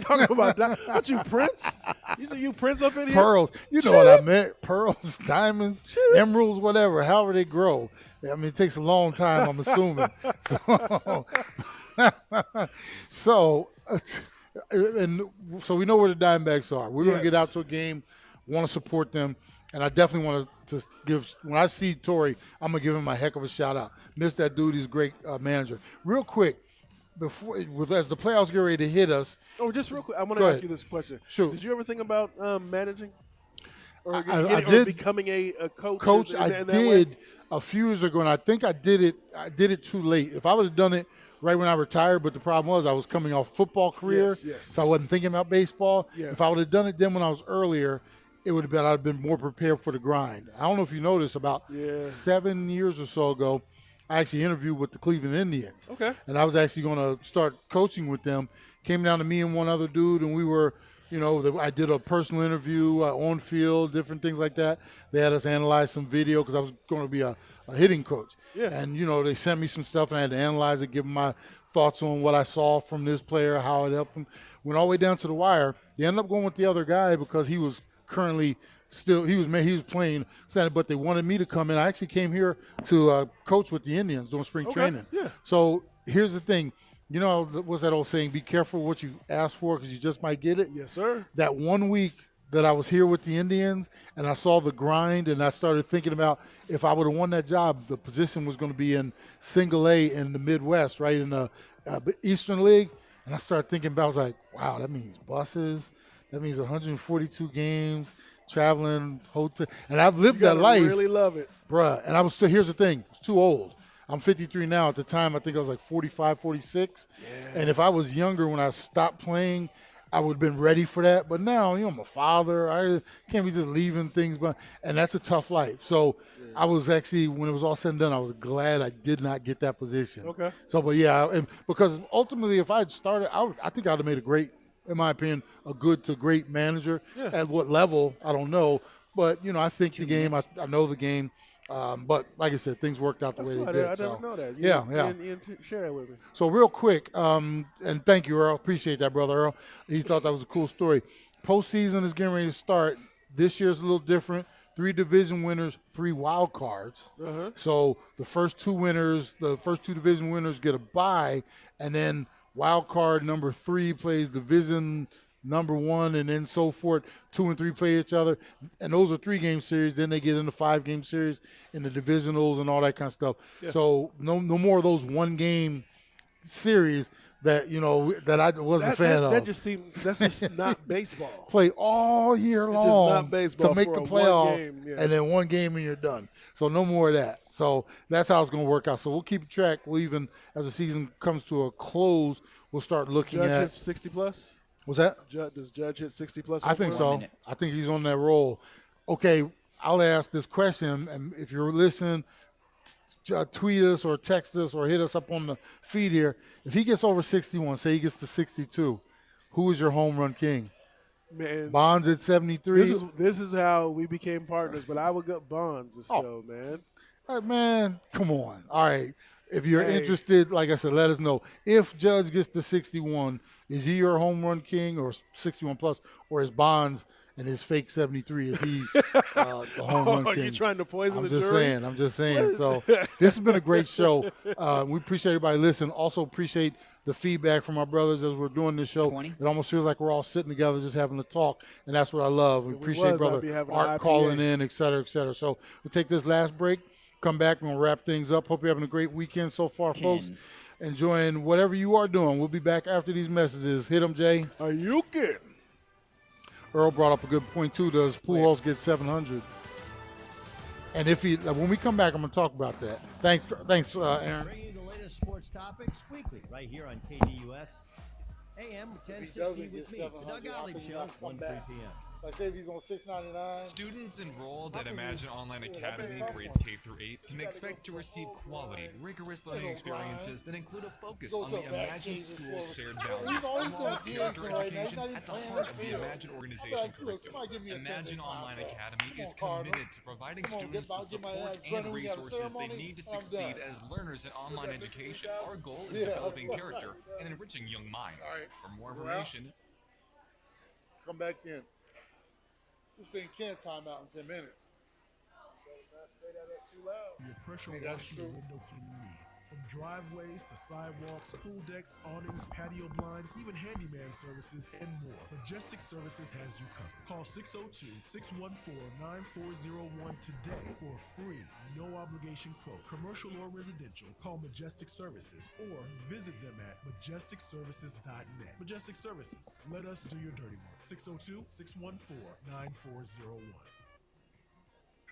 Talking about what you Prince? You Prince up in here? Pearls. You know what I meant. Pearls, diamonds, emeralds, whatever, however they grow. I mean, it takes a long time, I'm assuming. So we know where the Diamondbacks are. We're going to get out to a game, want to support them, and I definitely want to give – when I see Torrey, I'm going to give him a heck of a shout-out. Miss that dude. He's a great manager. Real quick, as the playoffs get ready to hit us – Oh, just real quick, I want to ask you this question. Sure. Did you ever think about managing? Or, I did. Or becoming a coach? Coach, in I that did way? a few years ago, and I think I did it too late. If I would have done it right when I retired, but the problem was I was coming off football career, so I wasn't thinking about baseball. Yeah. If I would have done it then when I was earlier, I'd have been more prepared for the grind. I don't know if you noticed, about 7 years or so ago, I actually interviewed with the Cleveland Indians. Okay. And I was actually going to start coaching with them. Came down to me and one other dude, and we were, I did a personal interview on field, different things like that. They had us analyze some video because I was going to be a hitting coach. Yeah. And, they sent me some stuff, and I had to analyze it, give them my thoughts on what I saw from this player, how it helped him. Went all the way down to the wire. They ended up going with the other guy because he was currently he was playing, but they wanted me to come in. I actually came here to coach with the Indians doing spring training. Yeah. So here's the thing. What's that old saying? Be careful what you ask for because you just might get it. Yes, sir. That 1 week that I was here with the Indians and I saw the grind and I started thinking about if I would have won that job, the position was going to be in single A in the Midwest, right, in the Eastern League. And I started thinking about, I was like, wow, that means buses. That means 142 games, traveling, hotel. And I've lived that life. I really love it. Bruh. And I was still, here's the thing, I was too old. I'm 53 now. At the time, I think I was like 45, 46. Yeah. And if I was younger when I stopped playing, I would have been ready for that. But now, I'm a father. I can't be just leaving things. And that's a tough life. So I was actually, when it was all said and done, I was glad I did not get that position. Okay. So, but yeah, because ultimately, if I had started, I think I would have made a great, in my opinion, a good to great manager. Yeah. At what level, I don't know. But, I think the game, I know the game. But like I said, things worked out the way they did. I didn't know that. Ian, share that with me. So real quick, and thank you, Earl. Appreciate that, brother Earl. He thought that was a cool story. Postseason is getting ready to start. This year's a little different. 3 division winners, 3 wild cards. Uh-huh. So the first two division winners get a bye, and then wild card number 3 plays division number 1, and then so forth. 2 and 3 play each other, and those are 3-game series. Then they get into 5-game series in the divisionals and all that kind of stuff. Yeah. So no more of those 1-game series that that I wasn't a fan of. That's just not baseball. Play all year long just not baseball to make for the a playoffs, 1 game, yeah. and then 1 game and you're done. So no more of that. So that's how it's going to work out. So we'll keep track. We'll even, as the season comes to a close, we'll start looking Judge at. hits 60 plus. Was that? Does Judge hit 60 plus? I think so. I think he's on that roll. Okay, I'll ask this question, and if you're listening, tweet us or text us or hit us up on the feed here. If he gets over 61, say he gets to 62, who is your home run king? Man, Bonds at 73. This is how we became partners, but I would go Bonds still, man. Man, come on. All right. If you're interested, like I said, let us know. If Judge gets to 61, is he your home run king or 61 plus, or is Bonds and his fake 73, is he the home run king? Are you trying to poison the jury? I'm just saying. So What? this has been a great show. We appreciate everybody listening. Also appreciate the feedback from our brothers as we're doing this show. It almost feels like we're all sitting together just having a talk, and that's what I love. We appreciate brother Art calling in, et cetera, et cetera. So we'll take this last break, come back, and we'll wrap things up. Hope you're having a great weekend so far, folks. Enjoying whatever you are doing. We'll be back after these messages. Hit them, Jay. Are you kidding? Earl brought up a good point too. Does Pujols get 700? And if he, when we come back, I'm going to talk about that. Thanks, Aaron. Bringing you the latest sports topics weekly, right here on KDUS AM 1060 with me, the Doug Gottlieb Show, 1 3 p.m. Like say if he's on $6.99. Students enrolled at Imagine Online Academy, grades K through 8, can expect to receive quality, rigorous learning experiences that include a focus on the Imagine School's shared values, along with character education at the heart of the Imagine organization curriculum. Imagine Online Academy is committed to providing students the support and resources they need to succeed as learners in online education. Our goal is developing character and enriching young minds. For more information, come back in. This thing can't time out in 10 minutes. Say that up too loud. Your pressure washing and window cleaning needs. From driveways to sidewalks, pool decks, awnings, patio blinds, even handyman services, and more. Majestic Services has you covered. Call 602-614-9401 today for a free, no obligation quote. Commercial or residential, call Majestic Services or visit them at majesticservices.net. Majestic Services, let us do your dirty work. 602-614-9401.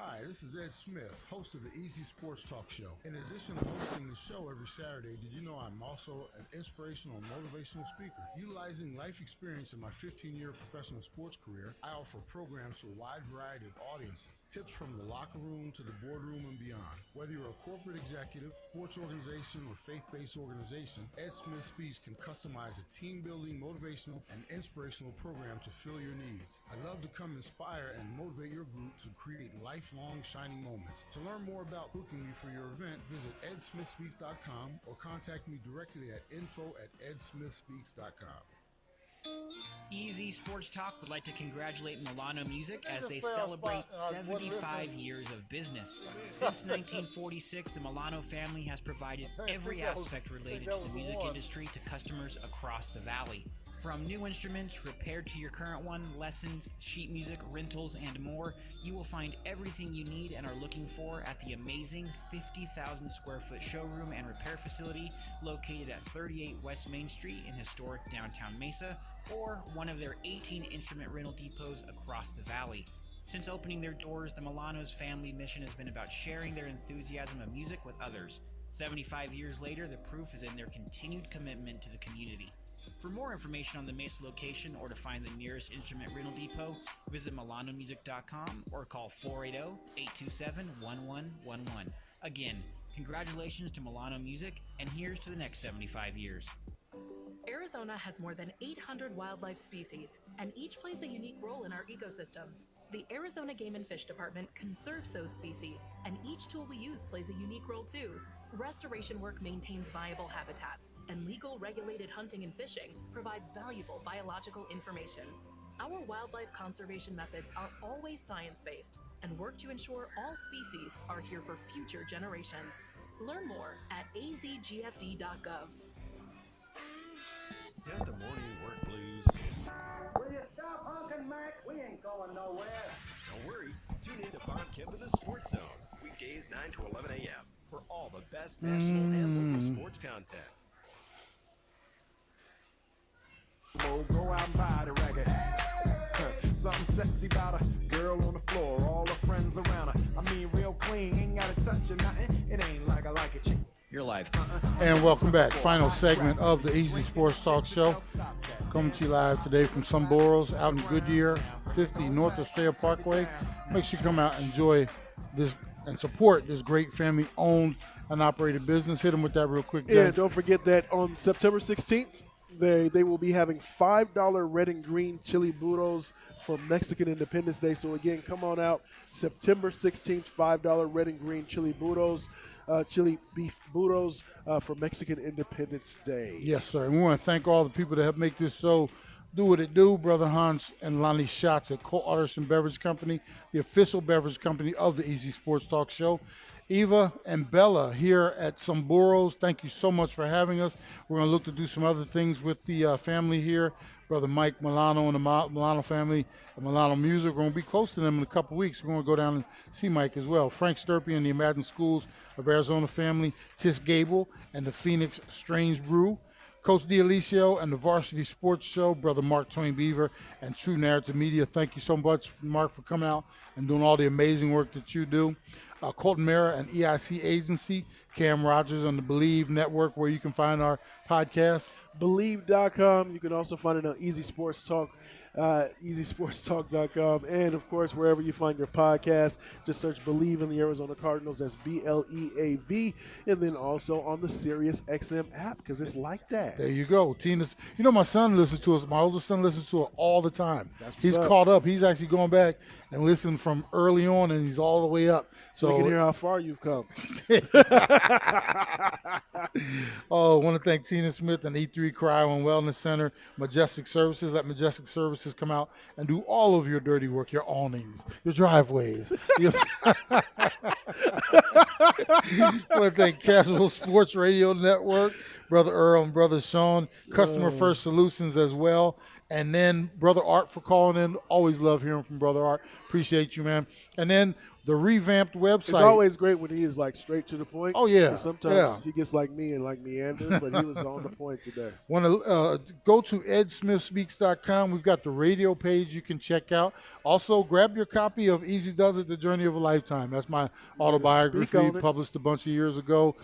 Hi, this is Ed Smith, host of the Easy Sports Talk Show. In addition to hosting the show every Saturday, did you know I'm also an inspirational and motivational speaker? Utilizing life experience in my 15-year professional sports career, I offer programs to a wide variety of audiences. Tips from the locker room to the boardroom and beyond. Whether you're a corporate executive, sports organization, or faith-based organization, Ed Smith Speaks can customize a team-building, motivational, and inspirational program to fill your needs. I love to come inspire and motivate your group to create lifelong shining moments. To learn more about booking me for your event, visit edsmithspeaks.com or contact me directly at info@edsmithspeaks.com. Easy Sports Talk would like to congratulate Milano Music as they celebrate 75 years of business. Since 1946, the Milano family has provided every aspect related to the music industry to customers across the valley. From new instruments repaired to your current one, lessons, sheet music, rentals, and more, you will find everything you need and are looking for at the amazing 50,000 square foot showroom and repair facility located at 38 West Main Street in historic downtown Mesa, or one of their 18 instrument rental depots across the valley. Since opening their doors, the Milano's family mission has been about sharing their enthusiasm of music with others. 75 years later, the proof is in their continued commitment to the community. For more information on the Mesa location or to find the nearest instrument rental depot, visit milanomusic.com or call 480-827-1111. Again, congratulations to Milano Music, and here's to the next 75 years. Arizona has more than 800 wildlife species, and each plays a unique role in our ecosystems. The Arizona Game and Fish Department conserves those species, and each tool we use plays a unique role too. Restoration work maintains viable habitats, and legal regulated hunting and fishing provide valuable biological information. Our wildlife conservation methods are always science-based and work to ensure all species are here for future generations. Learn more at azgfd.gov. Got the morning work blues? Will you stop honking, Mac? We ain't going nowhere. Don't worry. Tune in to Bob Kemp in the Sports Zone, weekdays 9 to 11 a.m. for all the best national and local sports content. Go out and buy the record. Something sexy about a girl on the floor, all her friends around her. I mean, real clean, ain't gotta touch or nothing. It ain't like I like it. Your life. And welcome back. Final segment of the Easy Sports Talk Show. Coming to you live today from Sunboros out in Goodyear, 50 North Australia Parkway. Make sure you come out and enjoy this and support this great family-owned and operated business. Hit them with that real quick, Jay. Yeah, don't forget that on September 16th, they will be having $5 red and green chili burros for Mexican Independence Day. So, again, come on out September 16th, $5 red and green chili burros. Chili beef burros for Mexican Independence Day. Yes, sir. And we want to thank all the people that help make this show do what it do. Brother Hans and Lonnie Schatz at Cole Artisan Beverage Company, the official beverage company of the Easy Sports Talk Show. Eva and Bella here at Sunboros, thank you so much for having us. We're going to look to do some other things with the family here. Brother Mike Milano and the Milano family and Milano Music. We're going to be close to them in a couple weeks. We're going to go down and see Mike as well. Frank Sturpey and the Imagine Schools of Arizona family, Tis Gable and the Phoenix Strange Brew. Coach D'Alicio and the Varsity Sports Show, Brother Mark Twain Beaver, and True Narrative Media. Thank you so much, Mark, for coming out and doing all the amazing work that you do. Colton Mara and EIC Agency, Cam Rogers on the Believe Network, where you can find our podcast. Believe.com. You can also find it on Easy Sports Talk, EasySportsTalk.com, and of course wherever you find your podcast, just search Believe in the Arizona Cardinals. That's BLEAV, and then also on the Sirius XM app, because it's like that. There you go, Tina. You know, my son listens to us. My oldest son listens to it all the time. He's up. caught up. He's actually going back and listened from early on, and he's all the way up. So we can hear how far you've come. Oh, I want to thank Tina Smith and E3 Cryo and Wellness Center, Majestic Services. Let Majestic Services come out and do all of your dirty work, your awnings, your driveways. I want to thank Casual Sports Radio Network, Brother Earl and Brother Sean, Customer First Solutions as well. And then Brother Art for calling in. Always love hearing from Brother Art. Appreciate you, man. And then the revamped website. It's always great when he is like straight to the point. Oh, yeah. Sometimes he gets like me and like meanders, but he was on the point today. Want to go to edsmithspeaks.com. We've got the radio page you can check out. Also, grab your copy of Easy Does It, The Journey of a Lifetime. That's my autobiography published a bunch of years ago.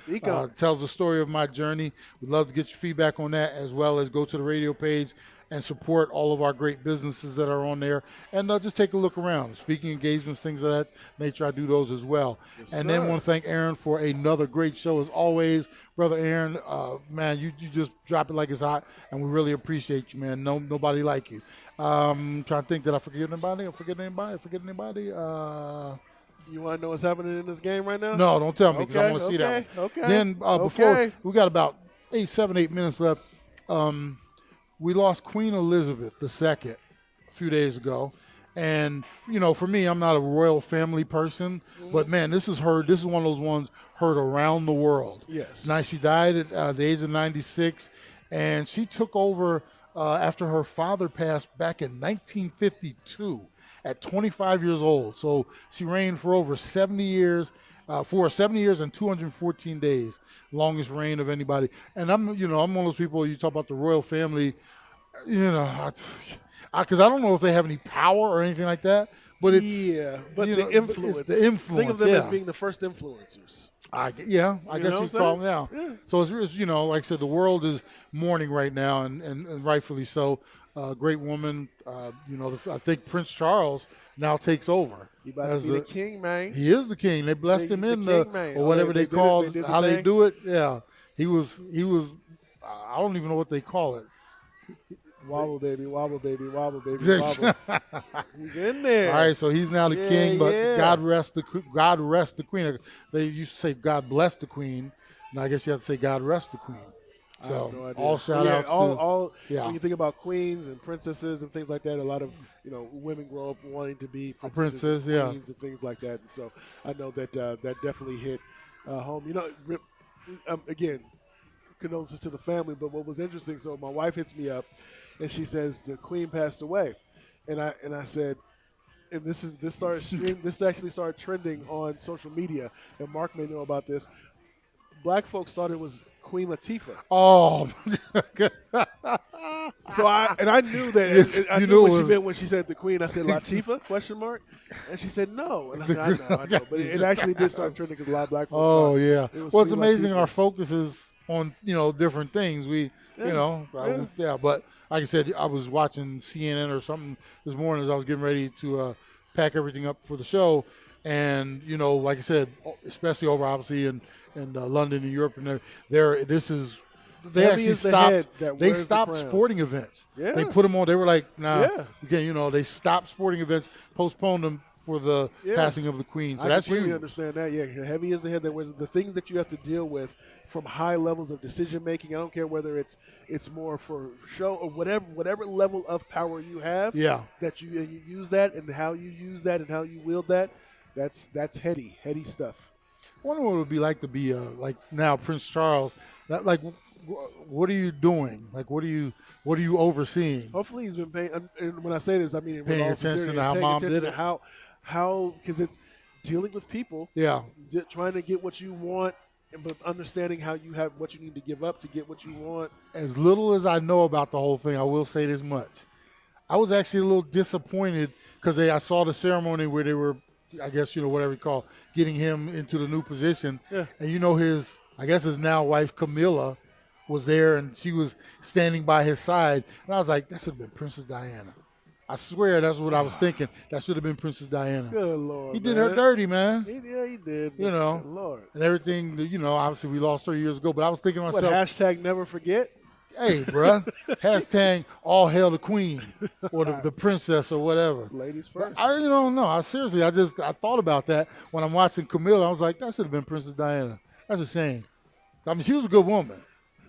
Tells the story of my journey. We'd love to get your feedback on that, as well as go to the radio page and support all of our great businesses that are on there. And just take a look around. Speaking engagements, things of that nature, I do those as well. Yes, then want to thank Aaron for another great show as always. Brother Aaron, man, you just drop it like it's hot, and we really appreciate you, man. Nobody like you. Trying to think, did I forget anybody? Forget anybody? You want to know what's happening in this game right now? No, don't tell me, because I want to see that one. Okay. Then before, we got about 7-8 minutes left. We lost Queen Elizabeth II a few days ago. And, you know, for me, I'm not a royal family person. But, man, this is one of those ones heard around the world. Yes. Now, she died at the age of 96. And she took over after her father passed back in 1952 at 25 years old. So she reigned for over 70 years. For 70 years and 214 days, longest reign of anybody. And I'm one of those people, you talk about the royal family, because I don't know if they have any power or anything like that. But it's the influence. It's the influence. Think of them as being the first influencers. I guess you call them now. Yeah. So it's like I said, the world is mourning right now, and rightfully so. Great woman. I think Prince Charles now takes over. He about to be the king, man. He is the king. They blessed him in or whatever they call it, how they do it. Yeah, he was. I don't even know what they call it. Wobble baby, wobble baby, wobble baby, wobble. He's in there. All right, so he's now the king, but God rest the queen. They used to say God bless the queen. Now I guess you have to say God rest the queen. So no idea. all shout outs when you think about queens and princesses and things like that, a lot of women grow up wanting to be princess, queens and things like that. And so I know that that definitely hit home. Again, condolences to the family. But what was interesting, so my wife hits me up and she says the queen passed away, and I said, and this actually started trending on social media, and Mark may know about this. Black folks thought it was Queen Latifah. Oh, so I knew that. I knew what she meant when she said the Queen. I said Latifah ? And she said no. And I said I know. But it actually did start trending because a lot of black folks. Oh yeah. Well, it's amazing. Latifah. Our focus is on different things. But like I said, I was watching CNN or something this morning as I was getting ready to pack everything up for the show, and like I said, especially over obviously in London and Europe, and they actually stopped sporting events. Yeah. They put them on. They were like, nah. Yeah. Again, they stopped sporting events, postponed them for the passing of the Queen. So that's completely huge. Understand that. Yeah, heavy is the head. There was the things that you have to deal with from high levels of decision making. I don't care whether it's more for show or whatever level of power you have. Yeah. That you use that, and how you use that and how you wield that. That's heady stuff. I wonder what it would be like to be like now Prince Charles. What are you doing? Like, what are you overseeing? Hopefully, he's been paying. And when I say this, I mean paying attention to how mom did it. How because it's dealing with people. Yeah. Trying to get what you want but understanding how you have what you need to give up to get what you want. As little as I know about the whole thing, I will say this much. I was actually a little disappointed because I saw the ceremony where they were, I guess, whatever you call, getting him into the new position. Yeah. And his now wife, Camilla, was there, and she was standing by his side. And I was like, that should have been Princess Diana. I swear that's what I was thinking. That should have been Princess Diana. Good Lord, He did her dirty, man. He did. Good Lord. And everything, obviously we lost 3 years ago, but I was thinking to What, myself, hashtag never forget? hey, bruh, hashtag all hail the queen or the princess or whatever. Ladies first. I don't know. I seriously, I thought about that when I'm watching Camilla. I was like, that should have been Princess Diana. That's a shame. I mean, she was a good woman.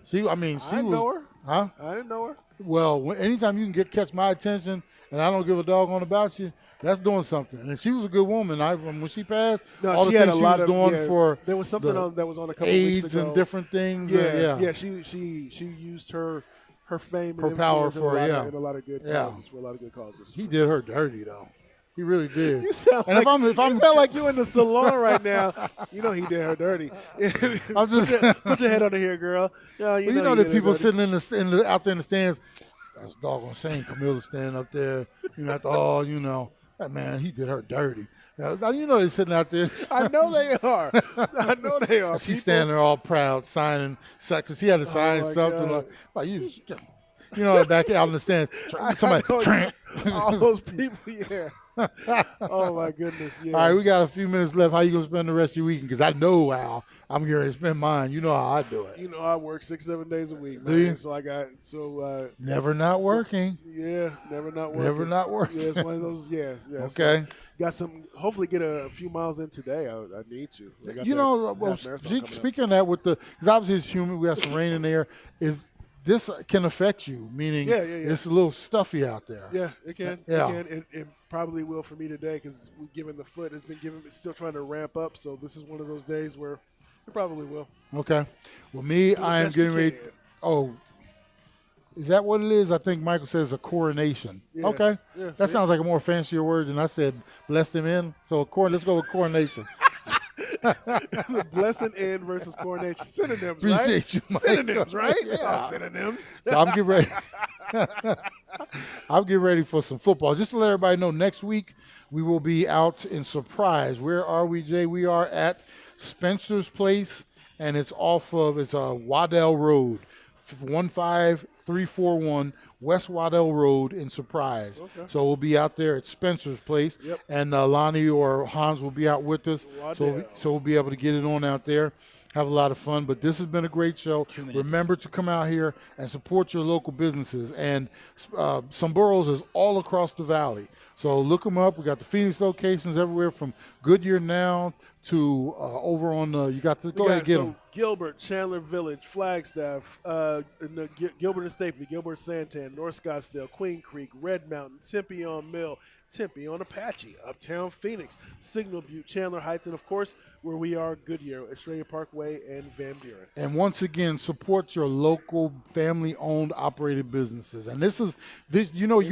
She didn't know her. Huh? I didn't know her. Well, anytime you can catch my attention and I don't give a doggone about you, that's doing something. And she was a good woman. When she passed, all the things she was doing for there was something that was on a couple AIDS weeks ago. and different things. Yeah. She used her fame and her power for in a lot of good causes. For a lot of good causes. He did her dirty though. He really did. You sound like you in the salon right now. He did her dirty. I'm just put your head under here, girl. You know that people sitting out there in the stands. That's doggone shame. Camilla's standing up there. That man, he did her dirty. Now, they're sitting out there. I know they are. She's standing there all proud, signing, because he had to sign something like you. Back out in the stands. Somebody. All those people, yeah. Oh, my goodness, yeah. All right, we got a few minutes left. How you going to spend the rest of your weekend? Because I know how I'm going to spend mine. You know how I do it. I work 6-7 days a week, man. Do you? So never not working. Yeah, never not working. Never not working. Yeah, it's one of those, yeah. Okay. So hopefully get a few miles in today. I need to. Speaking of that, because obviously it's humid, we got some rain in there, this can affect you, meaning it's a little stuffy out there. Yeah, it can. Yeah. It can. It probably will for me today because the foot has been it's still trying to ramp up. So this is one of those days where it probably will. Okay. Well, I am getting ready. Oh, is that what it is? I think Michael says a coronation. Yeah. Okay. Yeah, that sounds like a more fancier word than I said bless them in. So let's go with coronation. Blessing in versus coronation. Synonyms, Appreciate right? you, Mike. Synonyms, right? Yeah. Synonyms. So I'm getting ready. I'm getting ready for some football. Just to let everybody know, next week we will be out in Surprise. Where are we, Jay? We are at Spencer's Place, and it's Waddell Road, 15341 West Waddell Road in Surprise. Okay. So we'll be out there at Spencer's Place, and Lonnie or Hans will be out with us. So we'll be able to get it on out there, have a lot of fun. But this has been a great show. Remember to come out here and support your local businesses. And Sombrros is all across the valley. So look them up. We got the Phoenix locations everywhere from Goodyear now to over on you got to go ahead and get them. Gilbert, Chandler Village, Flagstaff, Gilbert and Stapley, Gilbert Santan, North Scottsdale, Queen Creek, Red Mountain, Tempe on Mill, Tempe on Apache, Uptown Phoenix, Signal Butte, Chandler Heights, and of course where we are, Goodyear, Australia Parkway, and Van Buren. And once again, support your local family-owned, operated businesses. And this. You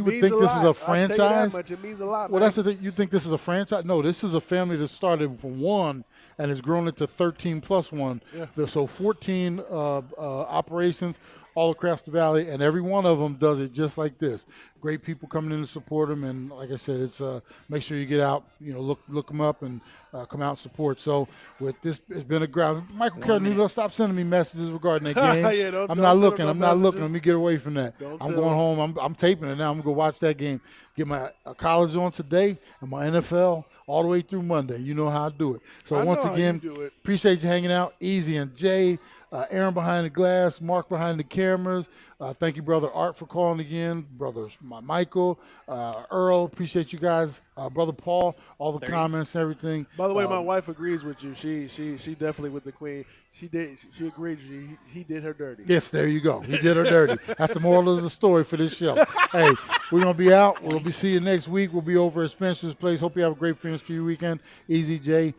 would think this is a franchise. I'll tell you that much. It means a lot. Well, that's the thing. You think this is a franchise? No, this is a family that started from one and has grown into 13 plus one. Yeah. So 14 operations all across the valley, and every one of them does it just like this. Great people coming in to support them, and like I said, it's make sure you get out, look them up and come out and support. So with this, it's been a ground. Michael Carnudo, stop sending me messages regarding that game. I'm not looking. Let me get away from that. I'm going home. I'm taping it now. I'm gonna go watch that game. Get my college on today and my NFL all the way through Monday. You know how I do it. So once again, appreciate you hanging out. Easy and Jay. Aaron behind the glass, Mark behind the cameras. Thank you, Brother Art, for calling again. Brothers Michael, Earl, appreciate you guys. Brother Paul, all the comments and everything. By the way, my wife agrees with you. She definitely with the queen. She agreed with you. He did her dirty. Yes, there you go. He did her dirty. That's the moral of the story for this show. Hey, we're going to be out. We'll be seeing you next week. We'll be over at Spencer's Place. Hope you have a great finish to your weekend. Easy J.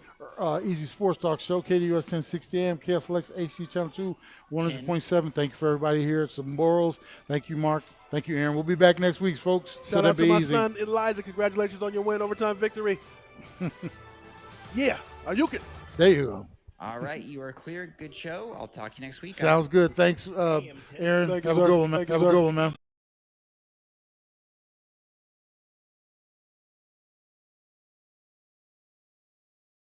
Easy Sports Talk Show, KDUS 1060 AM, KSLX HD Channel 2, 100.7. Thank you for everybody here at Sombrros. Thank you, Mark. Thank you, Aaron. We'll be back next week, folks. Shout out to my son, Elijah. Congratulations on your win, overtime victory. Yeah, Ayukin. There you go. All right, you are clear. Good show. I'll talk to you next week. Sounds good. Thanks, Aaron. Thank you, Have sir. a good one, man. Thank you, Have a sir. good one, man.